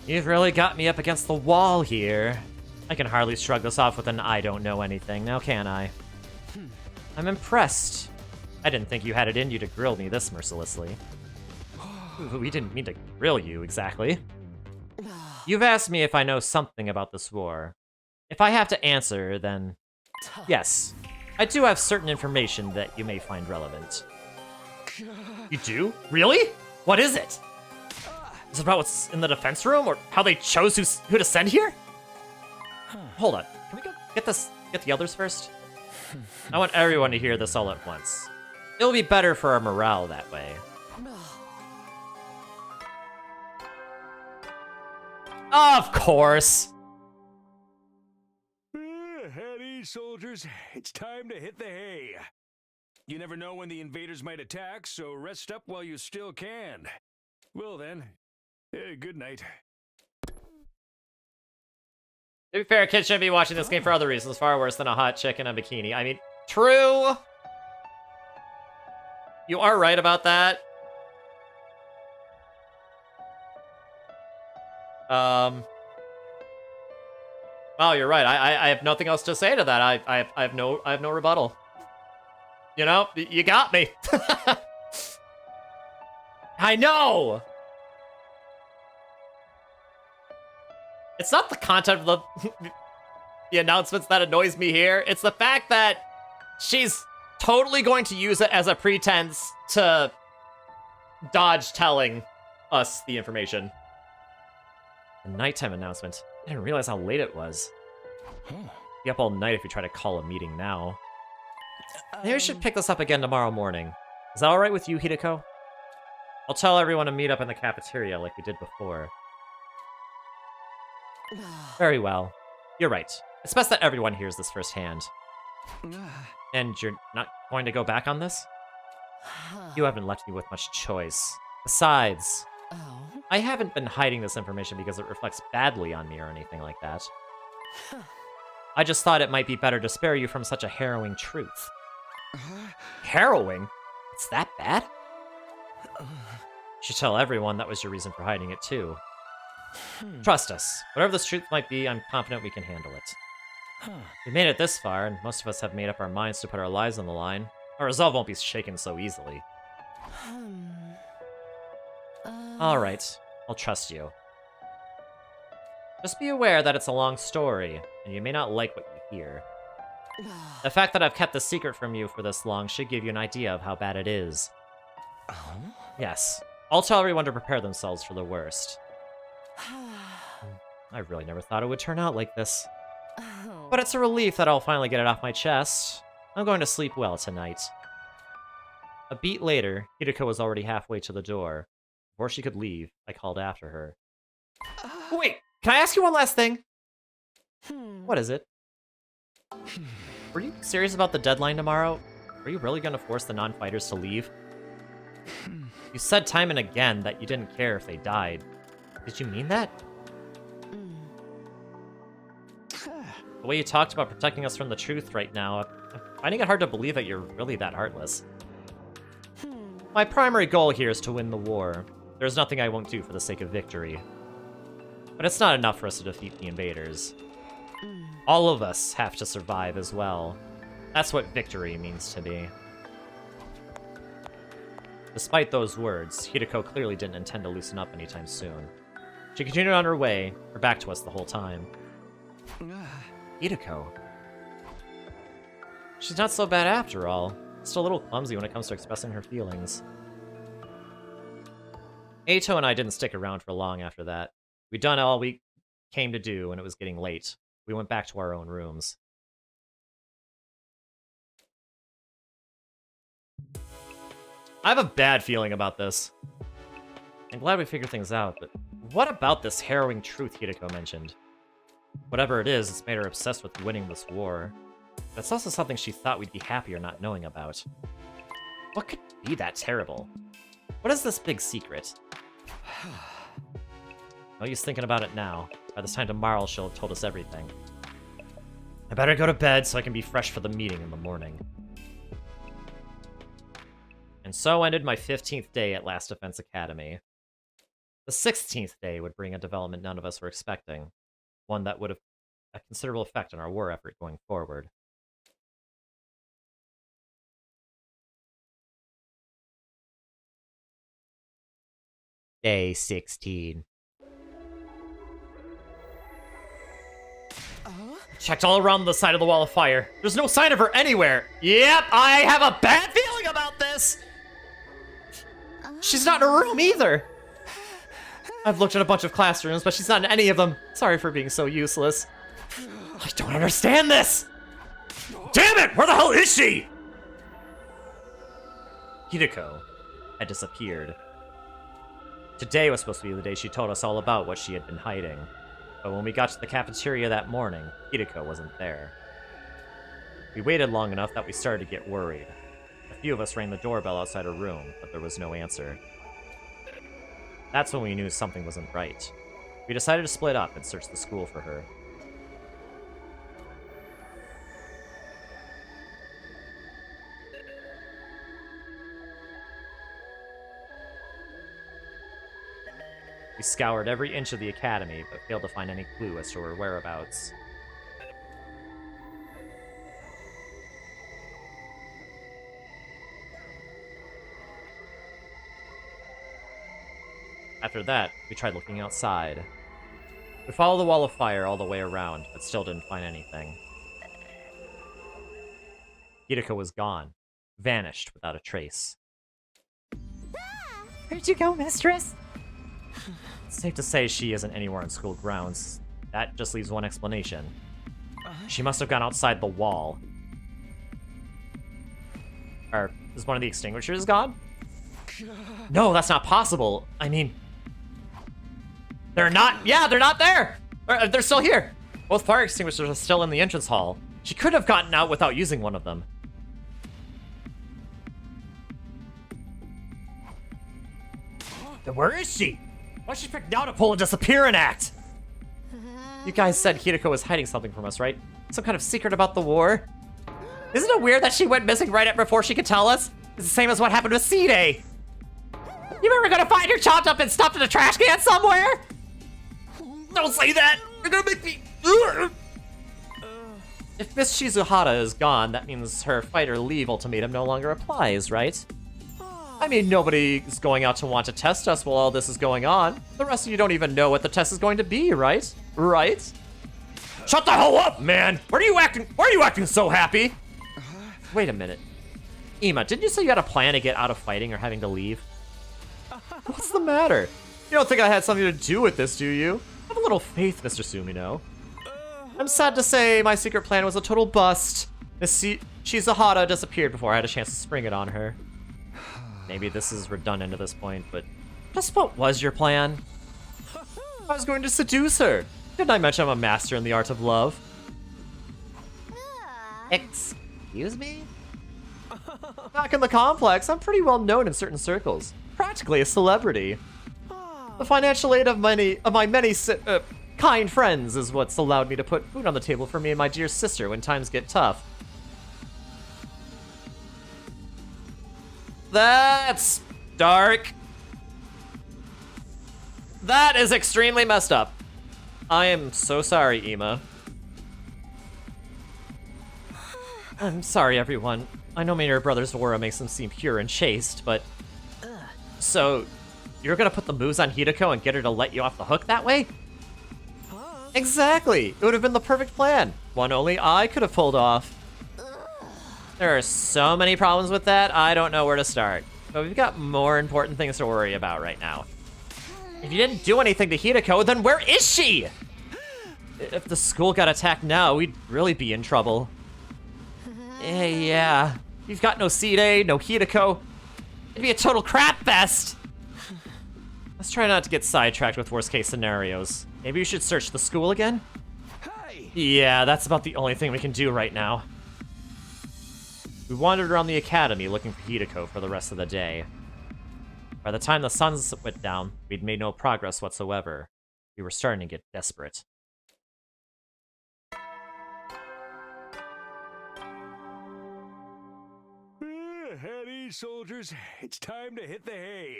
You've really got me up against the wall here. I can hardly shrug this off with an I don't know anything, now can I? I'm impressed. I didn't think you had it in you to grill me this mercilessly. We didn't mean to grill you, exactly. You've asked me if I know something about this war. If I have to answer, then yes. I do have certain information that you may find relevant. You do? Really? What is it? Is it about what's in the defense room, or how they chose who to send here? Hold on. Can we get the others first? I want everyone to hear this all at once. It'll be better for our morale that way. Of course! At ease, soldiers. It's time to hit the hay. You never know when the invaders might attack, so rest up while you still can. Well then, good night. To be fair, kids shouldn't be watching this game for other reasons far worse than a hot chick in a bikini. I mean, true! You are right about that. Well, you're right. I have nothing else to say to that. I have no rebuttal. You know, you got me. I know. It's not the content of the announcements that annoys me here. It's the fact that she's totally going to use it as a pretense to dodge telling us the information. A nighttime announcement. I didn't realize how late it was. Be up all night if you try to call a meeting now. Maybe we should pick this up again tomorrow morning. Is that alright with you, Hideko? I'll tell everyone to meet up in the cafeteria like we did before. Very well. You're right. It's best that everyone hears this firsthand. And you're not going to go back on this? You haven't left me with much choice. Besides, I haven't been hiding this information because it reflects badly on me or anything like that. I just thought it might be better to spare you from such a harrowing truth. Harrowing? It's that bad? You should tell everyone that was your reason for hiding it too. Trust us. Whatever this truth might be, I'm confident we can handle it. We made it this far, and most of us have made up our minds to put our lives on the line. Our resolve won't be shaken so easily. Alright, I'll trust you. Just be aware that it's a long story, and you may not like what you hear. The fact that I've kept the secret from you for this long should give you an idea of how bad it is. Yes, I'll tell everyone to prepare themselves for the worst. I really never thought it would turn out like this. But it's a relief that I'll finally get it off my chest. I'm going to sleep well tonight. A beat later, Hideko was already halfway to the door. Before she could leave, I called after her. Wait, can I ask you one last thing? What is it? Were you serious about the deadline tomorrow? Are you really going to force the non-fighters to leave? You said time and again that you didn't care if they died. Did you mean that? The way you talked about protecting us from the truth right now, I'm finding it hard to believe that you're really that heartless. My primary goal here is to win the war. There's nothing I won't do for the sake of victory. But it's not enough for us to defeat the invaders. All of us have to survive as well. That's what victory means to me. Despite those words, Hideko clearly didn't intend to loosen up anytime soon. She continued on her way, her back to us the whole time. Hideko. She's not so bad after all. Just a little clumsy when it comes to expressing her feelings. Eito and I didn't stick around for long after that. We'd done all we came to do, and it was getting late. We went back to our own rooms. I have a bad feeling about this. I'm glad we figured things out, but what about this harrowing truth Hideko mentioned? Whatever it is, it's made her obsessed with winning this war. But it's also something she thought we'd be happier not knowing about. What could be that terrible? What is this big secret? No use thinking about it now. By this time tomorrow, she'll have told us everything. I better go to bed so I can be fresh for the meeting in the morning. And so ended my 15th day at Last Defense Academy. The 16th day would bring a development none of us were expecting. One that would have a considerable effect on our war effort going forward. Day 16. Checked all around the side of the wall of fire. There's no sign of her anywhere. Yep, I have a bad feeling about this. She's not in her room either. I've looked at a bunch of classrooms, but she's not in any of them. Sorry for being so useless. I don't understand this. Damn it! Where the hell is she? Hideko had disappeared. Today was supposed to be the day she told us all about what she had been hiding. But when we got to the cafeteria that morning, Hideko wasn't there. We waited long enough that we started to get worried. A few of us rang the doorbell outside her room, but there was no answer. That's when we knew something wasn't right. We decided to split up and search the school for her. We scoured every inch of the academy, but failed to find any clue as to her whereabouts. After that, we tried looking outside. We followed the wall of fire all the way around, but still didn't find anything. Hideko was gone, vanished without a trace. Where'd you go, mistress? It's safe to say she isn't anywhere on school grounds. That just leaves one explanation. She must have gone outside the wall. Or, is one of the extinguishers gone? No, that's not possible. I mean... They're not... Yeah, they're not there! They're still here! Both fire extinguishers are still in the entrance hall. She could have gotten out without using one of them. Then where is she? Why'd she pick now to pull a disappearing act? You guys said Hideko was hiding something from us, right? Some kind of secret about the war? Isn't it weird that she went missing right before she could tell us? It's the same as what happened with C-Day. You ever gonna find her chopped up and stuffed in a trash can somewhere? Don't say that! You're gonna make me... If Miss Shizuhata is gone, that means her fight or leave ultimatum no longer applies, right? I mean, nobody's going out to want to test us while all this is going on. The rest of you don't even know what the test is going to be, right? Right? Shut the hell up, man! Why are you acting so happy? Wait a minute. Ima, didn't you say you had a plan to get out of fighting or having to leave? What's the matter? You don't think I had something to do with this, do you? Have a little faith, Mr. Sumino. I'm sad to say my secret plan was a total bust. Miss Shizuhata disappeared before I had a chance to spring it on her. Maybe this is redundant at this point, but just what was your plan? I was going to seduce her. Didn't I mention I'm a master in the art of love? Excuse me? Back in the complex, I'm pretty well known in certain circles. Practically a celebrity. The financial aid of my many kind friends is what's allowed me to put food on the table for me and my dear sister when times get tough. That's dark. That is extremely messed up. I am so sorry, Ema. I'm sorry, everyone. I know your brother's aura makes him seem pure and chaste, but... So, you're gonna put the moves on Hideko and get her to let you off the hook that way? Exactly! It would have been the perfect plan. One only I could have pulled off. There are so many problems with that, I don't know where to start. But we've got more important things to worry about right now. If you didn't do anything to Hideko, then where is she? If the school got attacked now, we'd really be in trouble. Yeah. You've got no Seed, no Hideko. It'd be a total crap fest. Let's try not to get sidetracked with worst case scenarios. Maybe you should search the school again? Hey! Yeah, that's about the only thing we can do right now. We wandered around the academy looking for Hideko for the rest of the day. By the time the sun went down, we'd made no progress whatsoever. We were starting to get desperate. At ease, soldiers. It's time to hit the hay.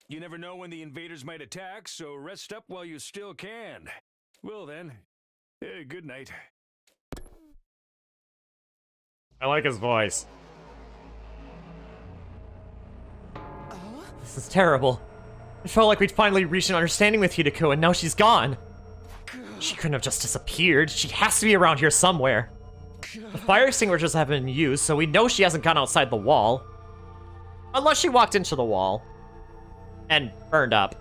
You never know when the invaders might attack, so rest up while you still can. Well then, good night. I like his voice. This is terrible. It felt like we'd finally reached an understanding with Hideko, and now she's gone. She couldn't have just disappeared. She has to be around here somewhere. The fire extinguishers have been used, so we know she hasn't gone outside the wall. Unless she walked into the wall. And burned up.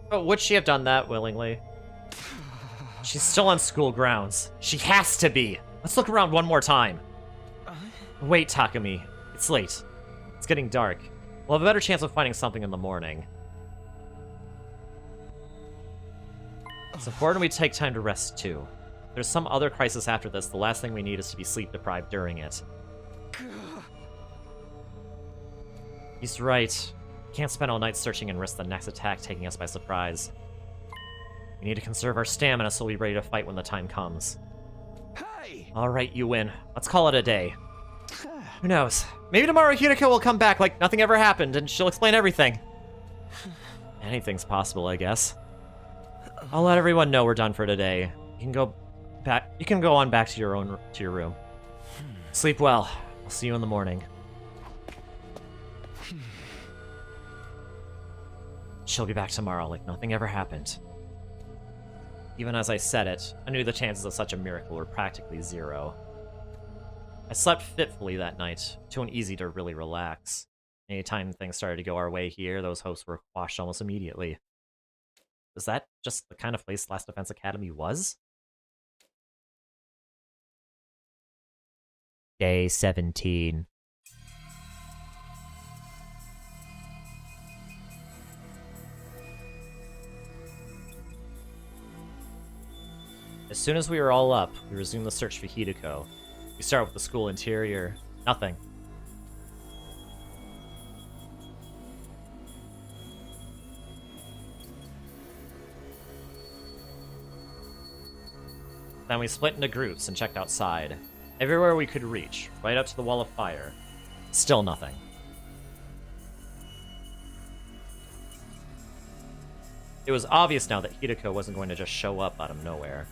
But would she have done that willingly? She's still on school grounds. She has to be. Let's look around one more time. Wait, Takumi. It's late. It's getting dark. We'll have a better chance of finding something in the morning. It's important we take time to rest, too. If there's some other crisis after this, the last thing we need is to be sleep-deprived during it. He's right. We can't spend all night searching and risk the next attack taking us by surprise. We need to conserve our stamina so we'll be ready to fight when the time comes. Hey! Alright, you win. Let's call it a day. Who knows? Maybe tomorrow Hideko will come back like nothing ever happened and she'll explain everything. Anything's possible, I guess. I'll let everyone know we're done for today. You can go back. You can go on back to your room. Sleep well. I'll see you in the morning. She'll be back tomorrow like nothing ever happened. Even as I said it, I knew the chances of such a miracle were practically zero. I slept fitfully that night, too uneasy to really relax. Anytime things started to go our way here, those hopes were quashed almost immediately. Was that just the kind of place Last Defense Academy was? Day 17. As soon as we were all up, we resumed the search for Hideko. We start with the school interior. Nothing. Then we split into groups and checked outside. Everywhere we could reach, right up to the wall of fire. Still nothing. It was obvious now that Hideko wasn't going to just show up out of nowhere.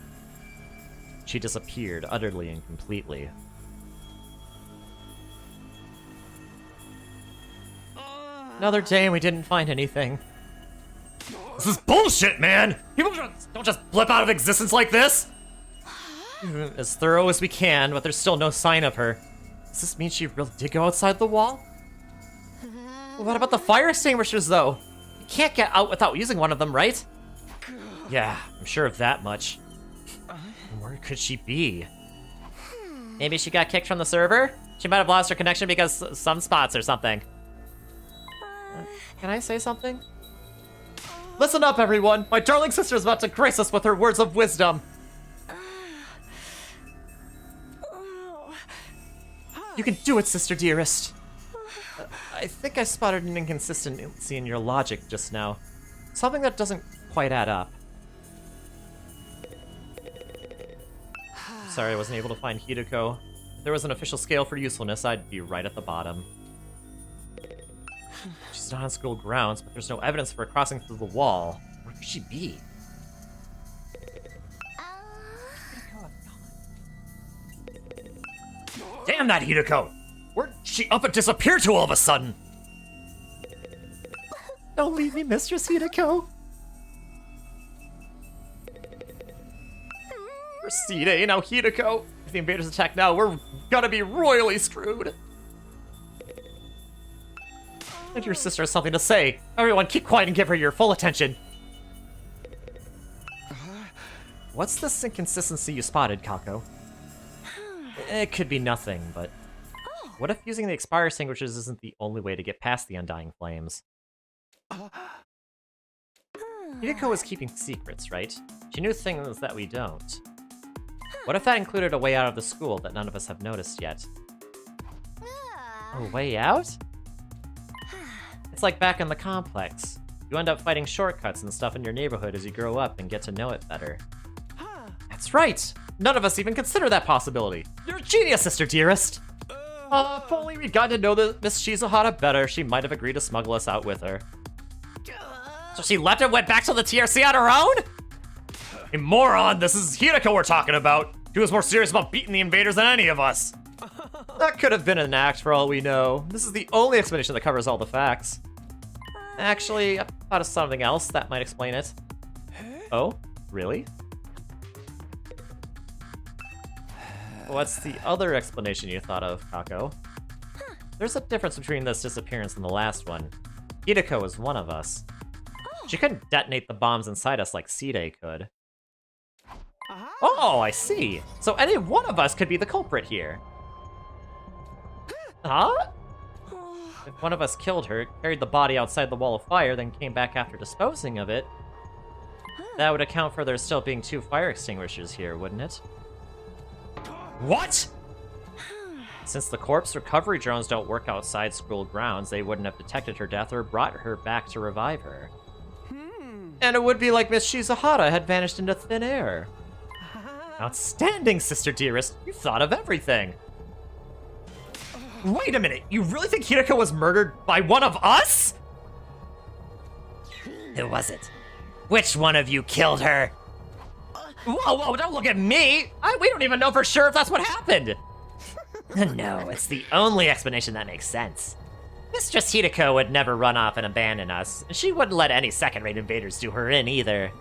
She disappeared utterly and completely. Another day and we didn't find anything. This is bullshit, man! People don't just blip out of existence like this! As thorough as we can, but there's still no sign of her. Does this mean she really did go outside the wall? What about the fire extinguishers, though? You can't get out without using one of them, right? Yeah, I'm sure of that much. Where could she be? Maybe she got kicked from the server? She might have lost her connection because some spots or something. Can I say something? Listen up, everyone! My darling sister is about to grace us with her words of wisdom. You can do it, sister dearest. I think I spotted an inconsistency in your logic just now. Something that doesn't quite add up. sorry I wasn't able to find Hideko. If there was an official scale for usefulness, I'd be right at the bottom. She's not on school grounds, but there's no evidence for her crossing through the wall. Where could she be? Damn that Hideko! Where'd she up and disappear to all of a sudden? Don't leave me, Mistress Hideko. Proceed, now Hideko. If the invaders attack now, we're gonna be royally screwed. And your sister has something to say. Everyone, keep quiet and give her your full attention. What's this inconsistency you spotted, Kako? It could be nothing, but... What if using the expire extinguishers isn't the only way to get past the undying flames? Hideko was keeping secrets, right? She knew things that we don't. What if that included a way out of the school that none of us have noticed yet? A way out? It's like back in the complex. You end up fighting shortcuts and stuff in your neighborhood as you grow up and get to know it better. That's right! None of us even consider that possibility! You're a genius, Sister Dearest! If only we'd gotten to know Miss Shizuhara better, she might have agreed to smuggle us out with her. So she left and went back to the TRC on her own? Hey, moron, this is Hideko we're talking about! She was more serious about beating the invaders than any of us! That could have been an act for all we know. This is the only explanation that covers all the facts. Actually, I thought of something else that might explain it. Oh? Really? What's the other explanation you thought of, Kako? There's a difference between this disappearance and the last one. Hideko is one of us. She couldn't detonate the bombs inside us like Side could. Oh, I see. So any one of us could be the culprit here. Huh? If one of us killed her, carried the body outside the wall of fire, then came back after disposing of it, that would account for there still being 2 fire extinguishers here, wouldn't it? What? Since the corpse recovery drones don't work outside school grounds, they wouldn't have detected her death or brought her back to revive her. And it would be like Miss Shizuhara had vanished into thin air. Outstanding, Sister Dearest. You thought of everything. Wait a minute, you really think Hideko was murdered by one of us? Who was it? Which one of you killed her? Whoa, don't look at me! We don't even know for sure if that's what happened! No, it's the only explanation that makes sense. Mistress Hideko would never run off and abandon us, and she wouldn't let any second-rate invaders do her in either.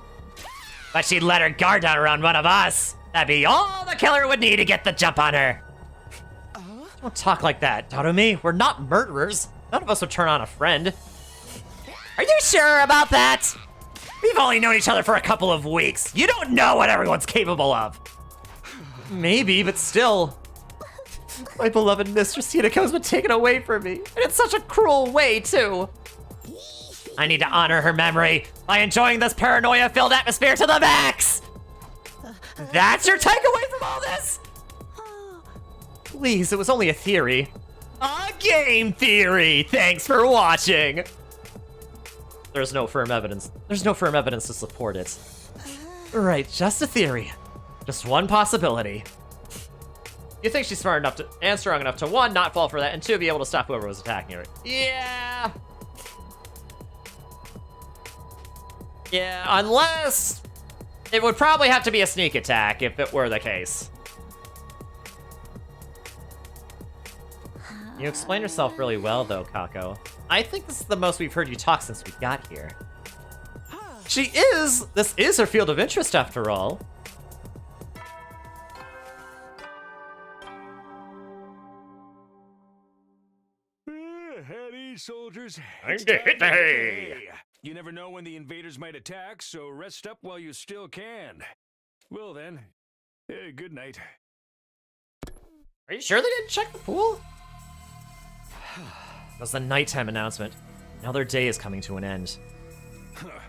But she'd let her guard down around one of us! That'd be all the killer would need to get the jump on her! Don't talk like that, Darumi. We're not murderers. None of us would turn on a friend. Are you sure about that? We've only known each other for a couple of weeks. You don't know what everyone's capable of. Maybe, but still. My beloved Mistress Hideko's been taken away from me, and in such a cruel way, too. I need to honor her memory by enjoying this paranoia-filled atmosphere to the max! That's your takeaway from all this? Please, it was only a theory. A game theory! Thanks for watching! There's no firm evidence. There's no firm evidence to support it. Right, just a theory. Just one possibility. You think she's smart enough to, and strong enough to, 1, not fall for that, and 2, be able to stop whoever was attacking her. Yeah. Yeah, unless... It would probably have to be a sneak attack if it were the case. You explain yourself really well, though, Kako. I think this is the most we've heard you talk since we got here. She is! This is her field of interest, after all. Heady, soldiers. Time to hit the hay! You never know when the invaders might attack, so rest up while you still can. Well then, good night. Are you sure they didn't check the pool? That was the nighttime announcement. Another day is coming to an end.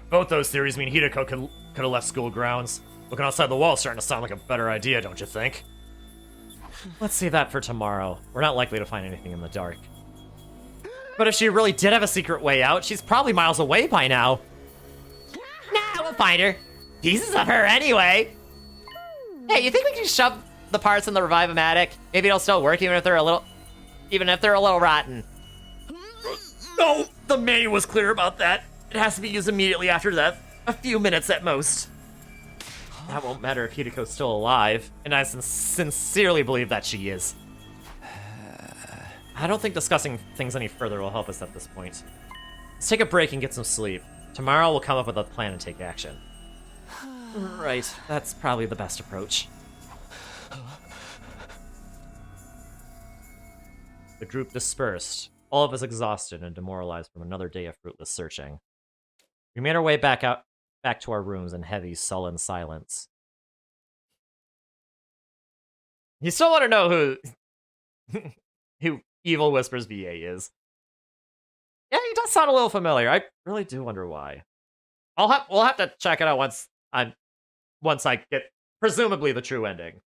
Both those theories mean Hideko could have left school grounds. Looking outside the wall is starting to sound like a better idea, don't you think? Let's save that for tomorrow. We're not likely to find anything in the dark. But if she really did have a secret way out, she's probably miles away by now. Nah, we'll find her. Pieces of her anyway. Hey, you think we can shove the parts in the Revive-O-Matic. Maybe it'll still work even if they're a little rotten. No, the manual was clear about that. It has to be used immediately after death. A few minutes at most. That won't matter if Hidiko's still alive, and I sincerely believe that she is. I don't think discussing things any further will help us at this point. Let's take a break and get some sleep. Tomorrow we'll come up with a plan and take action. Right, that's probably the best approach. The group dispersed, all of us exhausted and demoralized from another day of fruitless searching. We made our way back to our rooms in heavy, sullen silence. You still want to know who Evil Whispers VA is? Yeah, he does sound a little familiar. I really do wonder why. We'll have to check it out once I get presumably the true ending,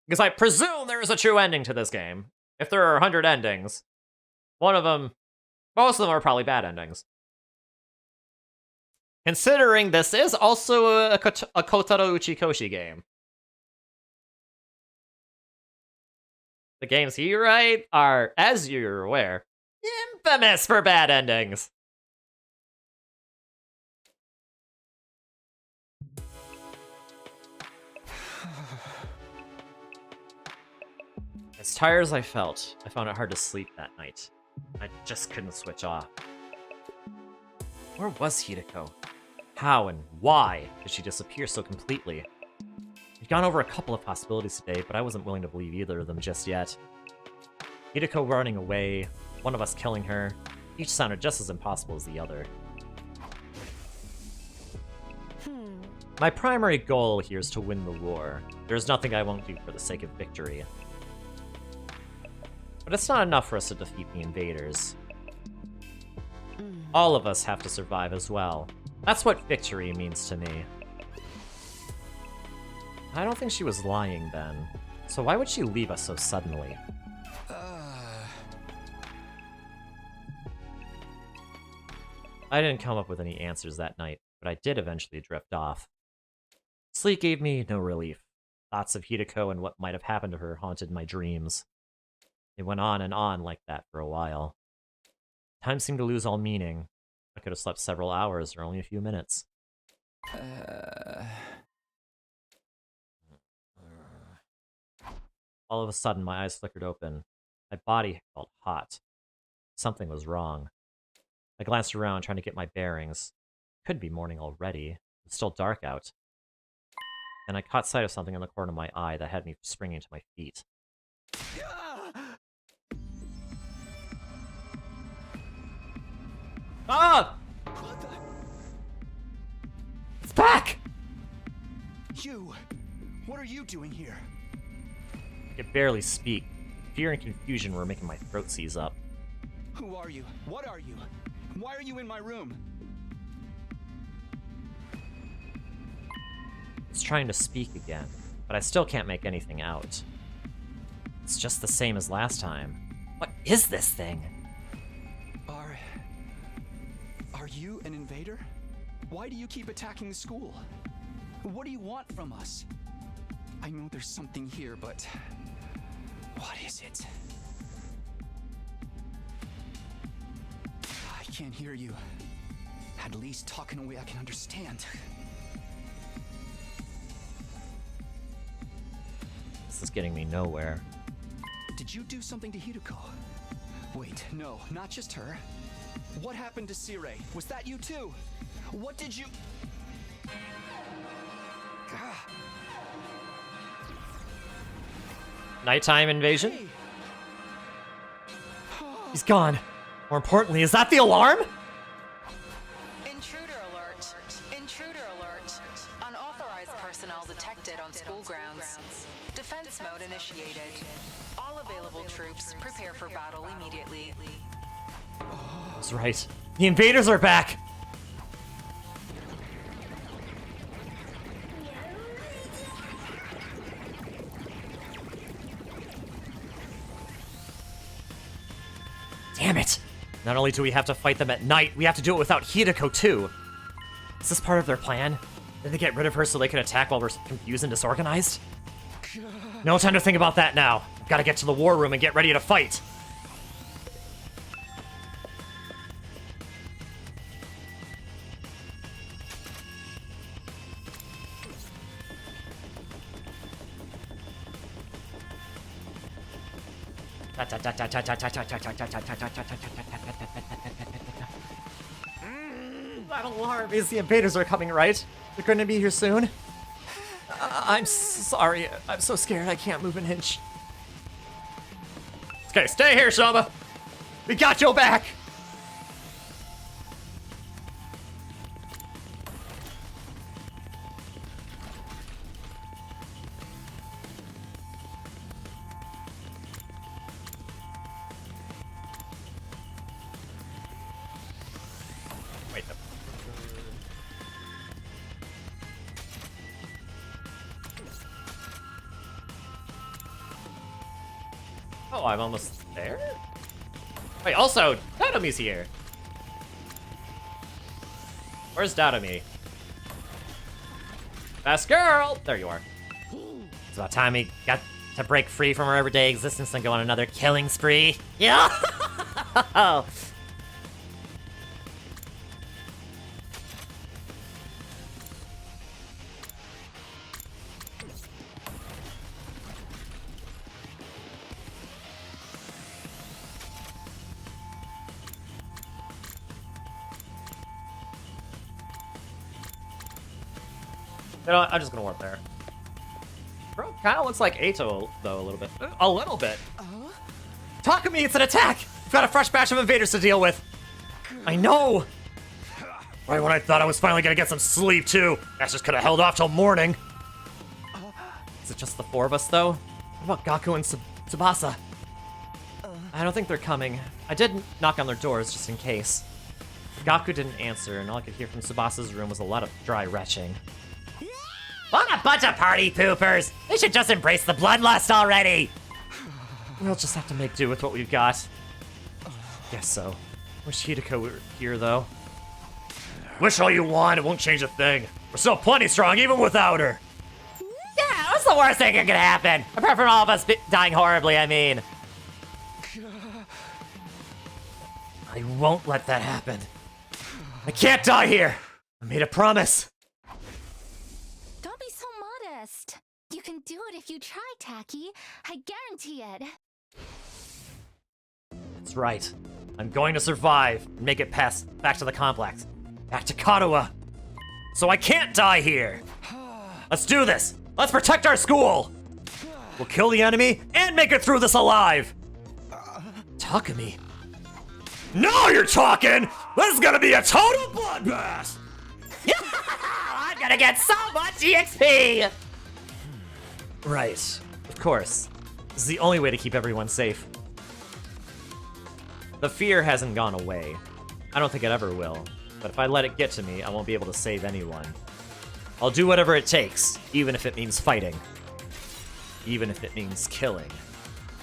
because I presume there is a true ending to this game. If there are 100 endings, most of them are probably bad endings. Considering this is also a Kotaro Uchikoshi game. The games he writes are, as you're aware, infamous for bad endings. As tired as I felt, I found it hard to sleep that night. I just couldn't switch off. Where was Hideko? How and why did she disappear so completely? We'd gone over a couple of possibilities today, but I wasn't willing to believe either of them just yet. Hideko running away, one of us killing her, each sounded just as impossible as the other. My primary goal here is to win the war. There's nothing I won't do for the sake of victory. But it's not enough for us to defeat the invaders. All of us have to survive as well. That's what victory means to me. I don't think she was lying then. So why would she leave us so suddenly? I didn't come up with any answers that night, but I did eventually drift off. Sleep gave me no relief. Thoughts of Hideko and what might have happened to her haunted my dreams. It went on and on like that for a while. Time seemed to lose all meaning. I could have slept several hours or only a few minutes. All of a sudden, my eyes flickered open. My body felt hot. Something was wrong. I glanced around, trying to get my bearings. It could be morning already. It's still dark out. Then I caught sight of something in the corner of my eye that had me springing to my feet. Ah! It's back! You! What are you doing here? I could barely speak. Fear and confusion were making my throat seize up. Who are you? What are you? Why are you in my room? It's trying to speak again, but I still can't make anything out. It's just the same as last time. What is this thing? Are you an invader? Why do you keep attacking the school? What do you want from us? I know there's something here, but what is it? I can't hear you. At least talk in a way I can understand. This is getting me nowhere. Did you do something to Hideko? Wait, no, not just her. What happened to Sire? Was that you too? What did you... Nighttime invasion? He's gone. More importantly, is that the alarm? Intruder alert. Intruder alert. Unauthorized personnel detected on school grounds. Defense mode initiated. All available troops prepare for battle immediately. That's right. The invaders are back! Damn it! Not only do we have to fight them at night, we have to do it without Hideko too. Is this part of their plan? Did they get rid of her so they could attack while we're confused and disorganized? No time to think about that now. I've got to get to the war room and get ready to fight. That alarm means the invaders are coming, right? They're going to be here soon. I'm sorry. I'm so scared I can't move an inch. Okay, stay here, Shama. We got your back. Wait. Oh, I'm almost there? Wait, also, Datomi's here. Where's Datomi? Best girl! There you are. It's about time we got to break free from our everyday existence and go on another killing spree. Yeah! You know what? I'm just gonna warp there. Bro, kind of looks like Ato, though, a little bit. A little bit. Takumi, it's an attack! We've got a fresh batch of invaders to deal with. I know! Right when I thought I was finally gonna get some sleep, too. That just could have held off till morning. Is it just the four of us, though? What about Gaku and Tsubasa? I don't think they're coming. I did knock on their doors, just in case. Gaku didn't answer, and all I could hear from Tsubasa's room was a lot of dry retching. What a bunch of party poopers! They should just embrace the bloodlust already! We'll just have to make do with what we've got. Guess so. Wish Hideko were here, though. Wish all you want, it won't change a thing. We're still plenty strong, even without her. Yeah, what's the worst thing that could happen? Apart from all of us dying horribly, I mean. I won't let that happen. I can't die here! I made a promise. Don't be so modest. You can do it if you try, Taki. I guarantee it. That's right. I'm going to survive and make it past back to the complex. Back to Kadoa. So I can't die here. Let's do this. Let's protect our school. We'll kill the enemy and make it through this alive. Takumi. Now you're talking! This is gonna be a total bloodbath! I'm gonna get so much EXP! Right. Of course. This is the only way to keep everyone safe. The fear hasn't gone away. I don't think it ever will. But if I let it get to me, I won't be able to save anyone. I'll do whatever it takes, even if it means fighting. Even if it means killing.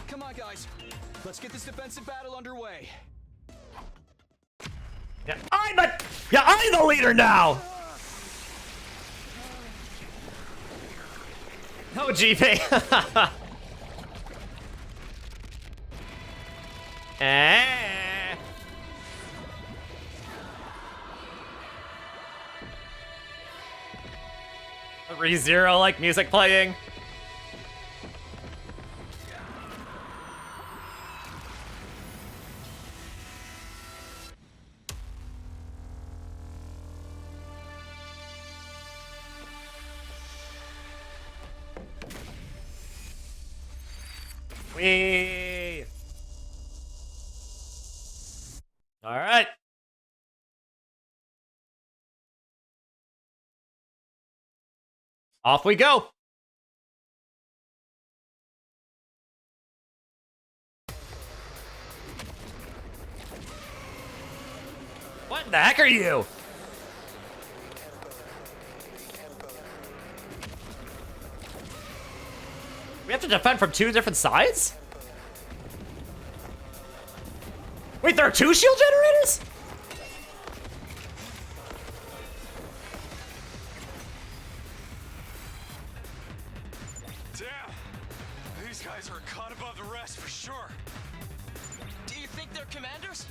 Come on, guys. Let's get this defensive battle underway. Yeah, I'm the leader now! No, GP. ReZero like music playing. Whee! All right. Off we go. What the heck are you? We have to defend from two different sides? Wait, there are two shield generators? guys are a cut above the rest for sure. Do you think they're commanders?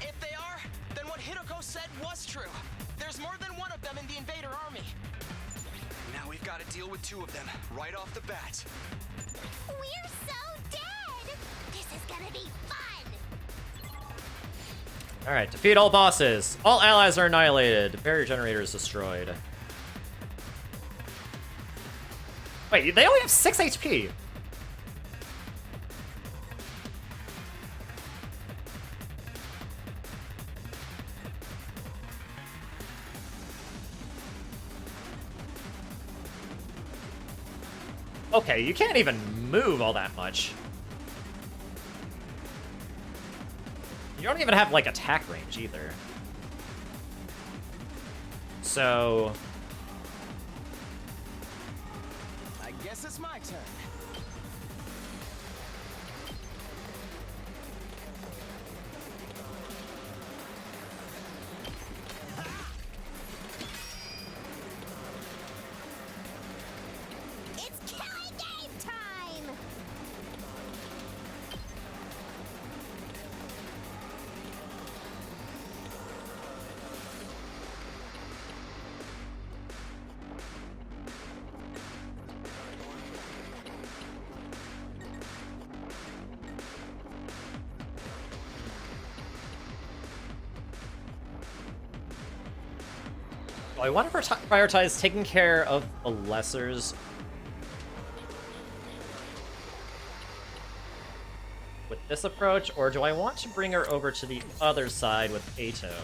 If they are, then what Hideko said was true. There's more than one of them in the invader army. Now we've got to deal with 2 of them right off the bat. We're so dead! This is gonna be fun! Alright, defeat all bosses. All allies are annihilated. Barrier generator is destroyed. Wait, they only have 6 HP. Okay, you can't even move all that much. You don't even have, like, attack range, either. So... I guess it's my turn. It's killing game time! I want to prioritize taking care of the lessers with this approach, or do I want to bring her over to the other side with Ato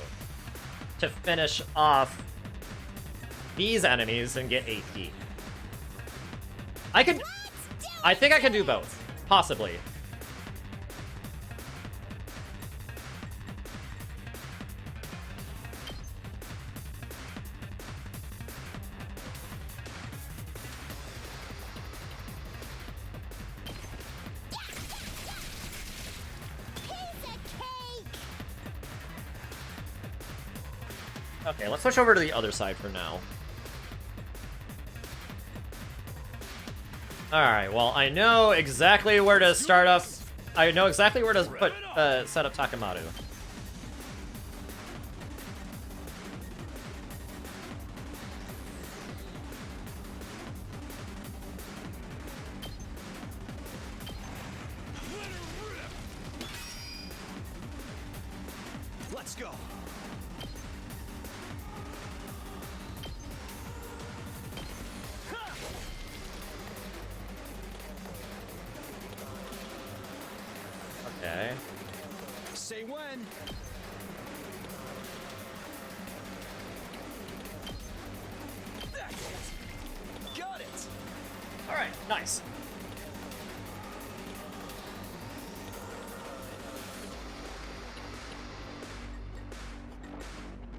to finish off these enemies and get AP? I think I can do both, possibly. Okay, let's switch over to the other side for now. Alright, well, I know exactly where to start up. I know exactly where to put set up Takemaru. Let's go. Okay. Say when. That's it. Got it. Alright, nice.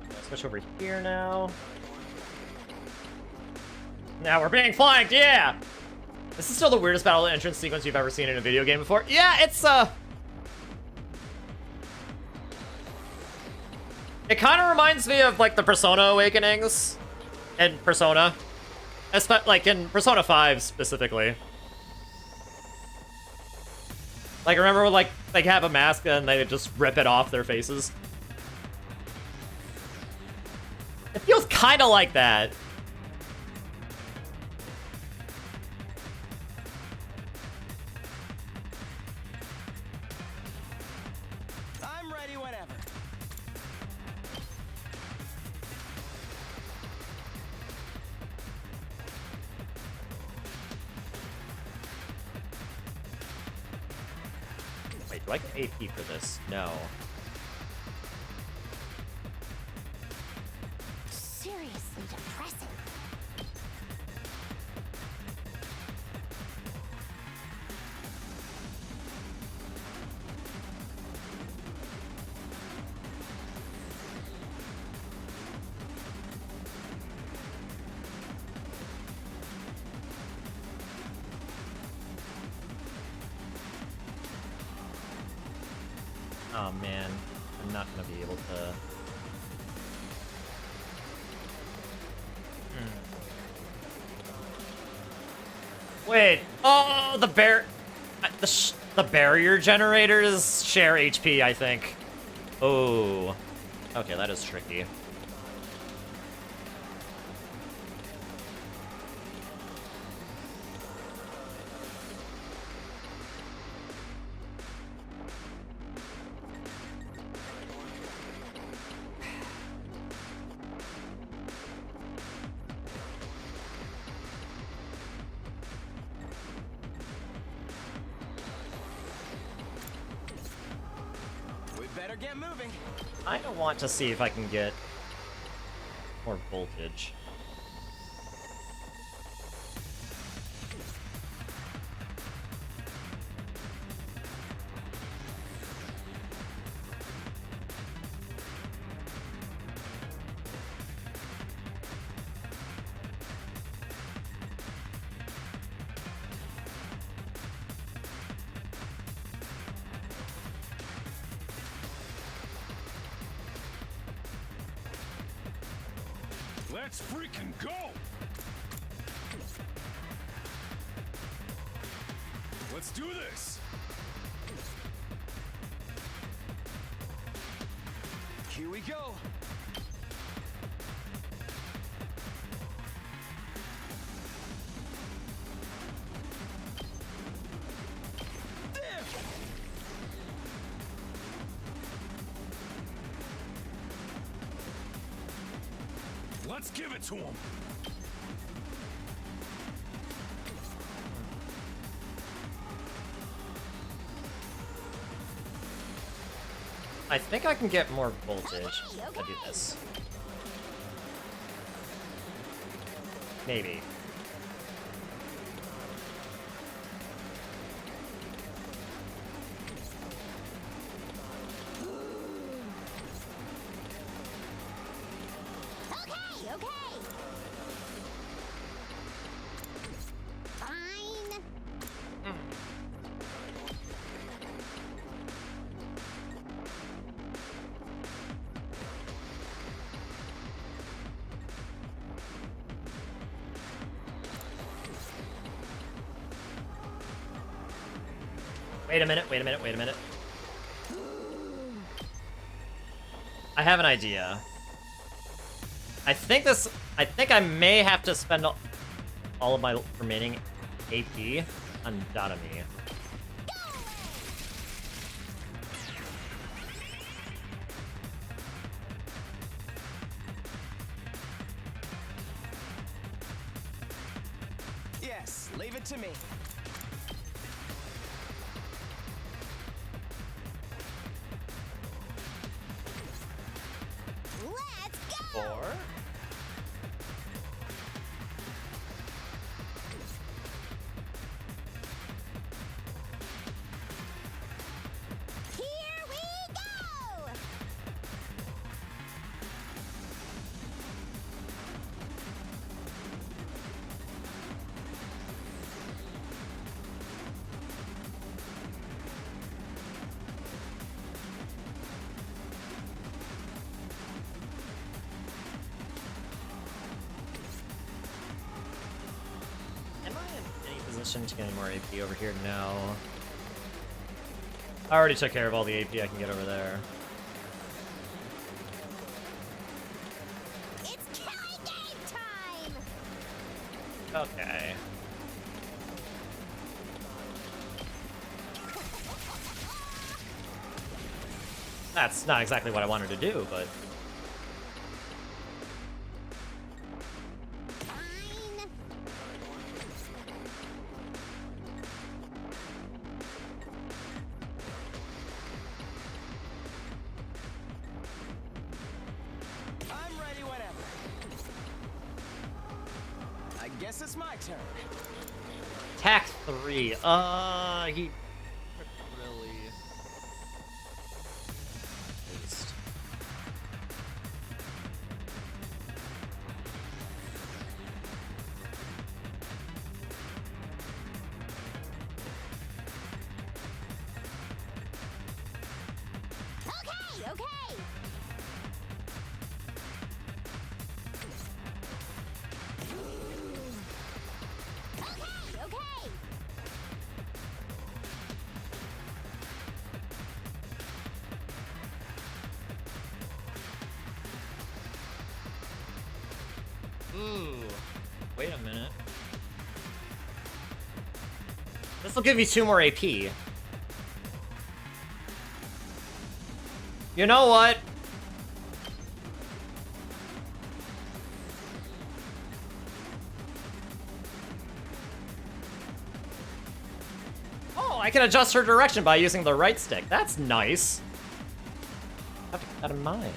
Let's switch over here now. Now we're being flanked, yeah! This is still the weirdest battle entrance sequence you've ever seen in a video game before. Yeah, it's, it kind of reminds me of, like, the Persona Awakenings in Persona. Like, in Persona 5, specifically. Like, remember when, like, they have a mask and they just rip it off their faces? It feels kind of like that. I'm ready whenever. Wait, do I get AP for this? No. Seriously depressing. Oh man, I'm not gonna be able to. Wait. Oh, the bear. The barrier generators share HP, I think. Oh. Okay, that is tricky. Better get moving. I don't want to see if I can get more voltage. Let's freaking go! Let's do this! Here we go. Let's give it to him! I think I can get more voltage if I do this. Maybe. Wait a minute, wait a minute, wait a minute. I have an idea. I think I may have to spend all of my remaining AP on Dadami. Yes, leave it to me. Or Here we go! am I in any position to get any more AP over here? No. I already took care of all the AP I can get over there. It's killing game time! Okay. That's not exactly what I wanted to do, but... Fine. I'm ready whenever. I guess it's my turn. Attack 3. He... really... Waste. Okay, okay! Okay, okay! Ooh. Wait a minute. This will give you 2 more AP. You know what? Oh, I can adjust her direction by using the right stick. That's nice. I have to keep that in mind.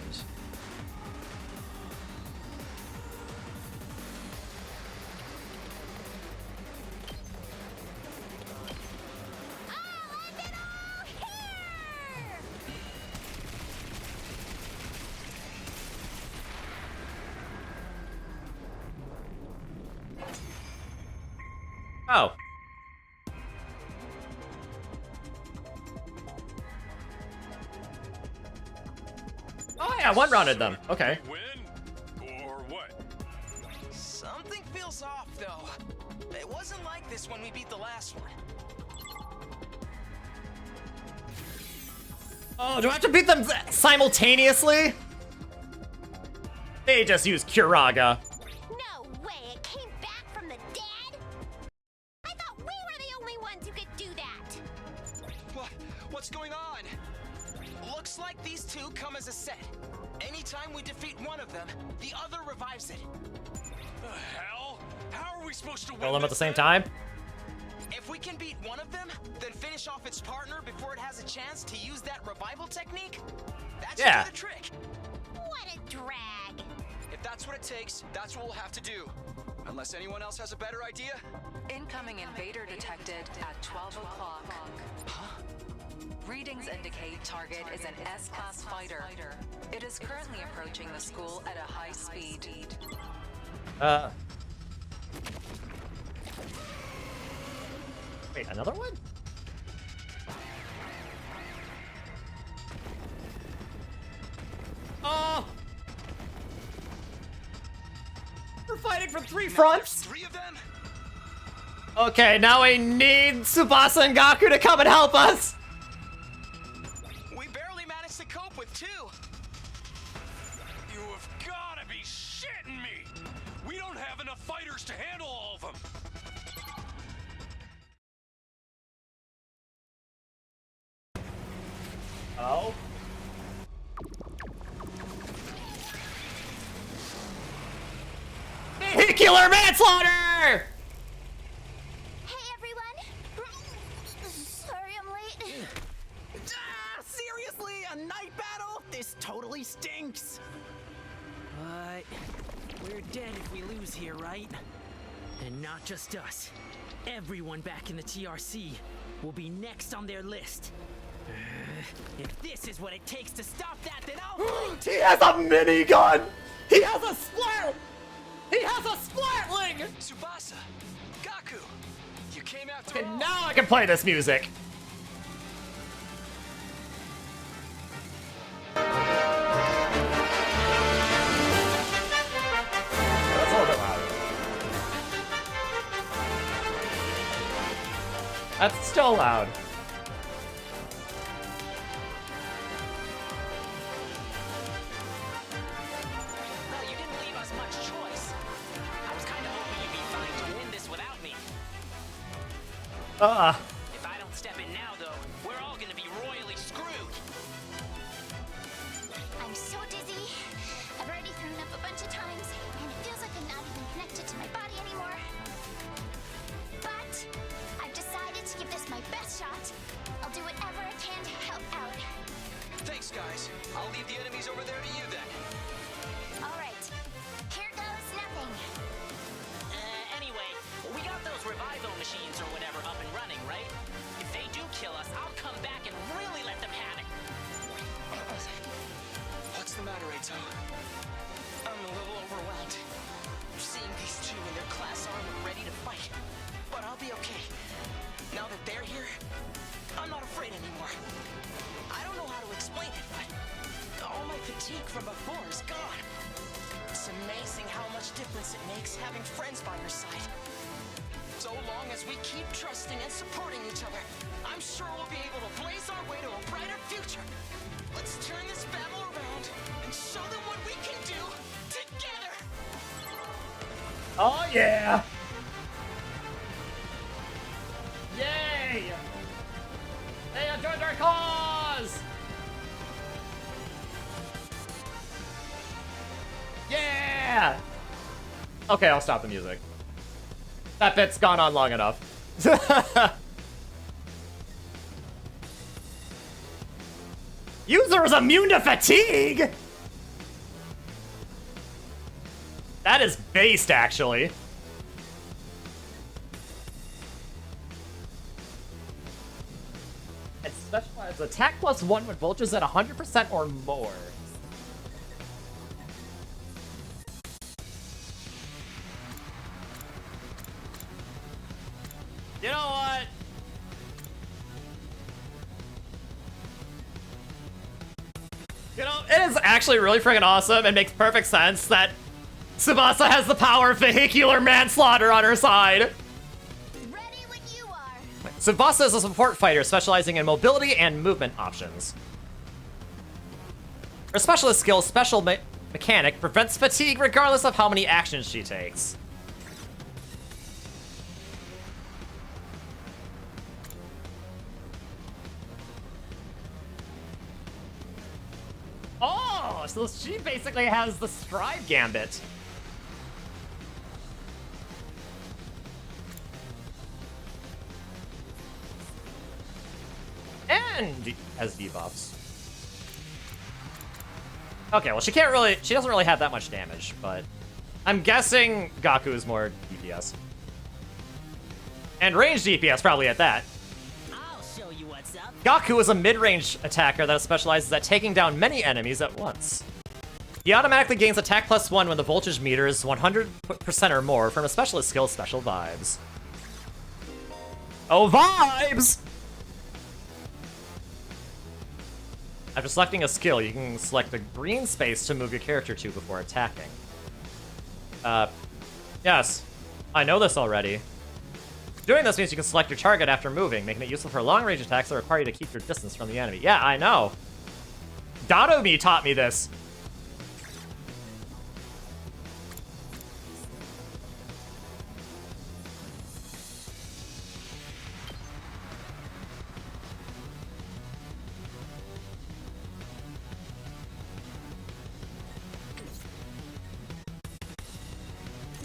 Oh. Oh yeah, one-rounded them. Okay. Win or what? Something feels off, though. It wasn't like this when we beat the last one. Oh, do I have to beat them simultaneously? They just used Curaga. No way, it came back from the dead? I thought we were the only ones who could do that. What's going on? Looks like these two come as a set. Anytime we defeat one of them, the other revives it. The hell? How are we supposed to win Kill them at the this same thing? time? If we can beat one of them, then finish off its partner before it has a chance to use that revival technique, that should Yeah. do the trick. What a drag. If that's what it takes, that's what we'll have to do. Unless anyone else has a better idea? Incoming invader detected at 12 o'clock. Readings indicate target is an S-class fighter. It is currently approaching the school at a high speed. Wait, another one? Oh! We're fighting from 3 fronts? 3 of them? Okay, now I need Tsubasa and Gaku to come and help us! We barely managed to cope with 2. You have gotta be shitting me! We don't have enough fighters to handle all of them! Oh? Vehicular manslaughter! Hey everyone! Sorry I'm late. Seriously? A night battle? This totally stinks. But we're dead if we lose here, right? And not just us. Everyone back in the TRC will be next on their list. If this is what it takes to stop that, then I'll... He has a minigun! He has a splat! He has a splatling! Tsubasa! Gaku! You came after And all. now I can play this music! That's a little bit loud. That's still loud. Well, you didn't leave us much choice. I was kind of hoping you'd be fine to win this without me. If I don't step in now, though, we're all gonna be royally screwed. I'm so dizzy. I've already thrown up a bunch of times, and it feels like I'm not even connected to my body anymore. But I've decided to give this my best shot. I'll do whatever I can to help out. Thanks, guys. I'll leave the enemies over there to you then. All right, here goes nothing. Anyway, we got those revival machines or whatever up and running, right? If they do kill us, I'll come back and really let them panic. What's the matter, Eito? I'm a little overwhelmed. Seeing these two in their class armor ready to fight. But I'll be okay. Now that they're here, I'm not afraid anymore. I don't know how to explain it, but all my fatigue from before is gone. It's amazing how much difference it makes having friends by your side. So long as we keep trusting and supporting each other, I'm sure we'll be able to blaze our way to a brighter future. Let's turn this battle around and show them what we can do together! Oh yeah! Yay! They have joined our cause! Yeah! Okay, I'll stop the music. That bit's gone on long enough. User is immune to fatigue? That is based, actually. It's specialized attack +1 when voltage at 100% or more. You know what? You know, it is actually really freaking awesome and makes perfect sense that Tsubasa has the power of vehicular manslaughter on her side. Ready when you are. Tsubasa is a support fighter specializing in mobility and movement options. Her specialist skill, Special Mechanic, prevents fatigue regardless of how many actions she takes. Oh, so she basically has the Stride Gambit. And has debuffs. Okay, well she doesn't really have that much damage, but I'm guessing Gaku is more DPS. And range DPS probably at that. I'll show you what's up. Gaku is a mid-range attacker that specializes at taking down many enemies at once. He automatically gains attack +1 when the voltage meter is 100% or more from a specialist skill, Special Vibes. Oh, vibes! After selecting a skill, you can select the green space to move your character to before attacking. Yes. I know this already. Doing this means you can select your target after moving, making it useful for long-range attacks that require you to keep your distance from the enemy. Yeah, I know. Dodomi taught me this.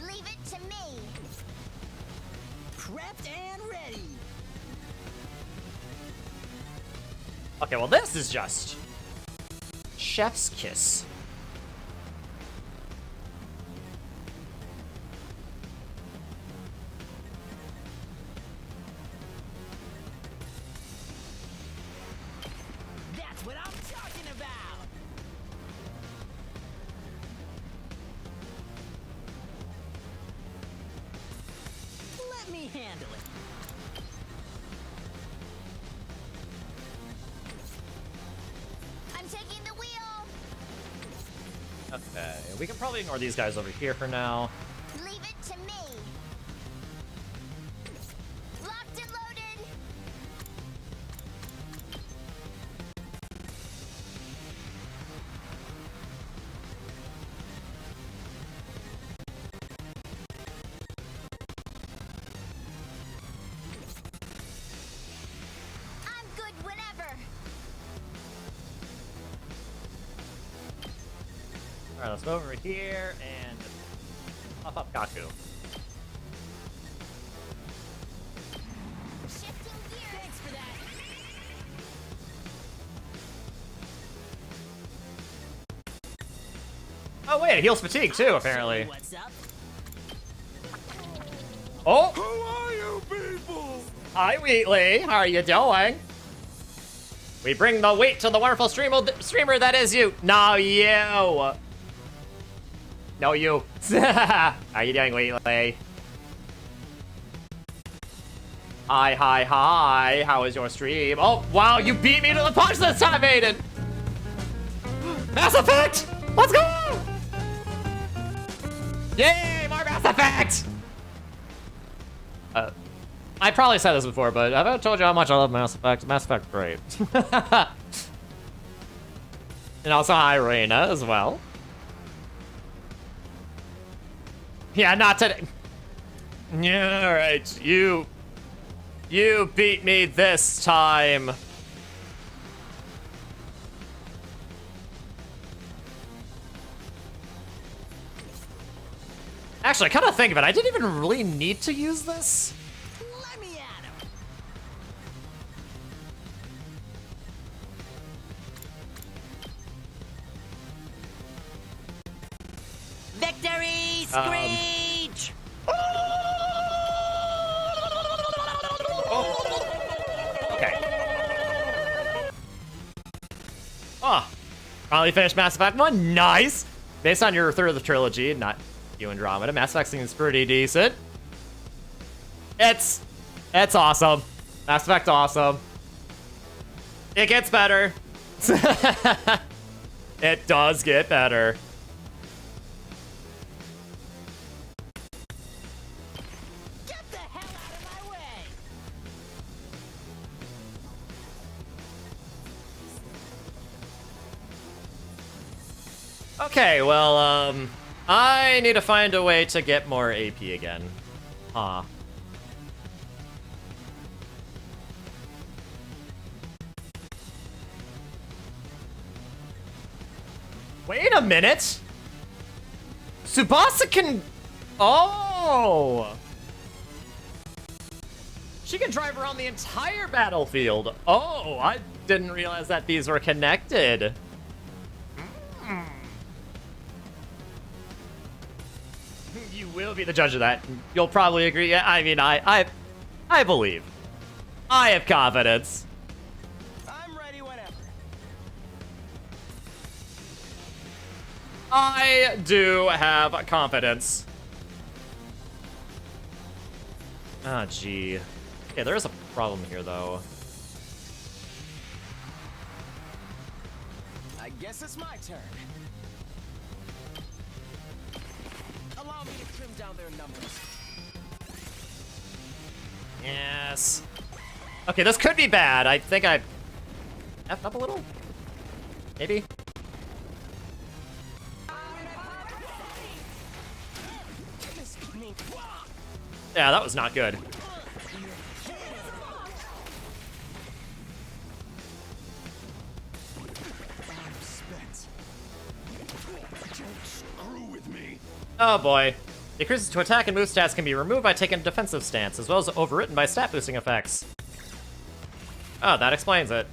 Leave it to me. Prepped and ready. Okay, well this is just chef's kiss. That's what I'm talking about. Let me handle it. I'm taking the wheel. Okay, we can probably ignore these guys over here for now. Leave it to me. Locked and loaded. I'm good whenever. Alright, let's go over here and pop up Gaku. Shifting gears. Thanks for that. Oh wait, it heals fatigue too, I'll show apparently. you what's up. Oh! Who are you people? Hi, Wheatley. How are you doing? We bring the weight to the wonderful streamer that is you. No, you. No, you. How are you doing, Wheatley? Hi, hi, hi. How is your stream? Oh, wow, you beat me to the punch this time, Aiden. Mass Effect! Let's go! Yay, more Mass Effect! I probably said this before, but have I told you how much I love Mass Effect? Mass Effect, great. And also hi, Reina, as well. Yeah, not today. Yeah, alright. You beat me this time. Actually, I kind of think of it. I didn't even really need to use this. Let me at him. Victory screech! Okay. Oh, finally finished Mass Effect 1. Nice. Based on your third of the trilogy, not you Andromeda, Mass Effect seems pretty decent. It's awesome. Mass Effect awesome. It gets better. It does get better. Get the hell out of my way! Okay, well, I need to find a way to get more AP again. Huh. Wait a minute! Tsubasa can... Oh! She can drive around the entire battlefield. Oh, I didn't realize that these were connected. You will be the judge of that. You'll probably agree. Yeah, I mean, I believe. I have confidence. I'm ready whenever. I do have confidence. Ah, gee. Okay, there is a problem here, though. I guess it's my turn. Allow me to trim down their numbers. Yes. Okay, this could be bad. I think I effed up a little. Maybe. Yeah, that was not good. Oh boy. Decreases to attack and move stats can be removed by taking a defensive stance, as well as overwritten by stat boosting effects. Oh, that explains it.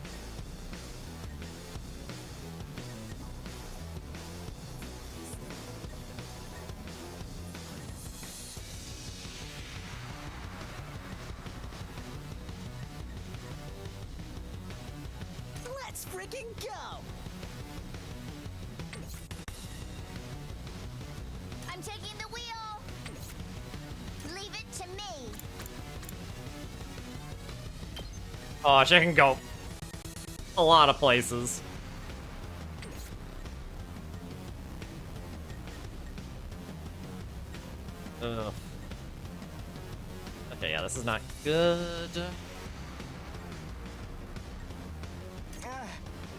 Let's freaking go! I'm taking the wheel. Leave it to me. Oh, she can go a lot of places. Ugh. Okay, yeah, this is not good.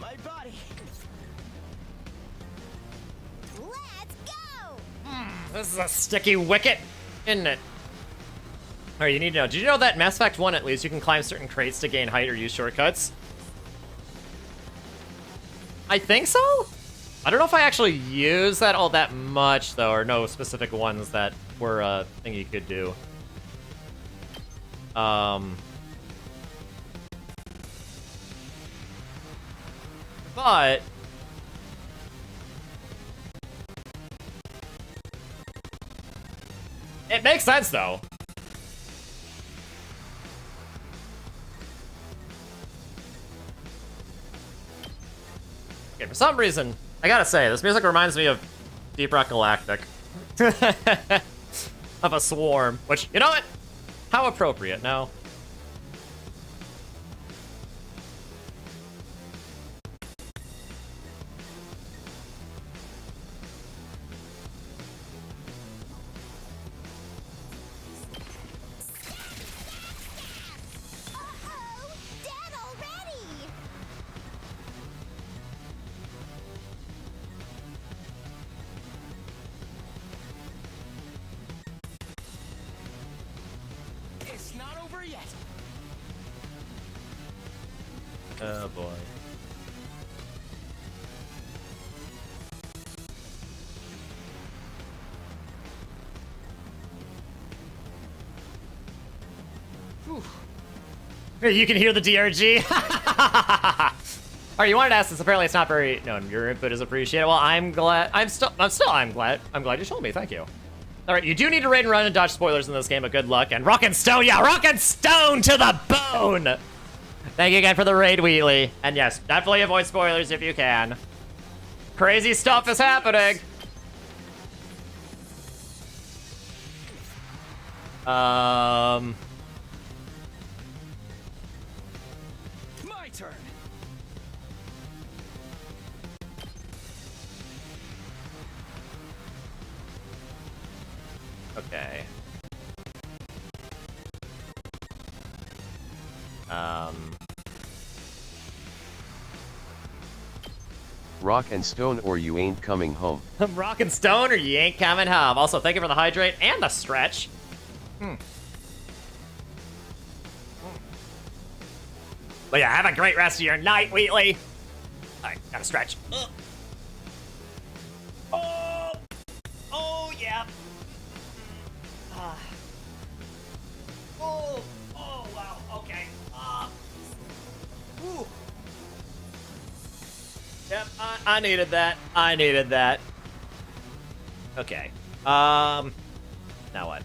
My body. Let's go. This is a sticky wicket, isn't it? Alright, you need to know. Did you know that Mass Effect 1, at least, you can climb certain crates to gain height or use shortcuts? I think so? I don't know if I actually use that all that much, though, or no specific ones that were a thing you could do. But it makes sense, though. Okay, for some reason, I gotta say, this music reminds me of Deep Rock Galactic. Of a swarm, which, you know what? How appropriate, no? Uh-oh, dead already. Oh boy. Whew. You can hear the DRG. Alright, you wanted to ask this. Apparently, it's not very. No, your input is appreciated. Well, I'm glad. I'm glad. I'm glad you told me. Thank you. All right, you do need to raid and run and dodge spoilers in this game, but good luck. And rock and stone, yeah, rock and stone to the bone. Thank you again for the raid, Wheatley. And yes, definitely avoid spoilers if you can. Crazy stuff is happening. My turn. Okay. Rock and stone or you ain't coming home. Rock and stone or you ain't coming home. Also, thank you for the hydrate and the stretch. But yeah, have a great rest of your night, Wheatley. All right, gotta stretch. Oh, oh yeah. Oh, wow, okay. Whew. Yep, I needed that. I needed that. Okay. Now what?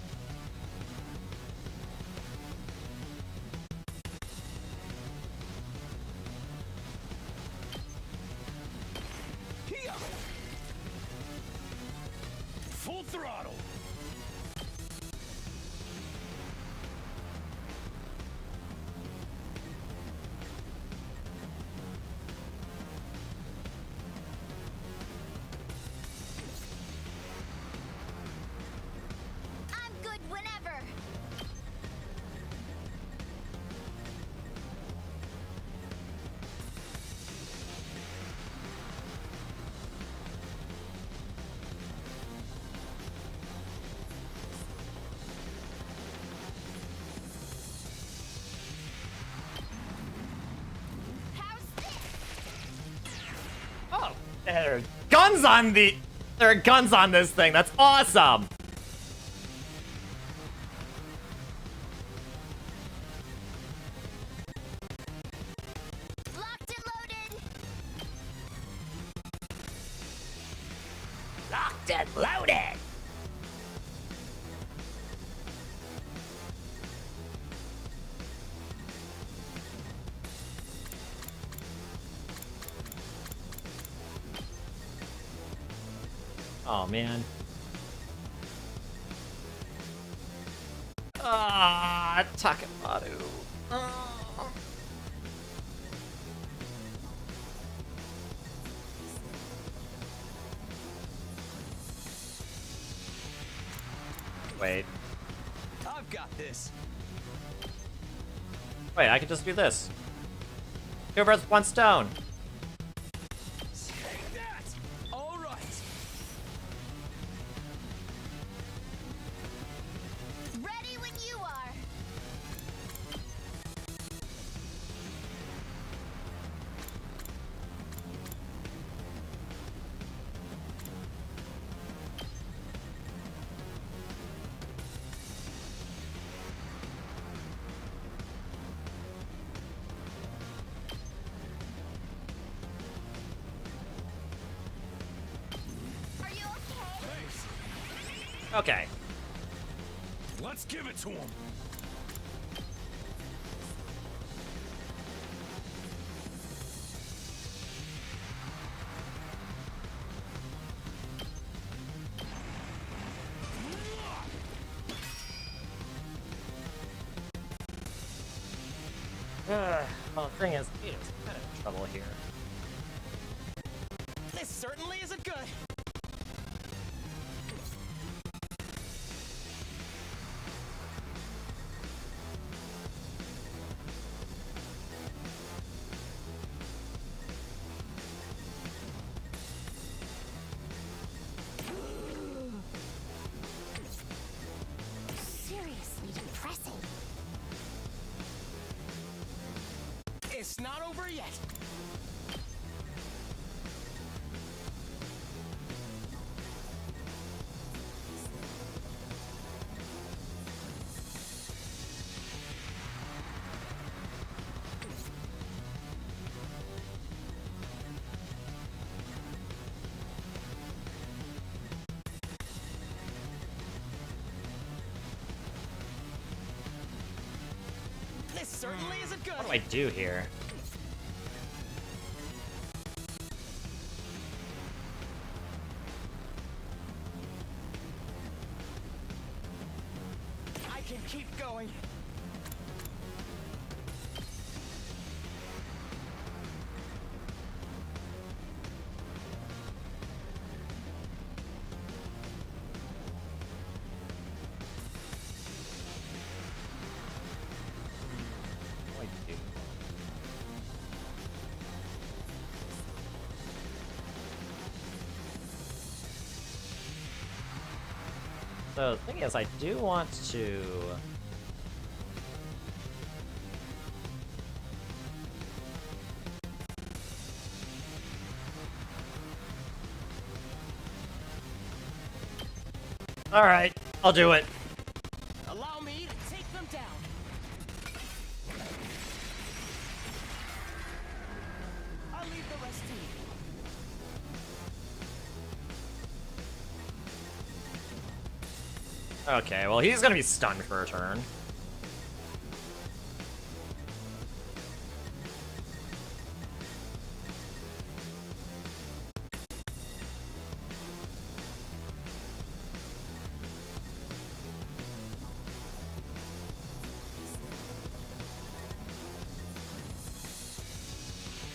Full throttle. I'm good whenever. Oh, there are guns on the. There are guns on this thing. That's awesome. Locked and loaded. Locked and loaded. Oh man. Ah, Takemaru. Oh. Wait. I've got this. Wait, I can just do this. Two birds, one stone. Take that. All right. Ready when you are. Are you okay? Okay. Let's give it to him. Well, the thing is, Peter's kind of in trouble here. This certainly isn't good. Seriously depressing. It's not over yet. This certainly isn't good. What do I do here? I can keep going. What do I do? So the thing is, I do want to... Alright, I'll do it. Allow me to take them down. I'll leave the rest to you. Okay, well, he's gonna be stunned for a turn.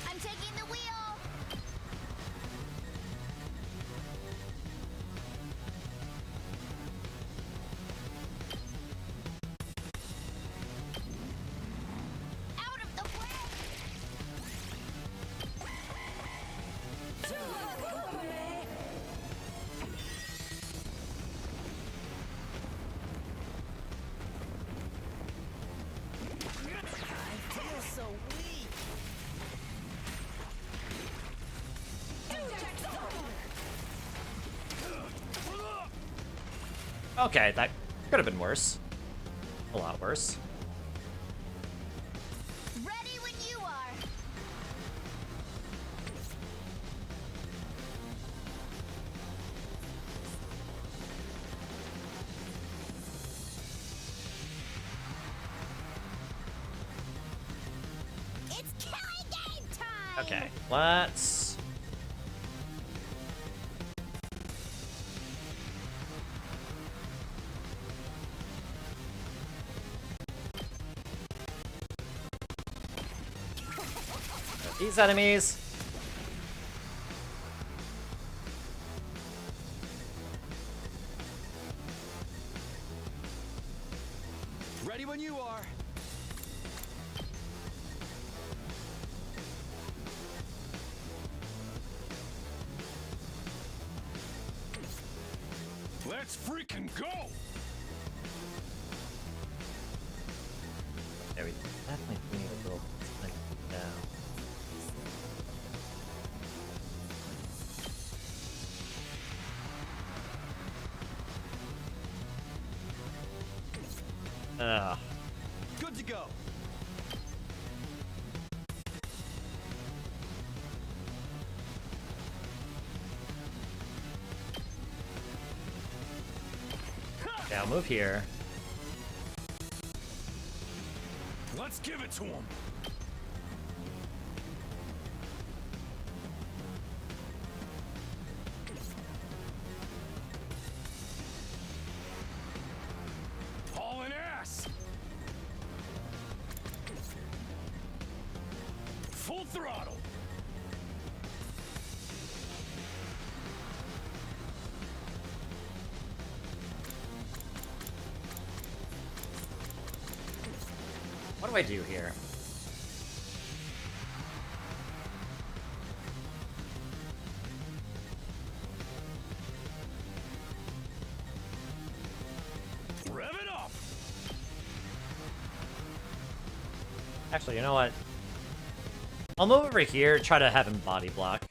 I'm taking the wheel. Out of the way. I feel so weak. Okay, that could have been worse. A lot worse. Ready when you are. It's killing game time. Okay, let's... These enemies. Ready when you are. Let's freaking go! Yeah, we definitely do need a little thing down. Ugh. Good to go. Okay, I'll move here. Let's give it to him! Hauling ass! Full throttle! What do I do here? Rev it up! Actually, you know what? I'll move over here, try to have him body block.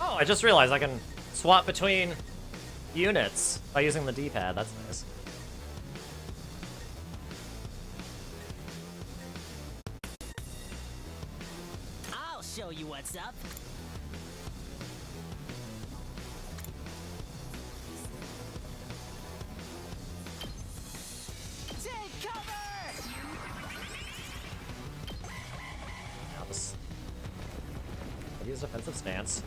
Oh, I just realized I can swap between units by using the D-pad. That's nice. I'll show you what's up. Take cover! I'll use defensive stance.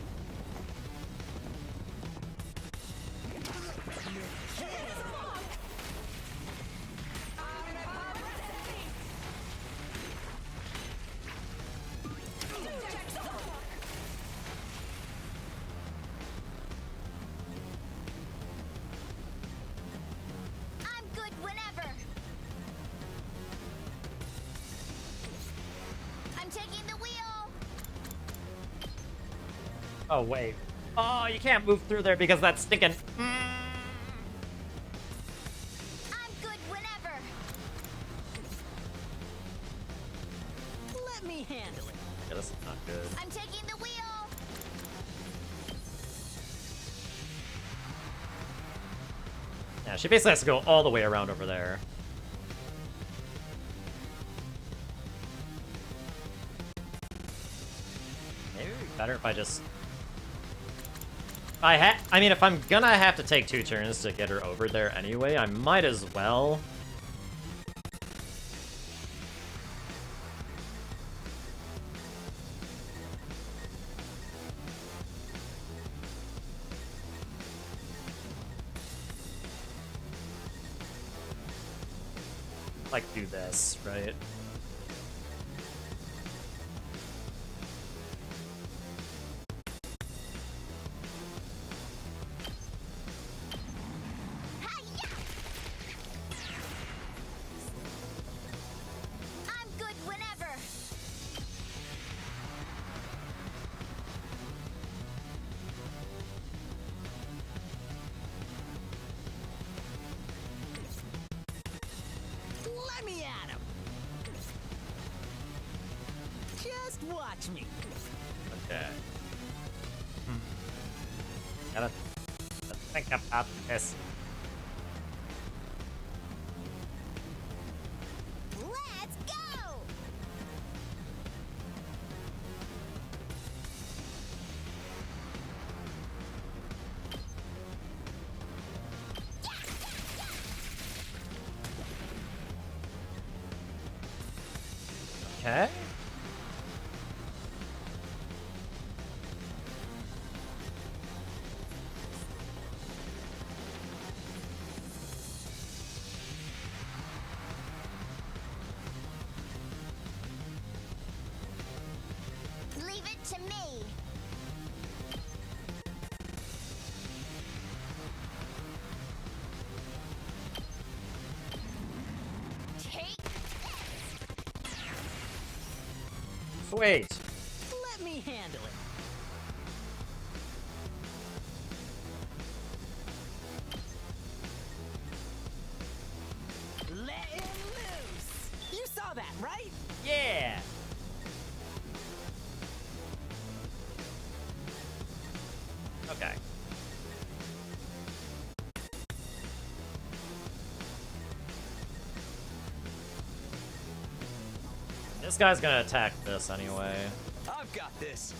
I'm good whenever. I'm taking the wheel. Oh, wait. Oh, you can't move through there because that's stinking. I'm good whenever. Let me handle it. Yeah, this is not good. I'm taking the wheel. Yeah, she basically has to go all the way around over there. Maybe it'd be better if I just... I mean, if I'm gonna have to take 2 turns to get her over there anyway, I might as well. Like, do this, right? I'm good whenever. Let me at him. Just watch me. Okay. Gotta think about this. Let's go. Okay. Leave it to me. Take Sweet. Let me handle it. Let him loose. You saw that, right? Yeah. Okay. This guy's gonna attack this anyway. I've got this.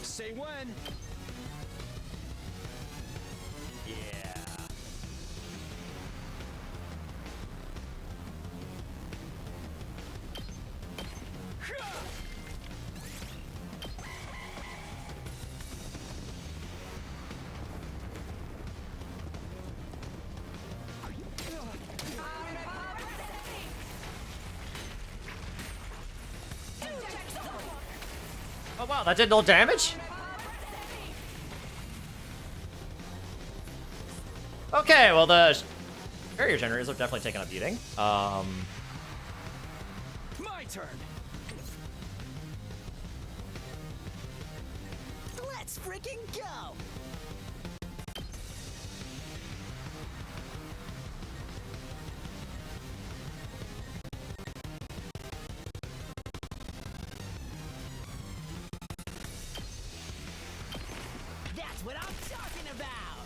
Say when. Yeah. that did no damage? Okay, well the barrier generators have definitely taken a beating. My turn. Let's freaking go. That's what I'm talking about.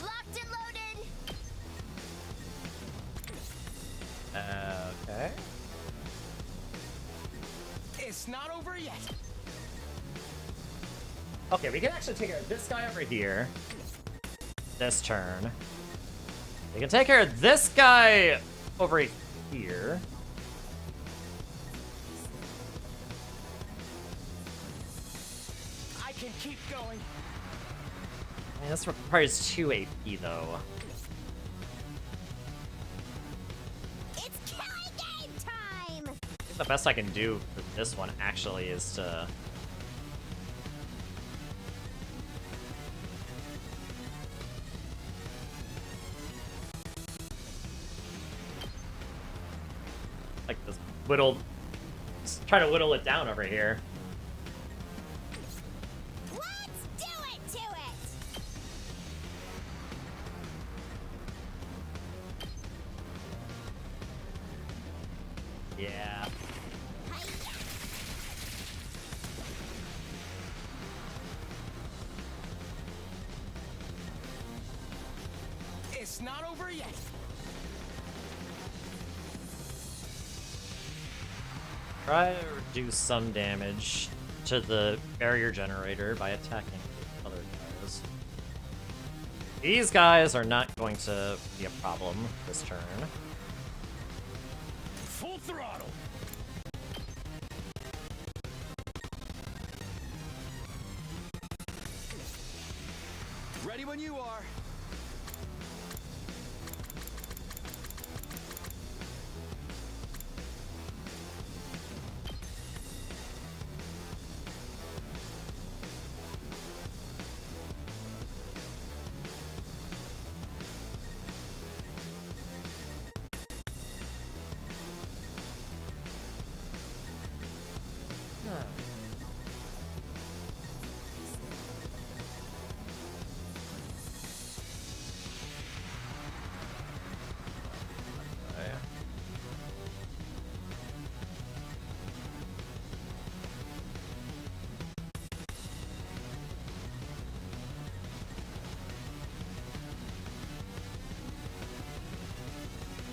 Locked and loaded. Okay. It's not over yet. Okay, we can actually take care of this guy over here. This turn. We can take care of this guy over here. I can keep going. I mean, this requires 2 AP though. It's killing game time. I think the best I can do for this one actually is to... like this whittle... Just try to whittle it down over here. Let's do it to it. Yeah. It's not over yet. Try to reduce some damage to the barrier generator by attacking other guys. These guys are not going to be a problem this turn. Full throttle. Ready when you are.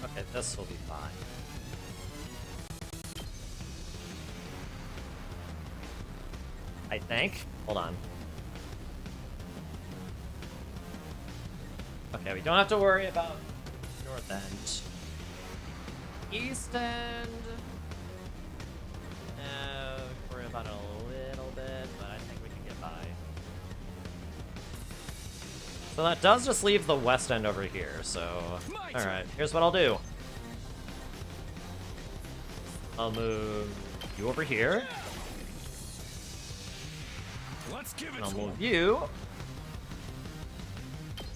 Okay, this will be fine. I think. Hold on. Okay, we don't have to worry about north end. East end. Worry about it a little bit, but I think we can get by. So that does just leave the west end over here, so... Alright, here's what I'll do. I'll move you over here. Let's give it And I'll to move him. you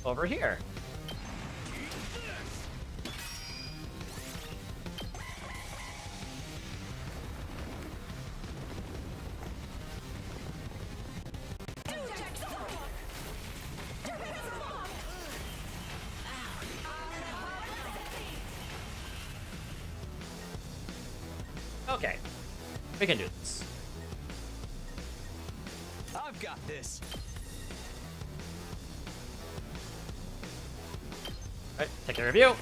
over here. Okay, we can do this. I've got this. Alright, take care of you.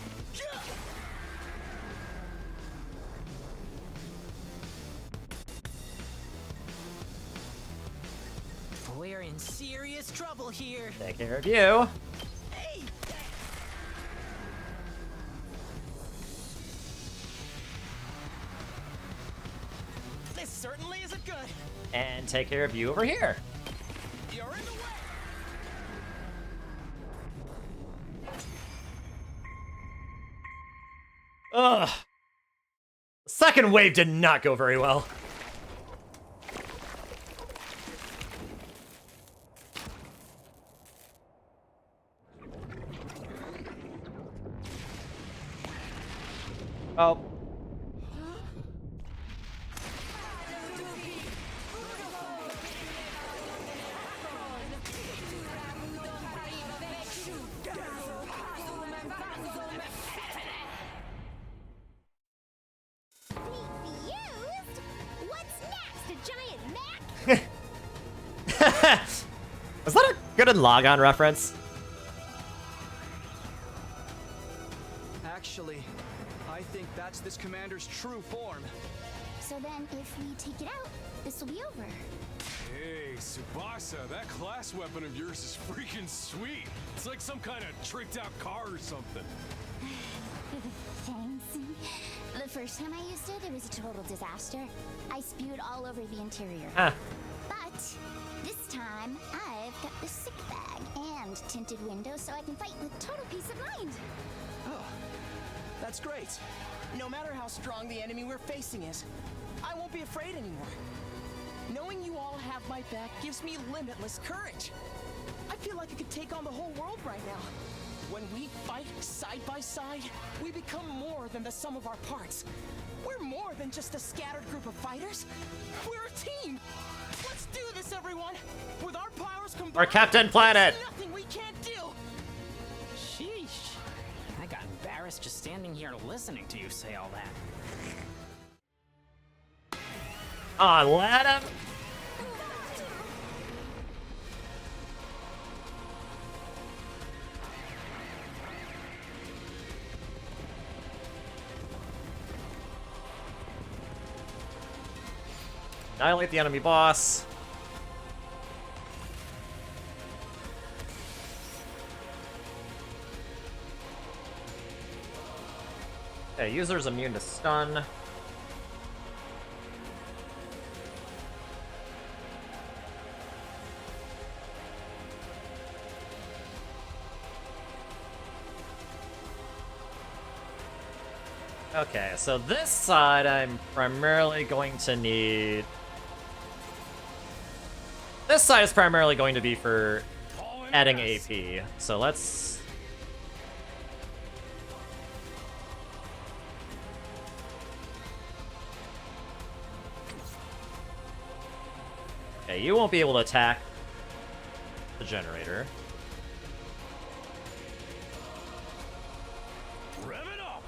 We're in serious trouble here. Take care of you. Hey! This certainly isn't good. And take care of you over here. You're in the way. Ugh. The second wave did not go very well. Oh. Confused? What's next? A giant Mac? Was that a good logon reference? Actually, I think that's this commander's true form. So then, if we take it out, this will be over. Hey, Tsubasa, that class weapon of yours is freaking sweet. It's like some kind of tricked out car or something. Thanks. The first time I used it, it was a total disaster. I spewed all over the interior. Huh. But this time, I've got the sick bag and tinted windows so I can fight with total peace of mind. Oh, that's great. No matter how strong the enemy we're facing is, I won't be afraid anymore. Knowing you all have my back gives me limitless courage. I feel like I could take on the whole world right now. When we fight side by side, we become more than the sum of our parts. We're more than just a scattered group of fighters. We're a team. Let's do this, everyone. With our powers combined, We're Captain Planet. there's nothing we can't do. Sheesh. I got embarrassed just standing here listening to you say all that. Aw, let him. Annihilate the enemy boss. Okay, user's immune to stun. Okay, so this side I'm primarily going to need... This side is primarily going to be for adding AP, so let's... Okay, you won't be able to attack the generator. Rev it up!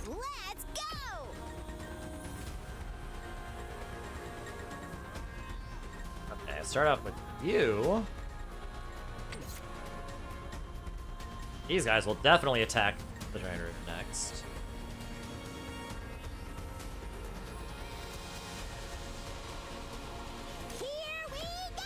Let's go! Okay, start off with you. These guys will definitely attack the generator next. Here we go!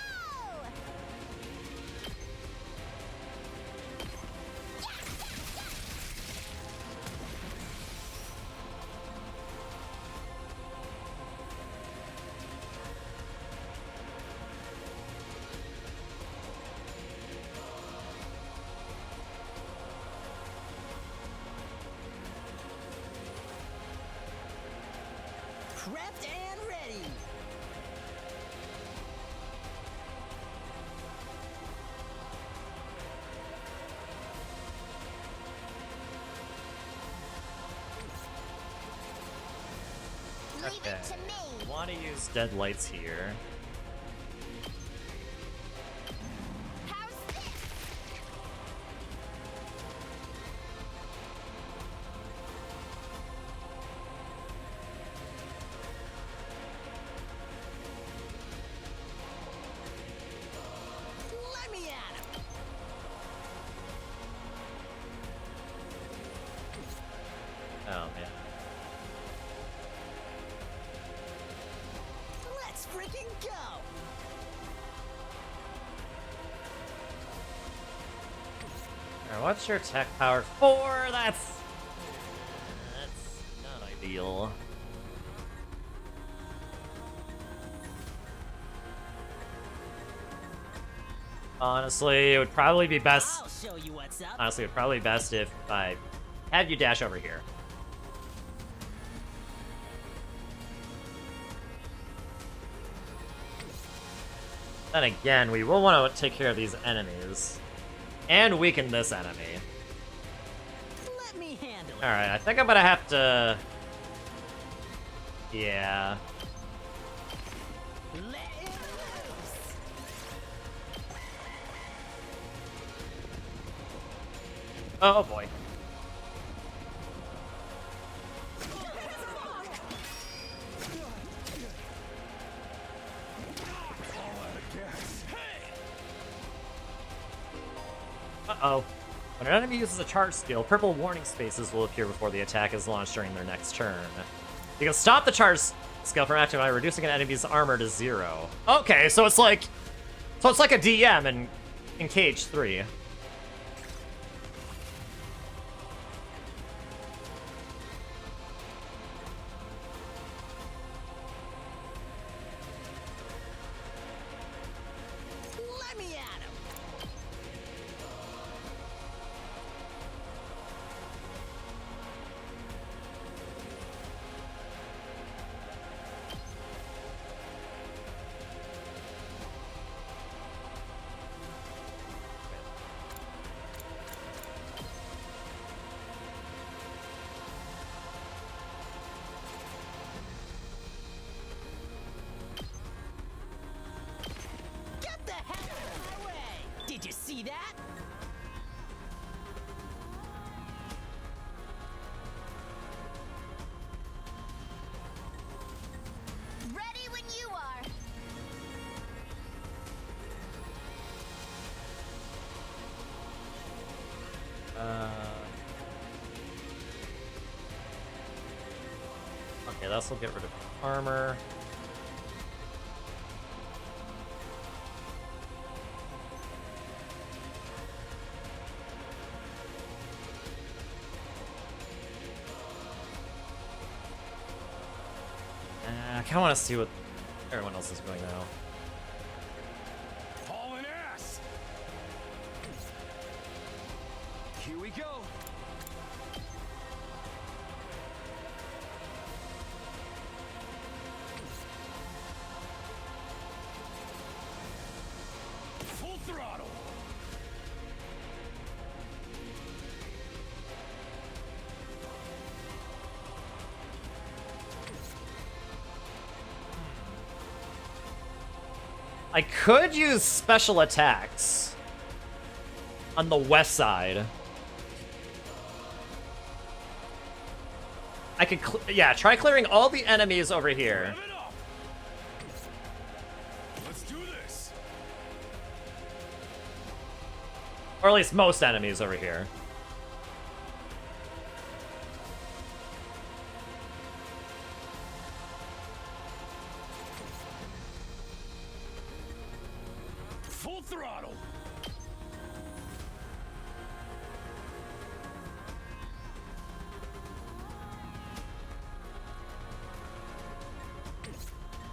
Prepped and ready. Leave Okay. it to me. Want to use dead lights here. How's this? Let me at him. Oh man. Let's freaking go. Alright, what's your tech power? 4? That's not ideal. Honestly, it would probably be best. I'll show you what's up. Honestly, it would probably be best if I had you dash over here. Then again, we will want to take care of these enemies. And weaken this enemy. Let me handle it. Alright, I think I'm gonna have to... Yeah. Let it loose. Oh boy. Uh-oh. When an enemy uses a charge skill, purple warning spaces will appear before the attack is launched during their next turn. You can stop the charge skill from acting by reducing an enemy's armor to 0. Okay, so it's like a DM in Cage 3. Let me at him. Get the heck out of my way! Did you see that? Ready when you are. Okay, this will get rid of armor. I kind of want to see what everyone else is doing now. Hauling ass! Here we go! Full throttle! I could use special attacks on the west side. I could, yeah, try clearing all the enemies over here. Rev it up! Let's do this! Or at least most enemies over here. Full throttle!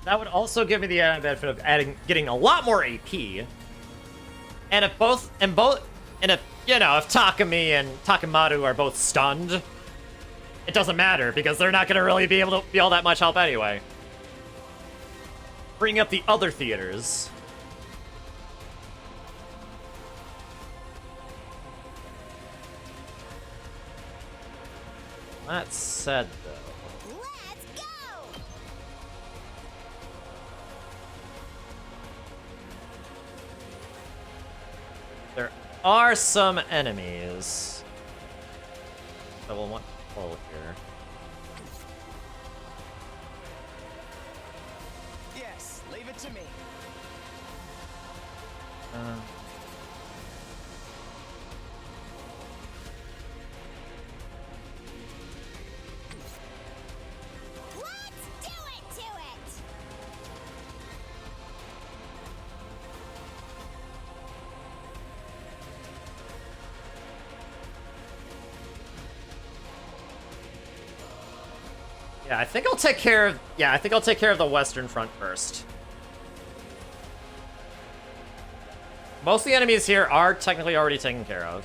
That would also give me the added benefit of getting a lot more AP. And if if, you know, if Takumi and Takemaru are both stunned, it doesn't matter because they're not gonna really be able to be all that much help anyway. Bring up the other theaters. That said, though. Let's go! There are some enemies that will want to pull here. Yes, leave it to me. Let's do it to it! Yeah, I think I'll take care of. Yeah, I think I'll take care of the Western Front first. most of the enemies here are technically already taken care of.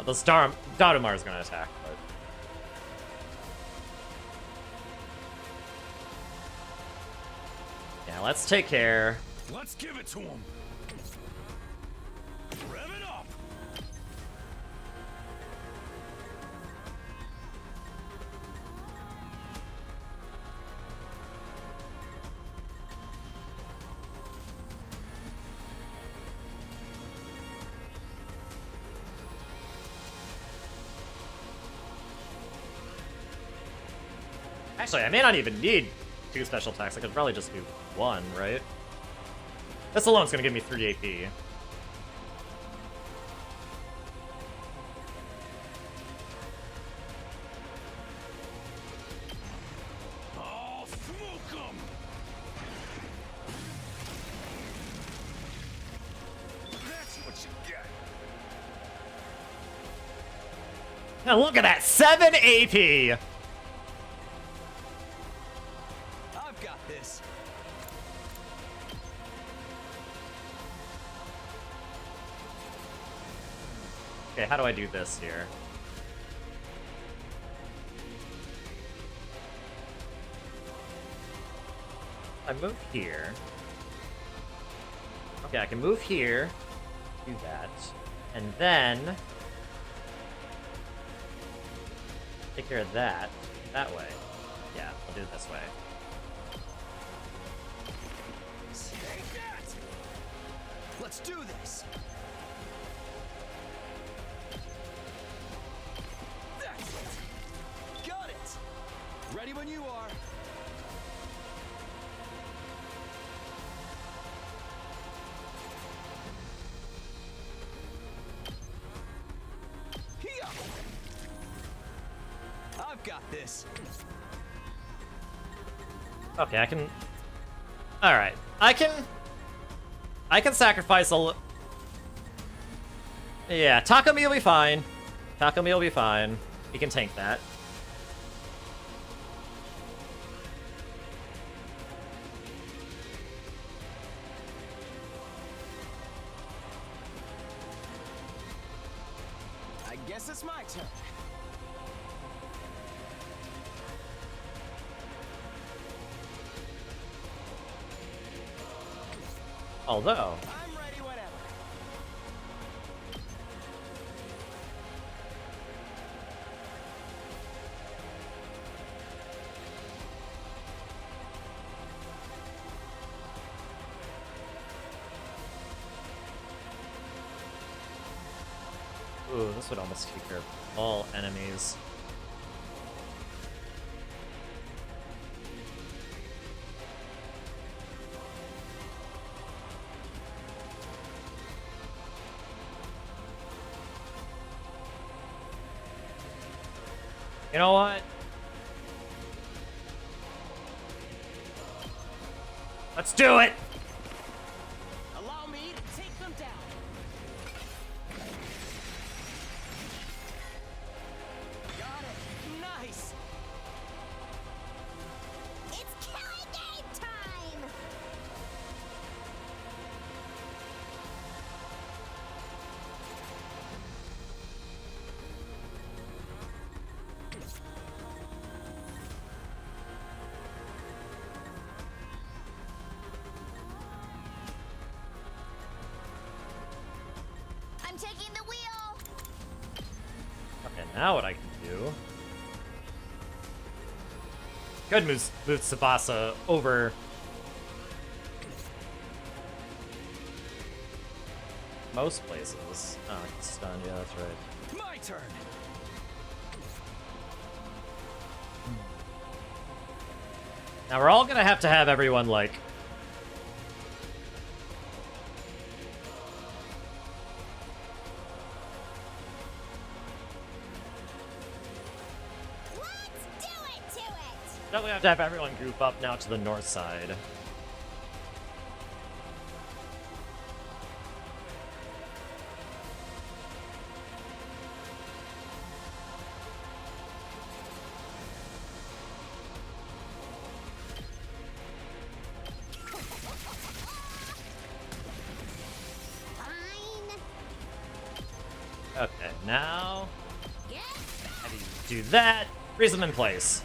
This Darumar is going to attack, but... Yeah, let's take care. Let's give it to him. Rev it up. Actually, I may not even need 2 special attacks. I could probably just do 1, right? This alone's gonna give me 3 AP. Oh, smoke 'em. That's what you get. Now look at that! 7 AP! I've got this. Okay, how do I do this here? I move here. Okay, I can move here. Do that. And then... take care of that. That way. Yeah, I'll do it this way. Take that! Let's do this. That's it. Got it. Ready when you are. Here. I've got this. Okay, I can... Alright. I can sacrifice a little... Yeah, Takumi will be fine. Takumi will be fine. He can tank that. I guess it's my turn. Although... I'm ready whenever. Ooh, this would almost take care of all enemies. You know what? Let's do it! Allow me to take them down. Got it. Nice. It's killing game time! I'm taking the wheel! Okay, now what I can do... Could move Tsubasa over... most places. Oh, it's stunned, yeah, that's right. My turn. Now we're all gonna have to have everyone, like... Let's do it to it! Definitely have to have everyone group up now to the north side. now. How do you do that? Freeze them in place.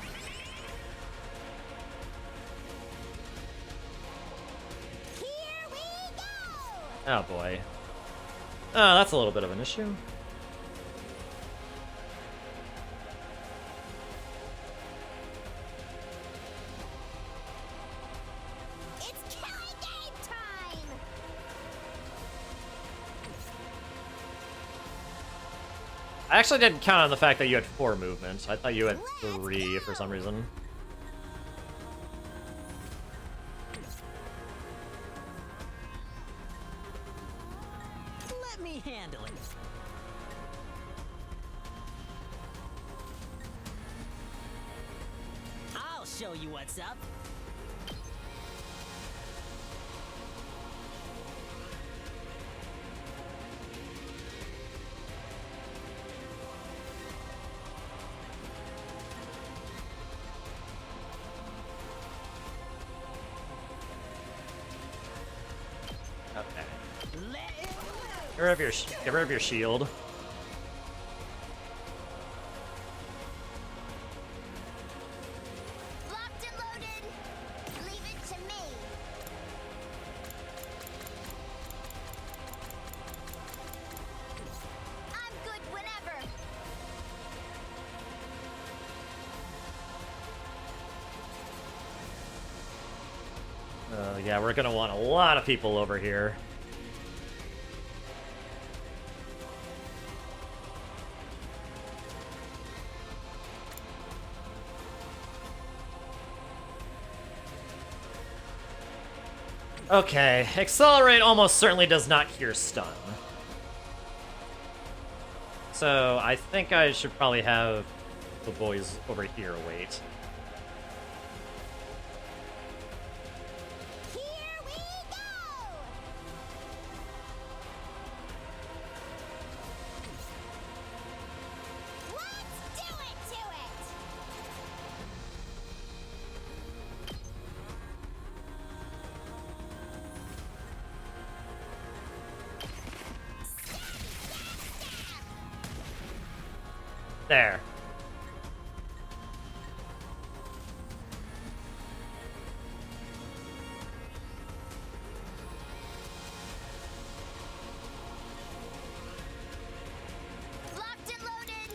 Here we go! Oh boy. Oh, that's a little bit of an issue. It's killing game time! I actually didn't count on the fact that you had 4 movements. I thought you had 3 for some reason. Let me handle it. I'll show you what's up. Okay. Let it Get rid of your shield. Locked and loaded! Leave it to me! I'm good whenever! Yeah, we're gonna want a lot of people over here. Okay, Accelerate almost certainly does not cure stun. So I think I should probably have the boys over here wait. Here we go! Let's do it to it! There. Locked and loaded!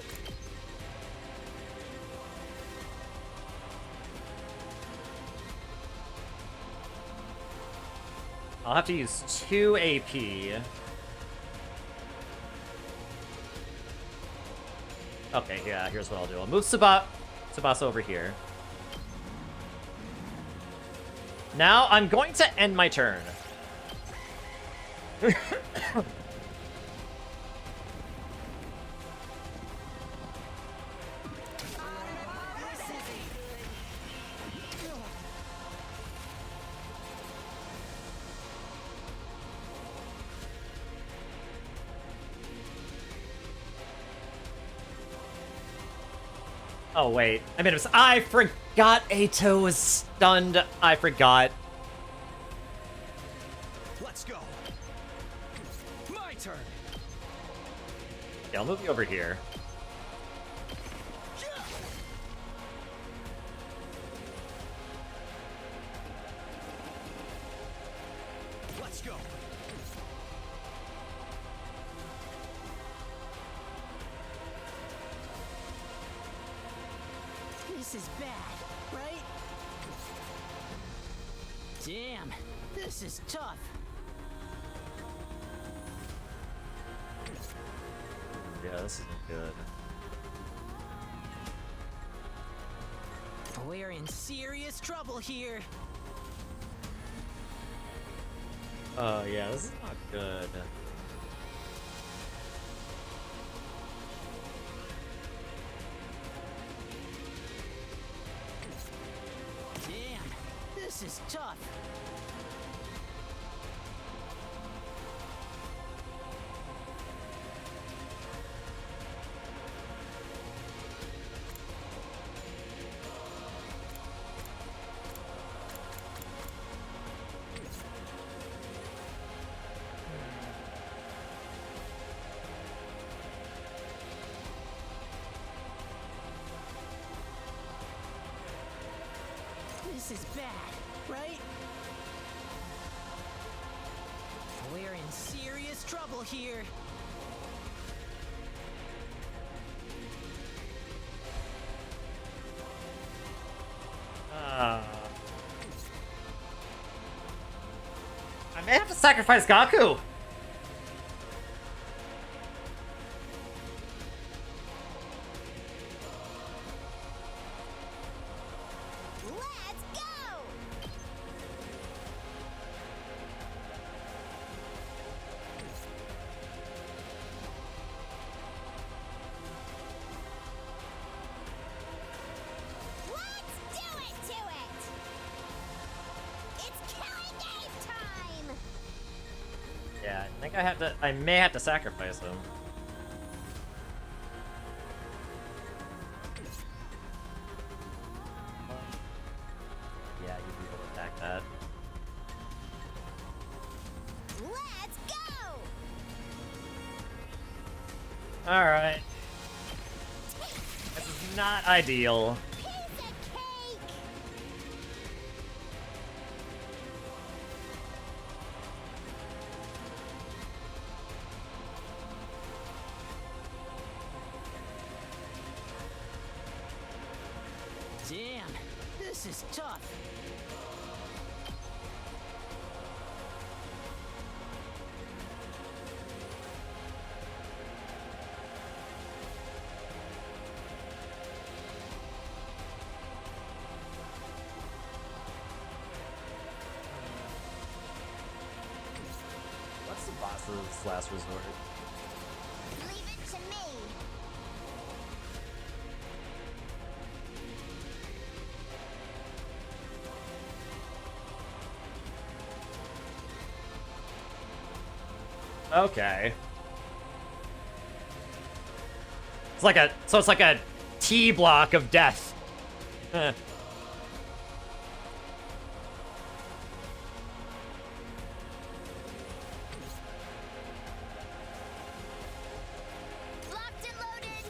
I'll have to use 2 AP. Okay, yeah, here's what I'll do. I'll move Tsubasa over here. Now I'm going to end my turn. Oh, wait. I forgot Ato was stunned. I forgot. Let's go. My turn. Okay, I'll move you over here. Let's go. This is bad, right? Damn, this is tough. Yeah, this isn't good. We're in serious trouble here. Oh, yeah, this is not good. Damn, this is tough. This is bad, right? We're in serious trouble here. I may have to sacrifice Gaku. Let's go! Let's do it to it! It's killing game time! Yeah, I think I may have to sacrifice him. Yeah, you'd be able to attack that. Let's go! Alright. This is not ideal. Piece of cake! Damn, this is tough. What's the boss's last resort? Leave it to me! Okay. It's like a T block of death. Eh. Locked and loaded!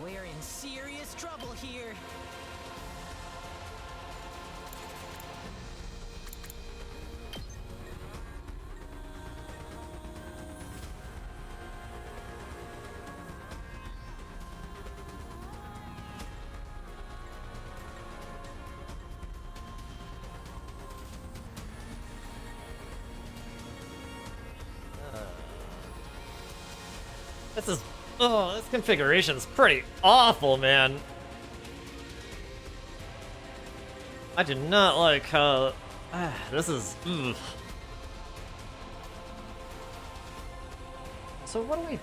We're in serious trouble here. This configuration's pretty awful, man. I do not like how, this is, ugh. So what do we do?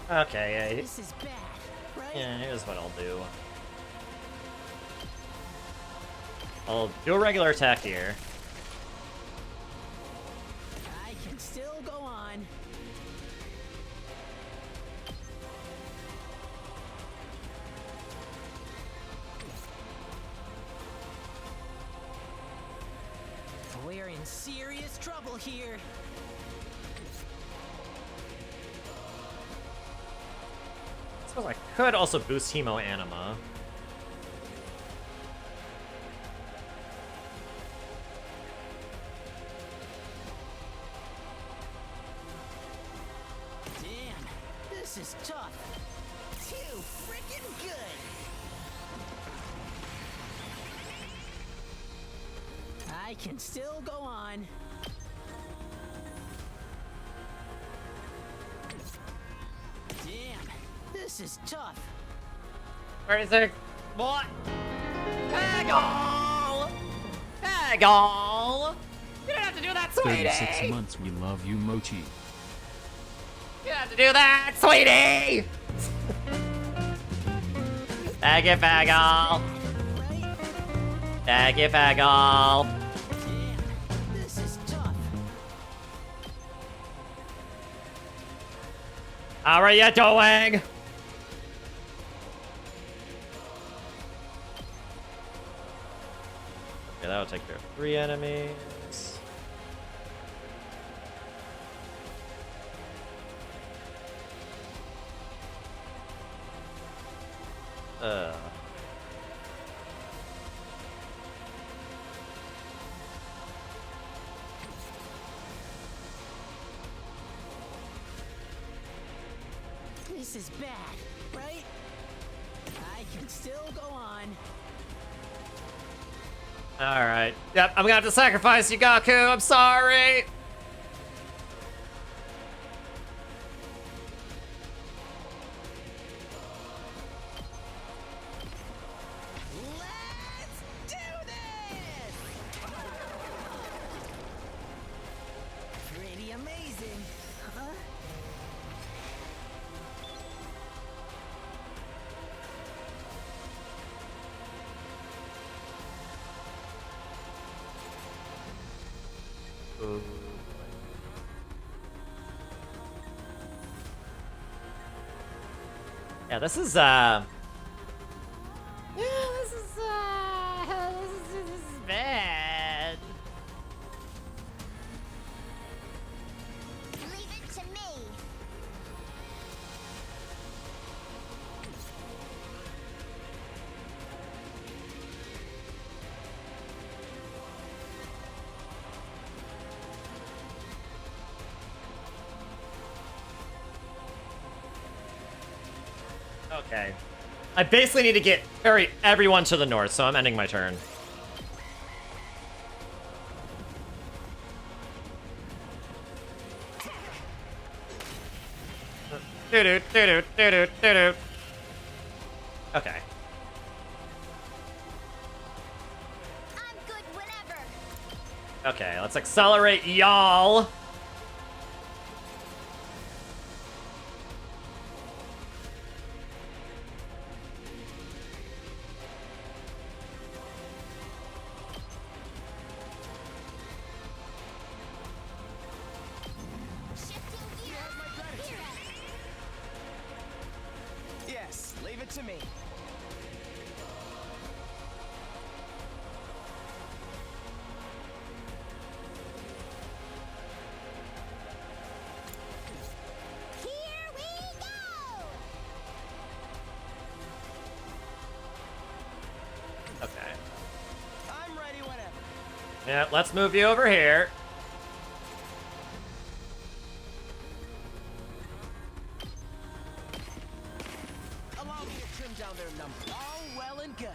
Okay, yeah, This is bad, right? yeah, here's what I'll do. I'll do a regular attack here. I can still go on. We're in serious trouble here. I suppose I could also boost Hemo Anima. Damn, this is tough. Too freaking good. I can still go on. Damn, this is tough. Where is it? What? Peggle! Peggle! You don't have to do that, sweetie! 36 months we love you, Mochi. You don't have to do that, sweetie! Thank you, Peggle! Right? Thank you, Peggle! Damn, this is tough. How are you doing? Okay, that'll take care of 3 enemies. This is bad, right? I can still go on. Alright. Yep, I'm gonna have to sacrifice you, Gaku. I'm sorry. Let's do this! Pretty amazing, huh? Yeah, this is bad. Leave it to me. Okay. I basically need to get everyone to the north, so I'm ending my turn. Okay. I'm good whenever. Okay, let's accelerate y'all. Shifting gears. Here. Yes, leave it to me. Here we go. Okay. I'm ready whenever. Yeah, let's move you over here. Allow me to trim down their numbers. All well and good.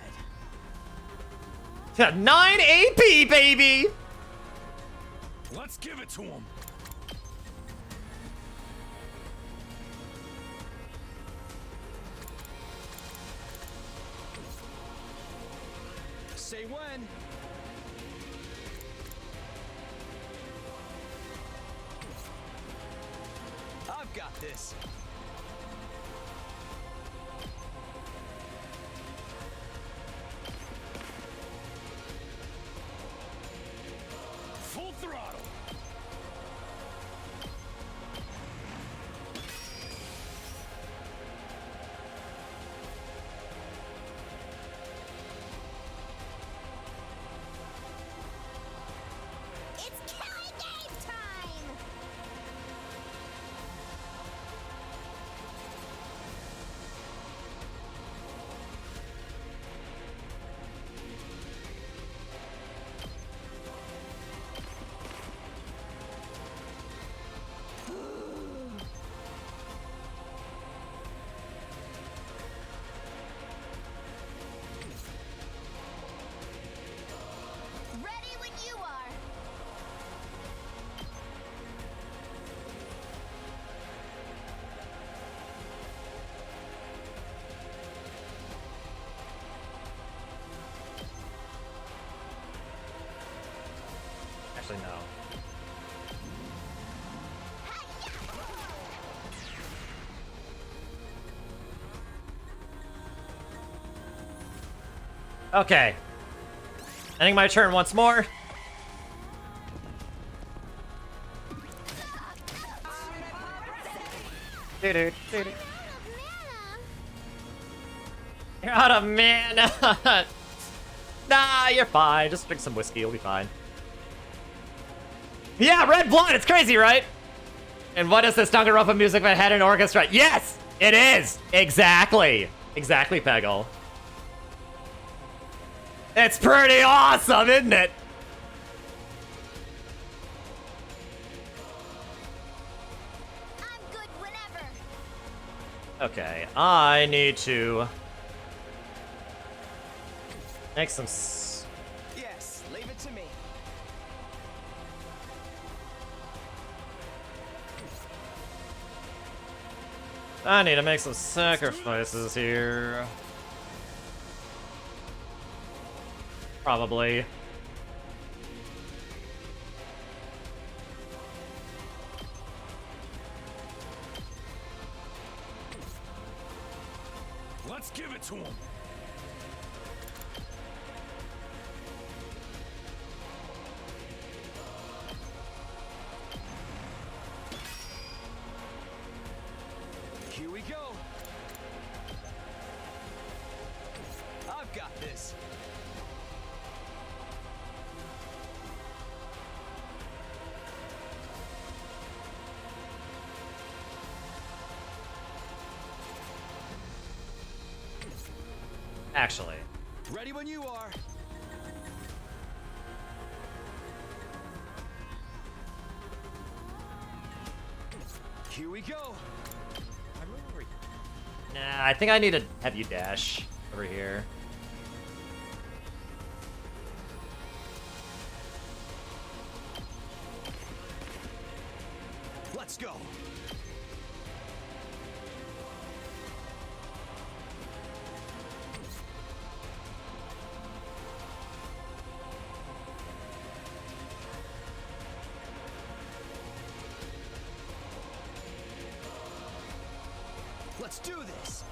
9 AP, baby! Let's give it to him. Say when. I've got this. Full throttle. It's killing game time. Ready when you are. Actually, no. Okay. Ending my turn once more. You're out of mana. Nah, you're fine. Just drink some whiskey. You'll be fine. Yeah, red blood. It's crazy, right? And what is this Danganronpa music that had an orchestra? Yes, it is. Exactly. Exactly, Peggle. It's pretty awesome, isn't it? I'm good whenever. Okay, I need to make some. Yes, leave it to me. I need to make some sacrifices here. Probably. Let's give it to him. Here we go. I've got this. Actually. Ready when you are. Here we go. Nah, I think I need to have you dash over here. Let's go. Let's do this.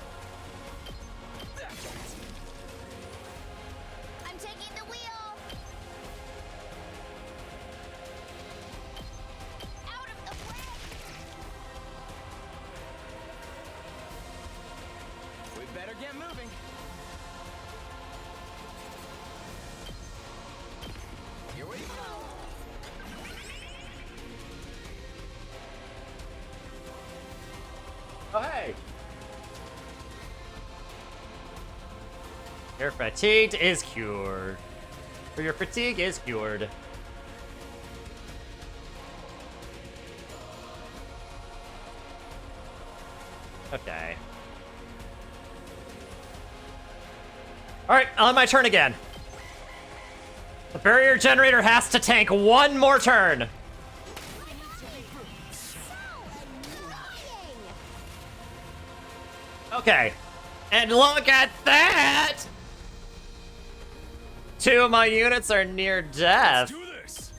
I'm taking the wheel. Out of the way. We better get moving. Here we go. Oh, hey! Your fatigue is cured. Or your fatigue is cured. Okay. Alright, on my turn again. The barrier generator has to tank one more turn. Okay. And look at that! 2 of my units are near death. Let's do this.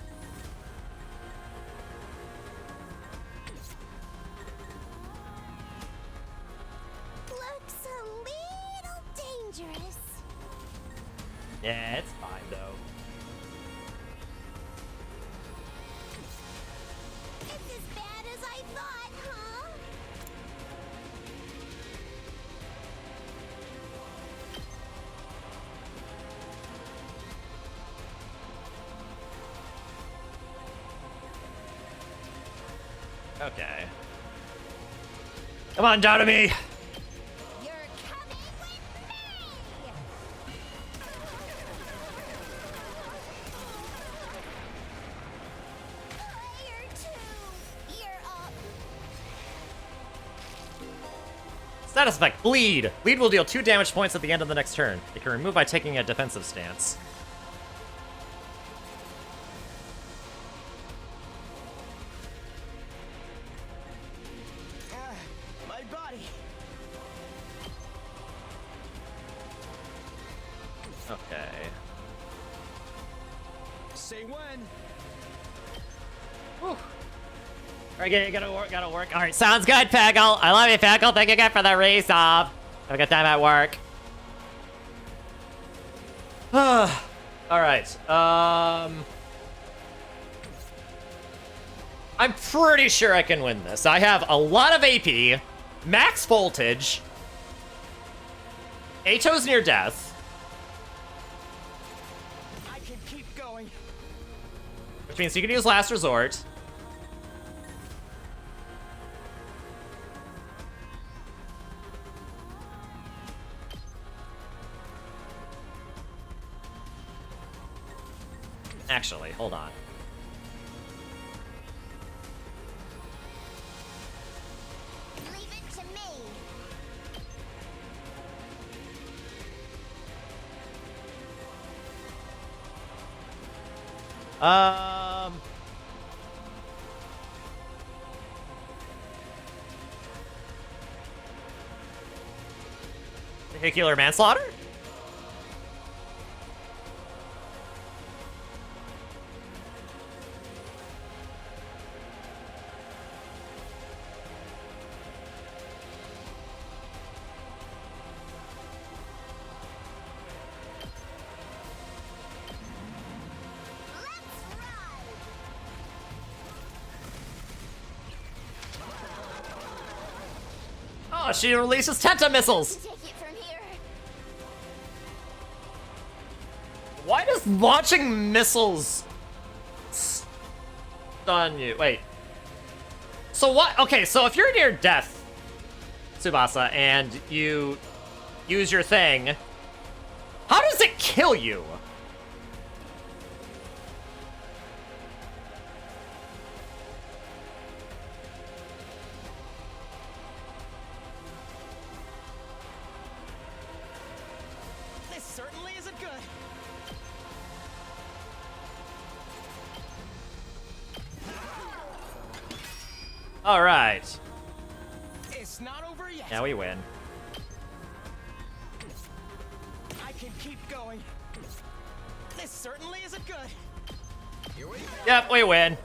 Looks a little dangerous. Yeah, it's fine though. It's as bad as I thought, huh? Okay. Come on, down to me! You're coming with me! Player 2, you're up. Status effect, bleed. Bleed will deal 2 damage points at the end of the next turn. It can remove by taking a defensive stance. My body. Okay. Say when. Whew. Alright, gotta work. Alright, sounds good, Peggle. I love you, Peggle. Thank you again for the resub. Have a good time at work. Alright, I'm pretty sure I can win this. I have a lot of AP. max voltage. Ato's near death. I can keep going. Which means you can use last resort. Actually, hold on. Leave it to me. Vehicular manslaughter? Oh, she releases Tenta missiles! Take it from here. Why does launching missiles stun you? Wait. So what? Okay, so if you're near death, Tsubasa, and you use your thing, how does it kill you? This certainly isn't good. All right. It's not over yet. Now we win. I can keep going. This certainly isn't good. Here we go. Yep, we win.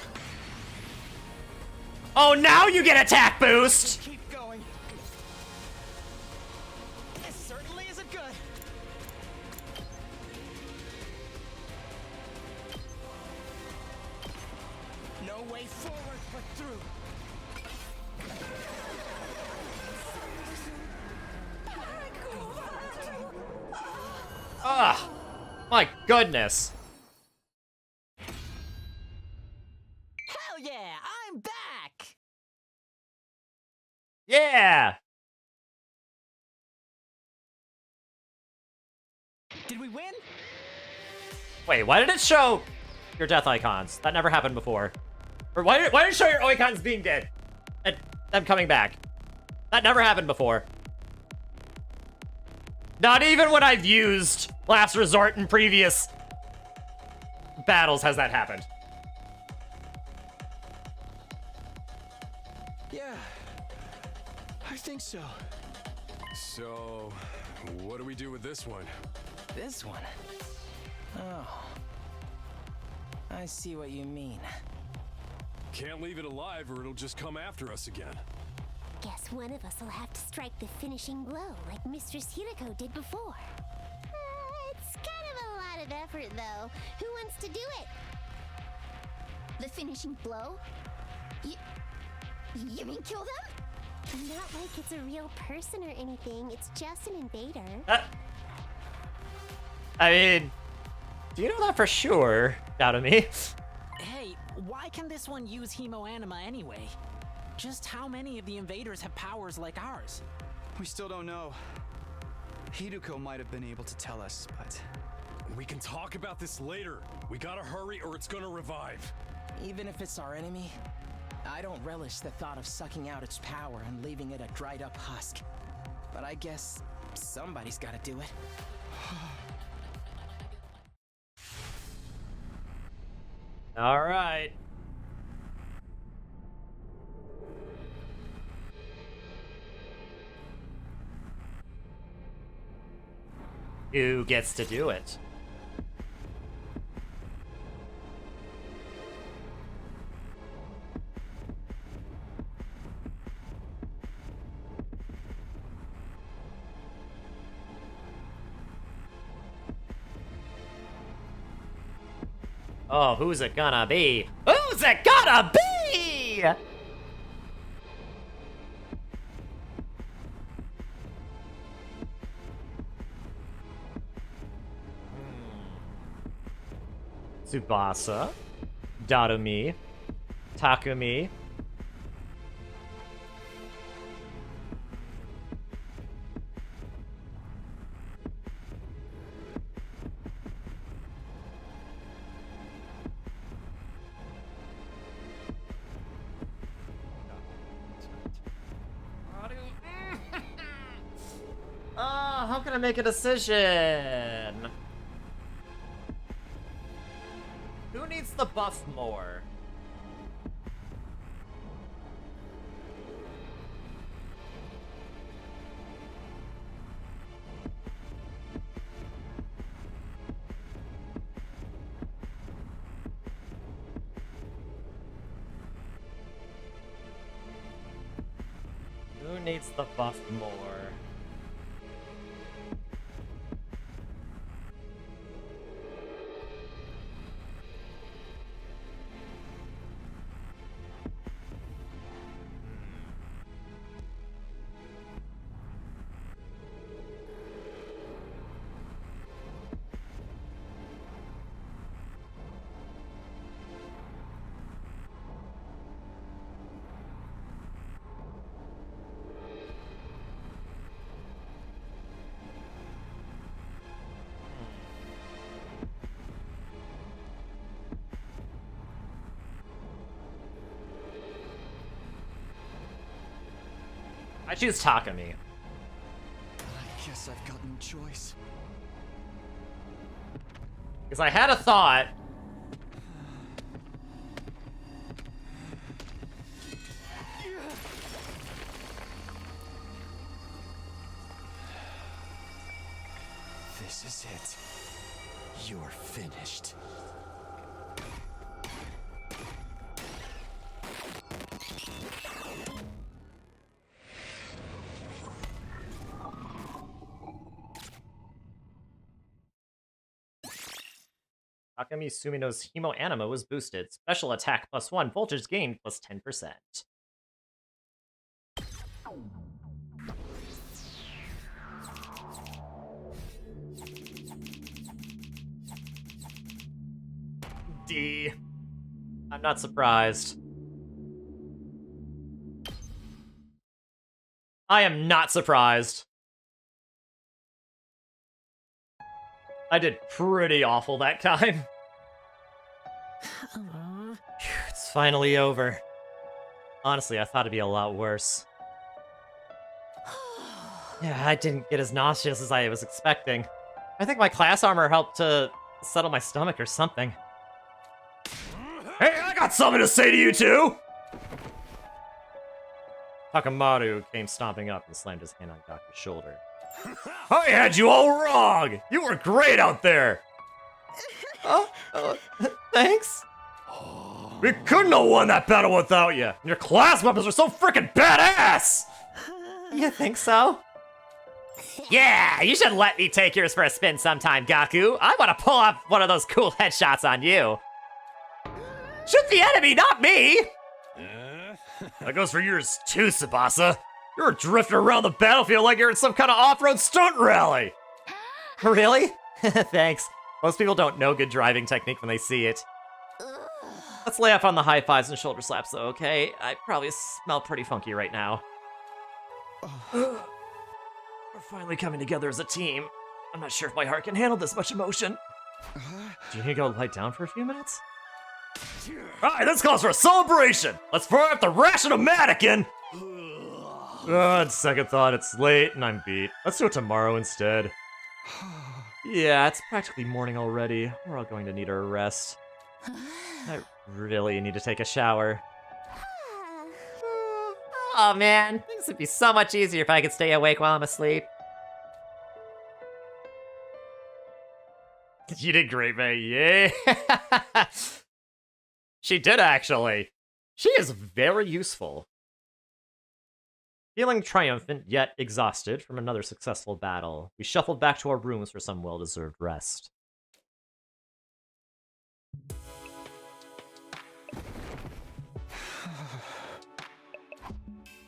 Oh, now you get attack boost! Keep going. This certainly isn't good. No way forward but through. Ah, my goodness. Hell yeah, I'm back! Yeah! Did we win? Wait, why did it show your death icons? That never happened before. Or why did it show your icons being dead? And them coming back? That never happened before. Not even when I've used Last Resort in previous battles has that happened. Yeah, I think so. So, what do we do with this one? This one. Oh. I see what you mean. Can't leave it alive or it'll just come after us again. Guess one of us will have to strike the finishing blow like Mistress Hirako did before. It's kind of a lot of effort, though. Who wants to do it? The finishing blow? You mean kill them? Not like it's a real person or anything. It's just an invader. I mean, do you know that for sure, out of me? Hey, why can this one use hemoanima anyway? Just how many of the invaders have powers like ours? We still don't know. Hiruko might have been able to tell us, but... We can talk about this later. We gotta hurry or it's gonna revive. Even if it's our enemy, I don't relish the thought of sucking out its power and leaving it a dried up husk. But I guess somebody's gotta do it. All right. Who gets to do it? Oh, who's it gonna be? Who's it gonna be? Tsubasa, Darumi, Takumi. How can I make a decision? Who needs the buff more? Who needs the buff more? I choose Takumi. I guess I've got no choice. Because I had a thought. This is it. You're finished. Takumi Sumino's Himo Anima was boosted. Special attack +1, voltage gain +10%. D. I'm not surprised. I am not surprised. I did pretty awful that time. It's finally over. Honestly, I thought it'd be a lot worse. Yeah, I didn't get as nauseous as I was expecting. I think my class armor helped to settle my stomach or something. Hey, I got something to say to you two! Takamaru came stomping up and slammed his hand on Gaku's shoulder. I had you all wrong! You were great out there! Thanks? We couldn't have won that battle without you! And your class weapons are so freaking badass! You think so? Yeah, you should let me take yours for a spin sometime, Gaku. I want to pull off one of those cool headshots on you. Shoot the enemy, not me! That goes for yours too, Tsubasa. You're drifting around the battlefield like you're in some kind of off-road stunt rally. Really? Thanks. Most people don't know good driving technique when they see it. Let's lay off on the high fives and shoulder slaps though, okay? I probably smell pretty funky right now. We're finally coming together as a team. I'm not sure if my heart can handle this much emotion. Do you need to go lie down for a few minutes? Alright, this calls for a celebration! Let's fire up the ration-o-mannequin! On second thought, it's late and I'm beat. Let's do it tomorrow instead. Yeah, it's practically morning already. We're all going to need our rest. I really need to take a shower. Oh man, things would be so much easier if I could stay awake while I'm asleep. You did great, man. Yeah. She did actually. She is very useful. Feeling triumphant yet exhausted from another successful battle, we shuffled back to our rooms for some well-deserved rest.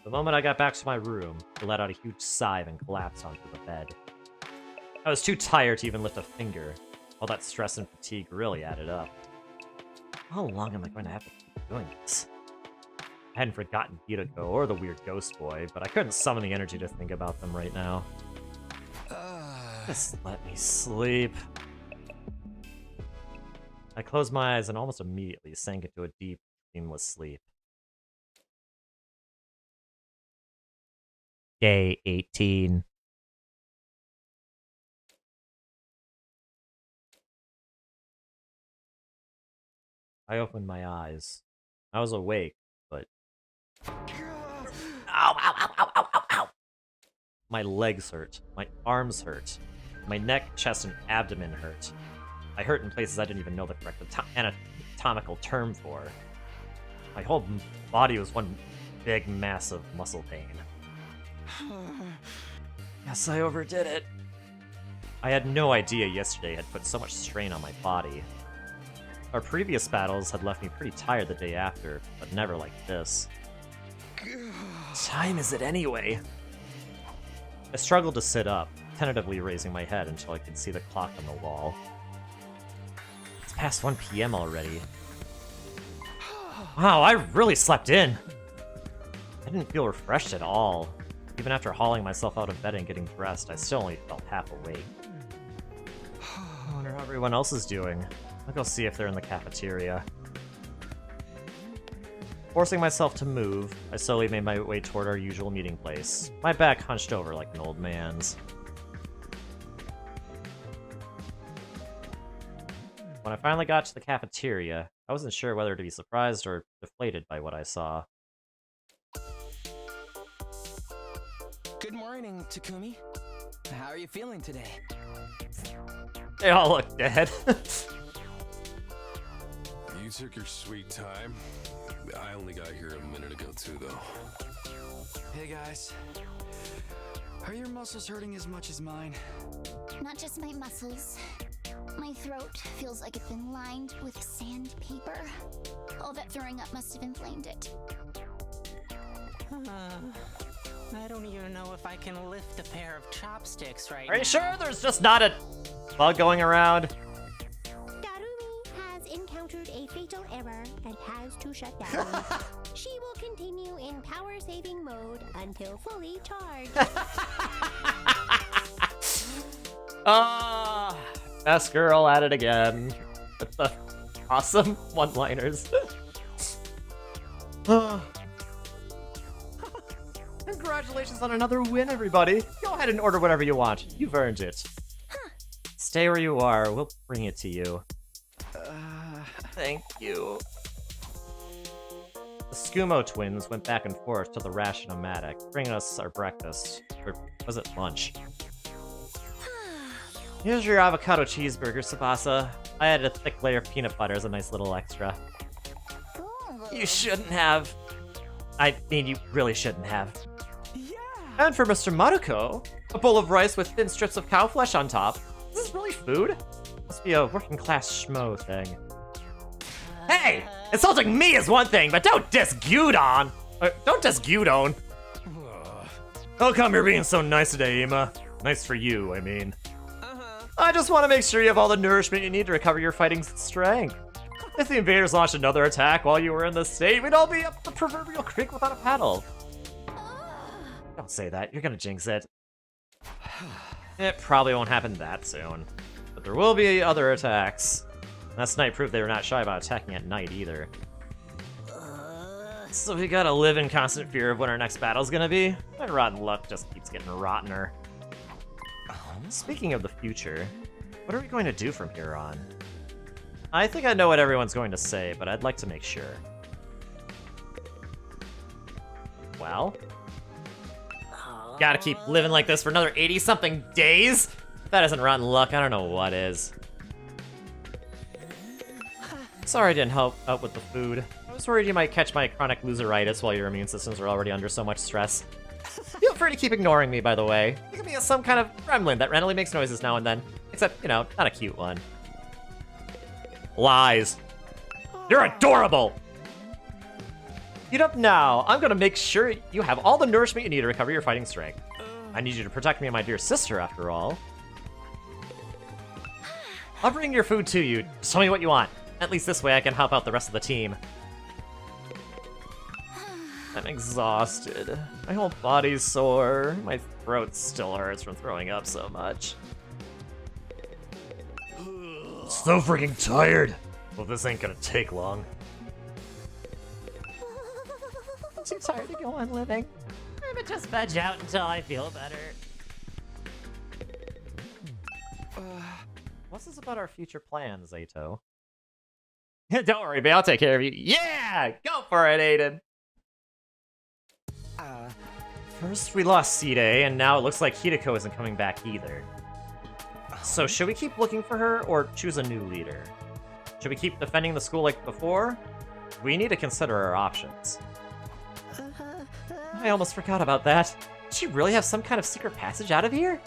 The moment I got back to my room, I let out a huge sigh and collapsed onto the bed. I was too tired to even lift a finger. All that stress and fatigue really added up. How long am I going to have to keep doing this? I hadn't forgotten Hideko or the weird ghost boy, but I couldn't summon the energy to think about them right now. Just let me sleep. I closed my eyes and almost immediately sank into a deep, dreamless sleep. Day 18. I opened my eyes. I was awake, but... Ow, ow, ow, ow, ow, ow, ow! My legs hurt. My arms hurt. My neck, chest, and abdomen hurt. I hurt in places I didn't even know the correct anatomical term for. My whole body was one big mass of muscle pain. Yes, I overdid it. I had no idea yesterday had put so much strain on my body. Our previous battles had left me pretty tired the day after, but never like this. What time is it anyway? I struggled to sit up, tentatively raising my head until I could see the clock on the wall. It's past 1 PM already. Wow, I really slept in! I didn't feel refreshed at all. Even after hauling myself out of bed and getting dressed, I still only felt half awake. I wonder how everyone else is doing. I'll go see if they're in the cafeteria. Forcing myself to move, I slowly made my way toward our usual meeting place, my back hunched over like an old man's. When I finally got to the cafeteria, I wasn't sure whether to be surprised or deflated by what I saw. Good morning, Takumi. How are you feeling today? They all look dead. You took your sweet time. I only got here a minute ago too, though. Hey guys. Are your muscles hurting as much as mine? Not just my muscles. My throat feels like it's been lined with sandpaper. All that throwing up must have inflamed it. I don't even know if I can lift a pair of chopsticks right now. Are you sure there's just not a bug going around? Darumi has encountered a fatal error and has to shut down. She will continue in power saving mode until fully charged. Best girl at it again. With the awesome one-liners. Congratulations on another win, everybody. Go ahead and order whatever you want. You've earned it. Stay where you are. We'll bring it to you. Thank you. The Skumo twins went back and forth to the Ration-O-Matic, bringing us our breakfast. Or was it lunch? Here's your avocado cheeseburger, Tsubasa. I added a thick layer of peanut butter as a nice little extra. You shouldn't have. I mean, you really shouldn't have. Yeah. And for Mr. Maruko, a bowl of rice with thin strips of cow flesh on top. Is this really food? Must be a working class schmo thing. Hey! Insulting me is one thing, but don't diss Gyudon! Don't diss Gyudon! How come you're being so nice today, Ima? Nice for you, I mean. I just want to make sure you have all the nourishment you need to recover your fighting strength. If the invaders launched another attack while you were in this state, we'd all be up the proverbial creek without a paddle. Don't say that, you're gonna jinx it. It probably won't happen that soon. But there will be other attacks. Last night proved they were not shy about attacking at night either. So we gotta live in constant fear of when our next battle's gonna be. My rotten luck just keeps getting rottener. Speaking of the future, what are we going to do from here on? I think I know what everyone's going to say, but I'd like to make sure. Well? Gotta keep living like this for another 80-something days? If that isn't rotten luck, I don't know what is. Sorry I didn't help out with the food. I was worried you might catch my chronic loseritis while your immune systems are already under so much stress. Feel free to keep ignoring me, by the way. Think of me as some kind of gremlin that randomly makes noises now and then. Except, you know, not a cute one. Lies. You're adorable! Get up now. I'm gonna make sure you have all the nourishment you need to recover your fighting strength. I need you to protect me and my dear sister, after all. I'll bring your food to you. Just tell me what you want. At least this way I can help out the rest of the team. I'm exhausted. My whole body's sore. My throat still hurts from throwing up so much. So freaking tired. Well, this ain't gonna take long. I'm too tired to go on living. I'm gonna just veg out until I feel better. What's this about our future plans, Zato? Don't worry, babe, I'll take care of you. Yeah! Go for it, Aiden! First we lost Side, and now it looks like Hideko isn't coming back either. So should we keep looking for her, or choose a new leader? Should we keep defending the school like before? We need to consider our options. I almost forgot about that. Did she really have some kind of secret passage out of here?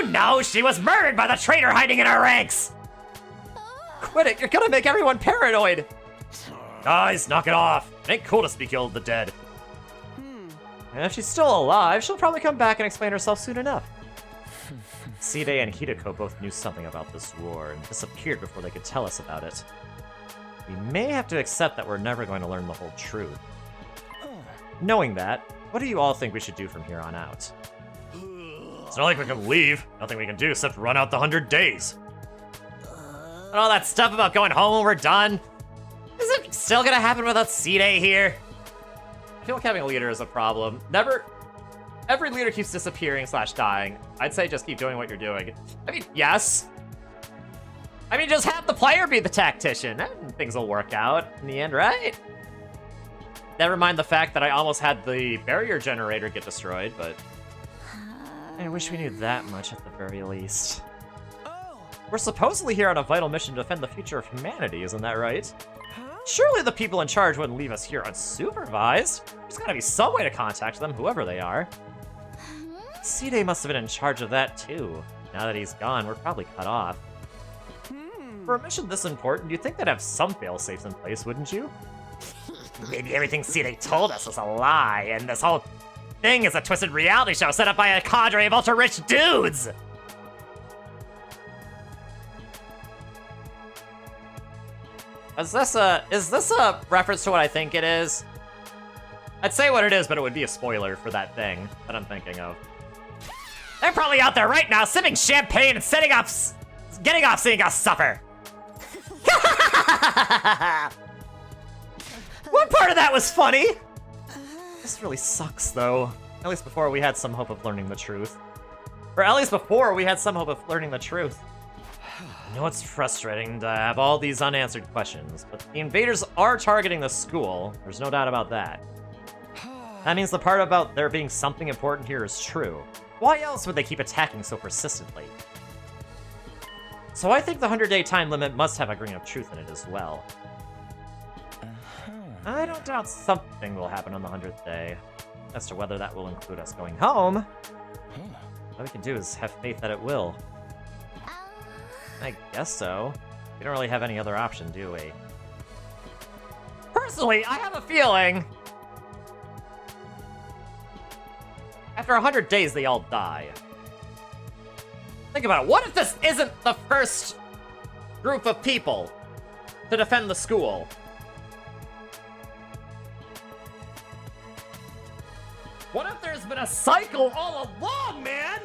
No, she was murdered by the traitor hiding in our ranks! Quit it, you're gonna make everyone paranoid! Guys, knock it off. It ain't cool to speak ill of the dead. And if she's still alive, she'll probably come back and explain herself soon enough. Side and Hideko both knew something about this war and disappeared before they could tell us about it. We may have to accept that we're never going to learn the whole truth. Knowing that, what do you all think we should do from here on out? It's not like we can leave. Nothing we can do except run out the 100 days. And all that stuff about going home when we're done. Is it still gonna happen without Side here? I feel like having a leader is a problem. Every leader keeps disappearing / dying. I'd say just keep doing what you're doing. I mean, yes. I mean, just have the player be the tactician, and things will work out in the end, right? Never mind the fact that I almost had the barrier generator get destroyed, but I wish we knew that much at the very least. We're supposedly here on a vital mission to defend the future of humanity, isn't that right? Surely the people in charge wouldn't leave us here unsupervised. There's gotta be some way to contact them, whoever they are. Side must have been in charge of that too. Now that he's gone, we're probably cut off. For a mission this important, you'd think they'd have some fail-safes in place, wouldn't you? Maybe everything Side told us was a lie, and this whole thing is a twisted reality show set up by a cadre of ultra-rich dudes! Is this a reference to what I think it is? I'd say what it is, but it would be a spoiler for that thing that I'm thinking of. They're probably out there right now sipping champagne and getting off seeing us suffer. What part of that was funny? This really sucks, though. At least before we had some hope of learning the truth. Or at least before we had some hope of learning the truth. I know it's frustrating to have all these unanswered questions, but the invaders are targeting the school. There's no doubt about that. That means the part about there being something important here is true. Why else would they keep attacking so persistently? So I think the 100-day time limit must have a grain of truth in it as well. I don't doubt something will happen on the 100th day. As to whether that will include us going home, all we can do is have faith that it will. I guess so. We don't really have any other option, do we? Personally, I have a feeling after 100 days, they all die. Think about it. What if this isn't the first group of people to defend the school? What if there's been a cycle all along, man?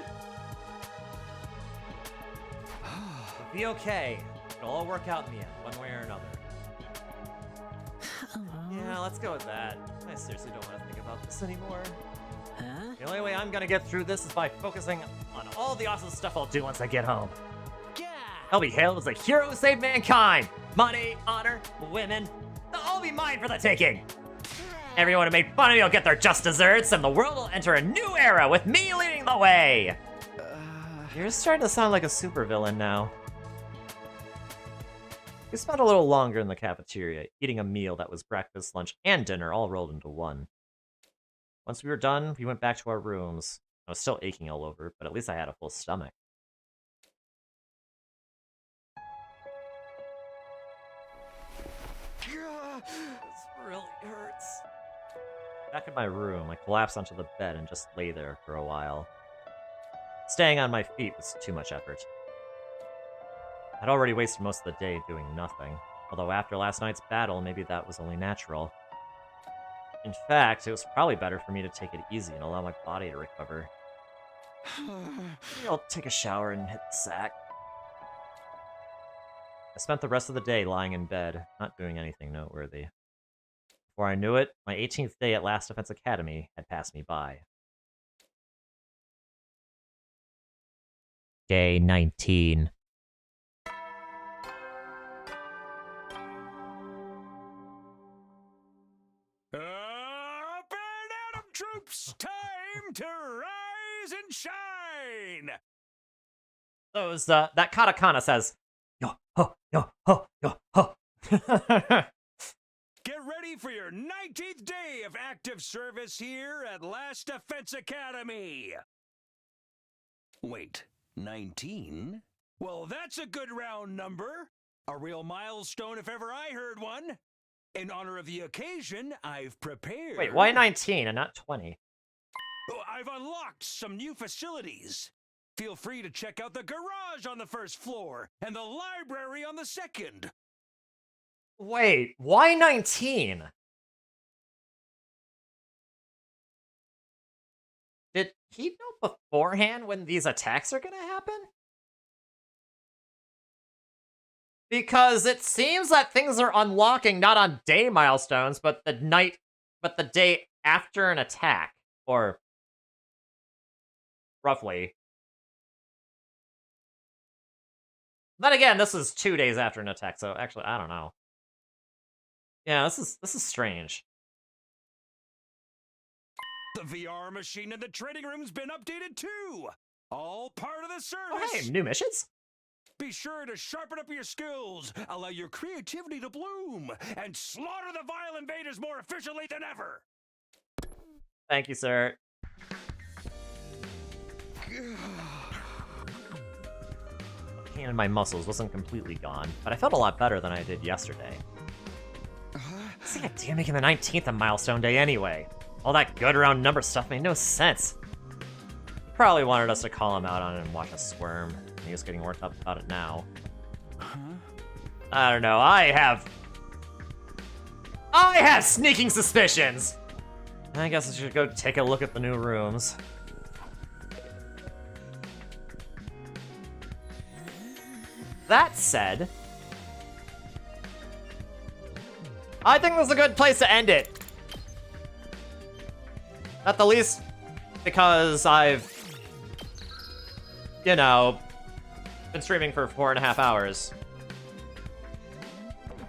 It'll be okay. It'll all work out in the end, one way or another. Yeah, let's go with that. I seriously don't want to think about this anymore. The only way I'm gonna get through this is by focusing on all the awesome stuff I'll do once I get home. I'll be hailed as a hero who saved mankind. Money, honor, women, they'll all be mine for the taking. Everyone who made fun of me will get their just desserts, and the world will enter a new era with me leading the way. You're starting to sound like a supervillain now. We spent a little longer in the cafeteria, eating a meal that was breakfast, lunch, and dinner all rolled into one. Once we were done, we went back to our rooms. I was still aching all over, but at least I had a full stomach. This really hurts. Back in my room, I collapsed onto the bed and just lay there for a while. Staying on my feet was too much effort. I'd already wasted most of the day doing nothing. Although after last night's battle, maybe that was only natural. In fact, it was probably better for me to take it easy and allow my body to recover. Maybe I'll take a shower and hit the sack. I spent the rest of the day lying in bed, not doing anything noteworthy. Before I knew it, my 18th day at Last Defense Academy had passed me by. Day 19. Up and at 'em, troops! Time to rise and shine! Those, that katakana says, yo ho, yo ho, yo ho. Get ready for your 19th day of active service here at Last Defense Academy! Wait, 19? Well, that's a good round number. A real milestone if ever I heard one. In honor of the occasion, I've prepared... Wait, why 19 and not 20? I've unlocked some new facilities. Feel free to check out the garage on the first floor and the library on the second. Wait, why 19? Did he know beforehand when these attacks are gonna happen? Because it seems that things are unlocking not on day milestones, but the day after an attack, or roughly. Then again, this is 2 days after an attack, so actually, I don't know. Yeah, this is strange. The VR machine in the training room's been updated too. All part of the service. Oh, hey, new missions? Be sure to sharpen up your skills, allow your creativity to bloom, and slaughter the vile invaders more efficiently than ever. Thank you, sir. The pain in my muscles wasn't completely gone, but I felt a lot better than I did yesterday. What's the idea of making the 19th a milestone day anyway? All that good round number stuff made no sense. He probably wanted us to call him out on it and watch us squirm. And he was getting worked up about it now. I don't know, I have sneaking suspicions! I guess I should go take a look at the new rooms. That said, I think this is a good place to end it. At the least, because I've, you know, been streaming for 4.5 hours.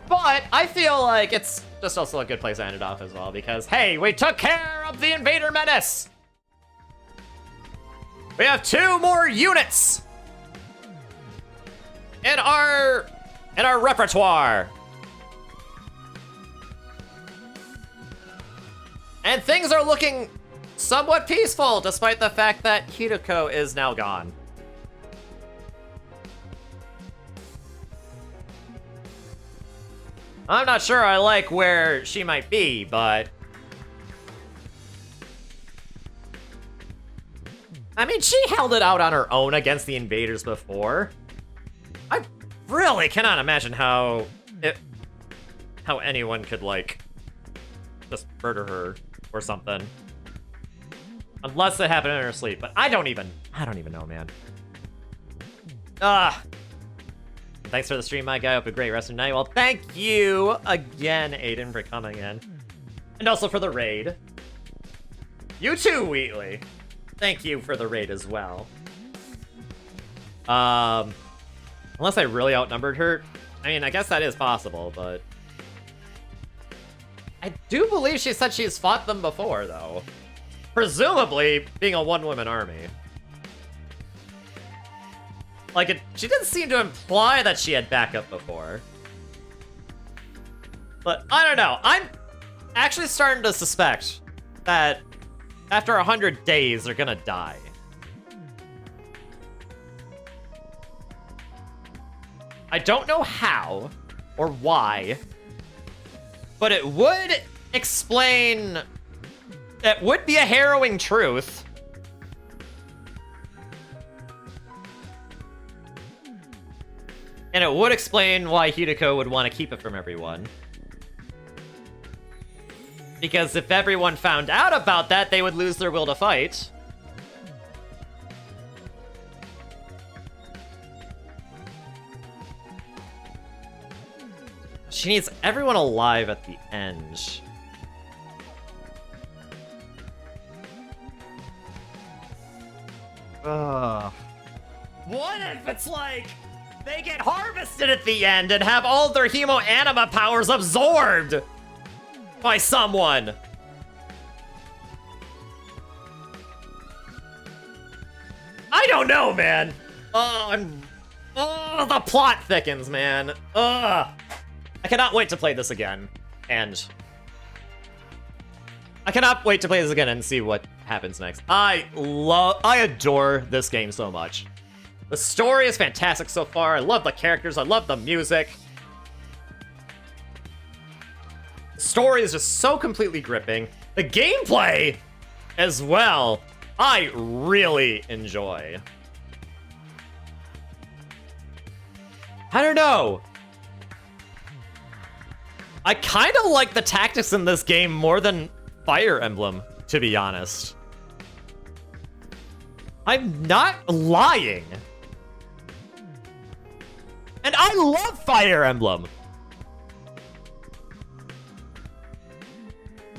But I feel like it's just also a good place to end it off as well, because, hey, we took care of the Invader Menace! We have 2 more units in our repertoire. And things are looking somewhat peaceful, despite the fact that Hideko is now gone. I'm not sure I like where she might be, but... I mean, she held it out on her own against the invaders before. I really cannot imagine how anyone could, like, just murder her or something. Unless it happened in her sleep, but I don't even know, man. Thanks for the stream, my guy. Hope a great rest of the night. Well, thank you again, Aiden, for coming in. And also for the raid. You too, Wheatley. Thank you for the raid as well. Unless I really outnumbered her. I mean, I guess that is possible, but... I do believe she said she's fought them before, though. Presumably, being a one-woman army. Like, she didn't seem to imply that she had backup before. But, I don't know. I'm actually starting to suspect that after 100 days, they're gonna die. I don't know how or why, but it would explain... It would be a harrowing truth. And it would explain why Hideko would want to keep it from everyone. Because if everyone found out about that, they would lose their will to fight. She needs everyone alive at the end. Ugh. What if it's like they get harvested at the end and have all their hemo-anima powers absorbed by someone? I don't know, man. Oh, the plot thickens, man. Ugh. I cannot wait to play this again, and I cannot wait to play this again and see what happens next. I adore this game so much. The story is fantastic so far. I love the characters. I love the music. The story is just so completely gripping. The gameplay as well, I really enjoy. I don't know. I kind of like the tactics in this game more than Fire Emblem, to be honest. I'm not lying. And I love Fire Emblem.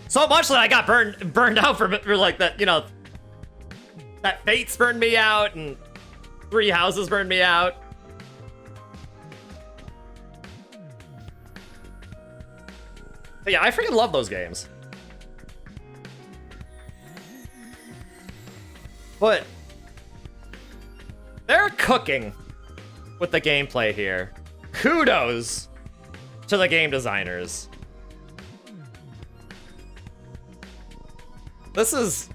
So much that I got burned out for like that, you know, that Fates burned me out and Three Houses burned me out. But yeah, I freaking love those games. But they're cooking with the gameplay here. Kudos to the game designers. This is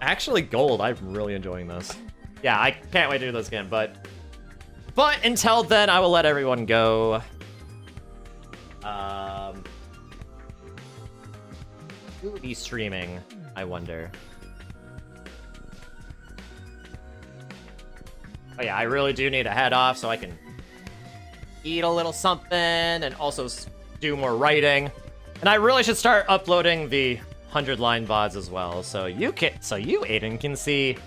actually gold. I'm really enjoying this. Yeah, I can't wait to do this again, but until then, I will let everyone go. Who will be streaming, I wonder? Oh yeah, I really do need to head off so I can eat a little something and also do more writing. And I really should start uploading the 100-line VODs as well, so you, Aiden, can see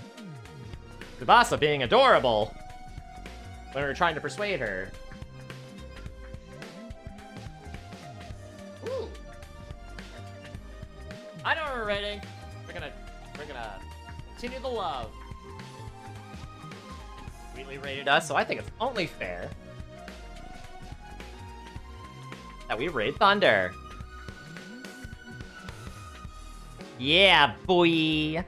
Tsubasa being adorable when we're trying to persuade her. Ooh. I know we're writing. We're gonna continue the love. Wheatley rated us, so I think it's only fair that we raid Thunder. Yeah, boy.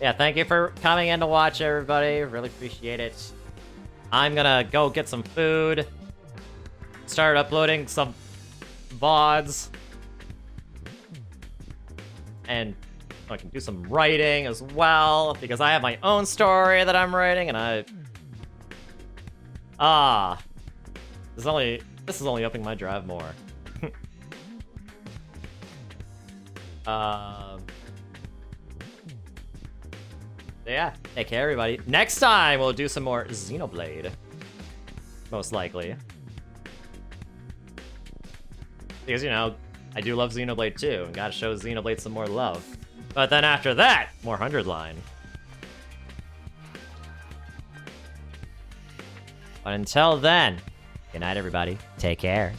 Yeah, thank you for coming in to watch, everybody. Really appreciate it. I'm gonna go get some food. Start uploading some VODs. And I can do some writing as well, because I have my own story that I'm writing, and this is only upping my drive more. Yeah, take care, everybody. Next time, we'll do some more Xenoblade. Most likely. Because, you know, I do love Xenoblade too, and gotta show Xenoblade some more love. But then after that, more 100-line. But until then, good night, everybody. Take care.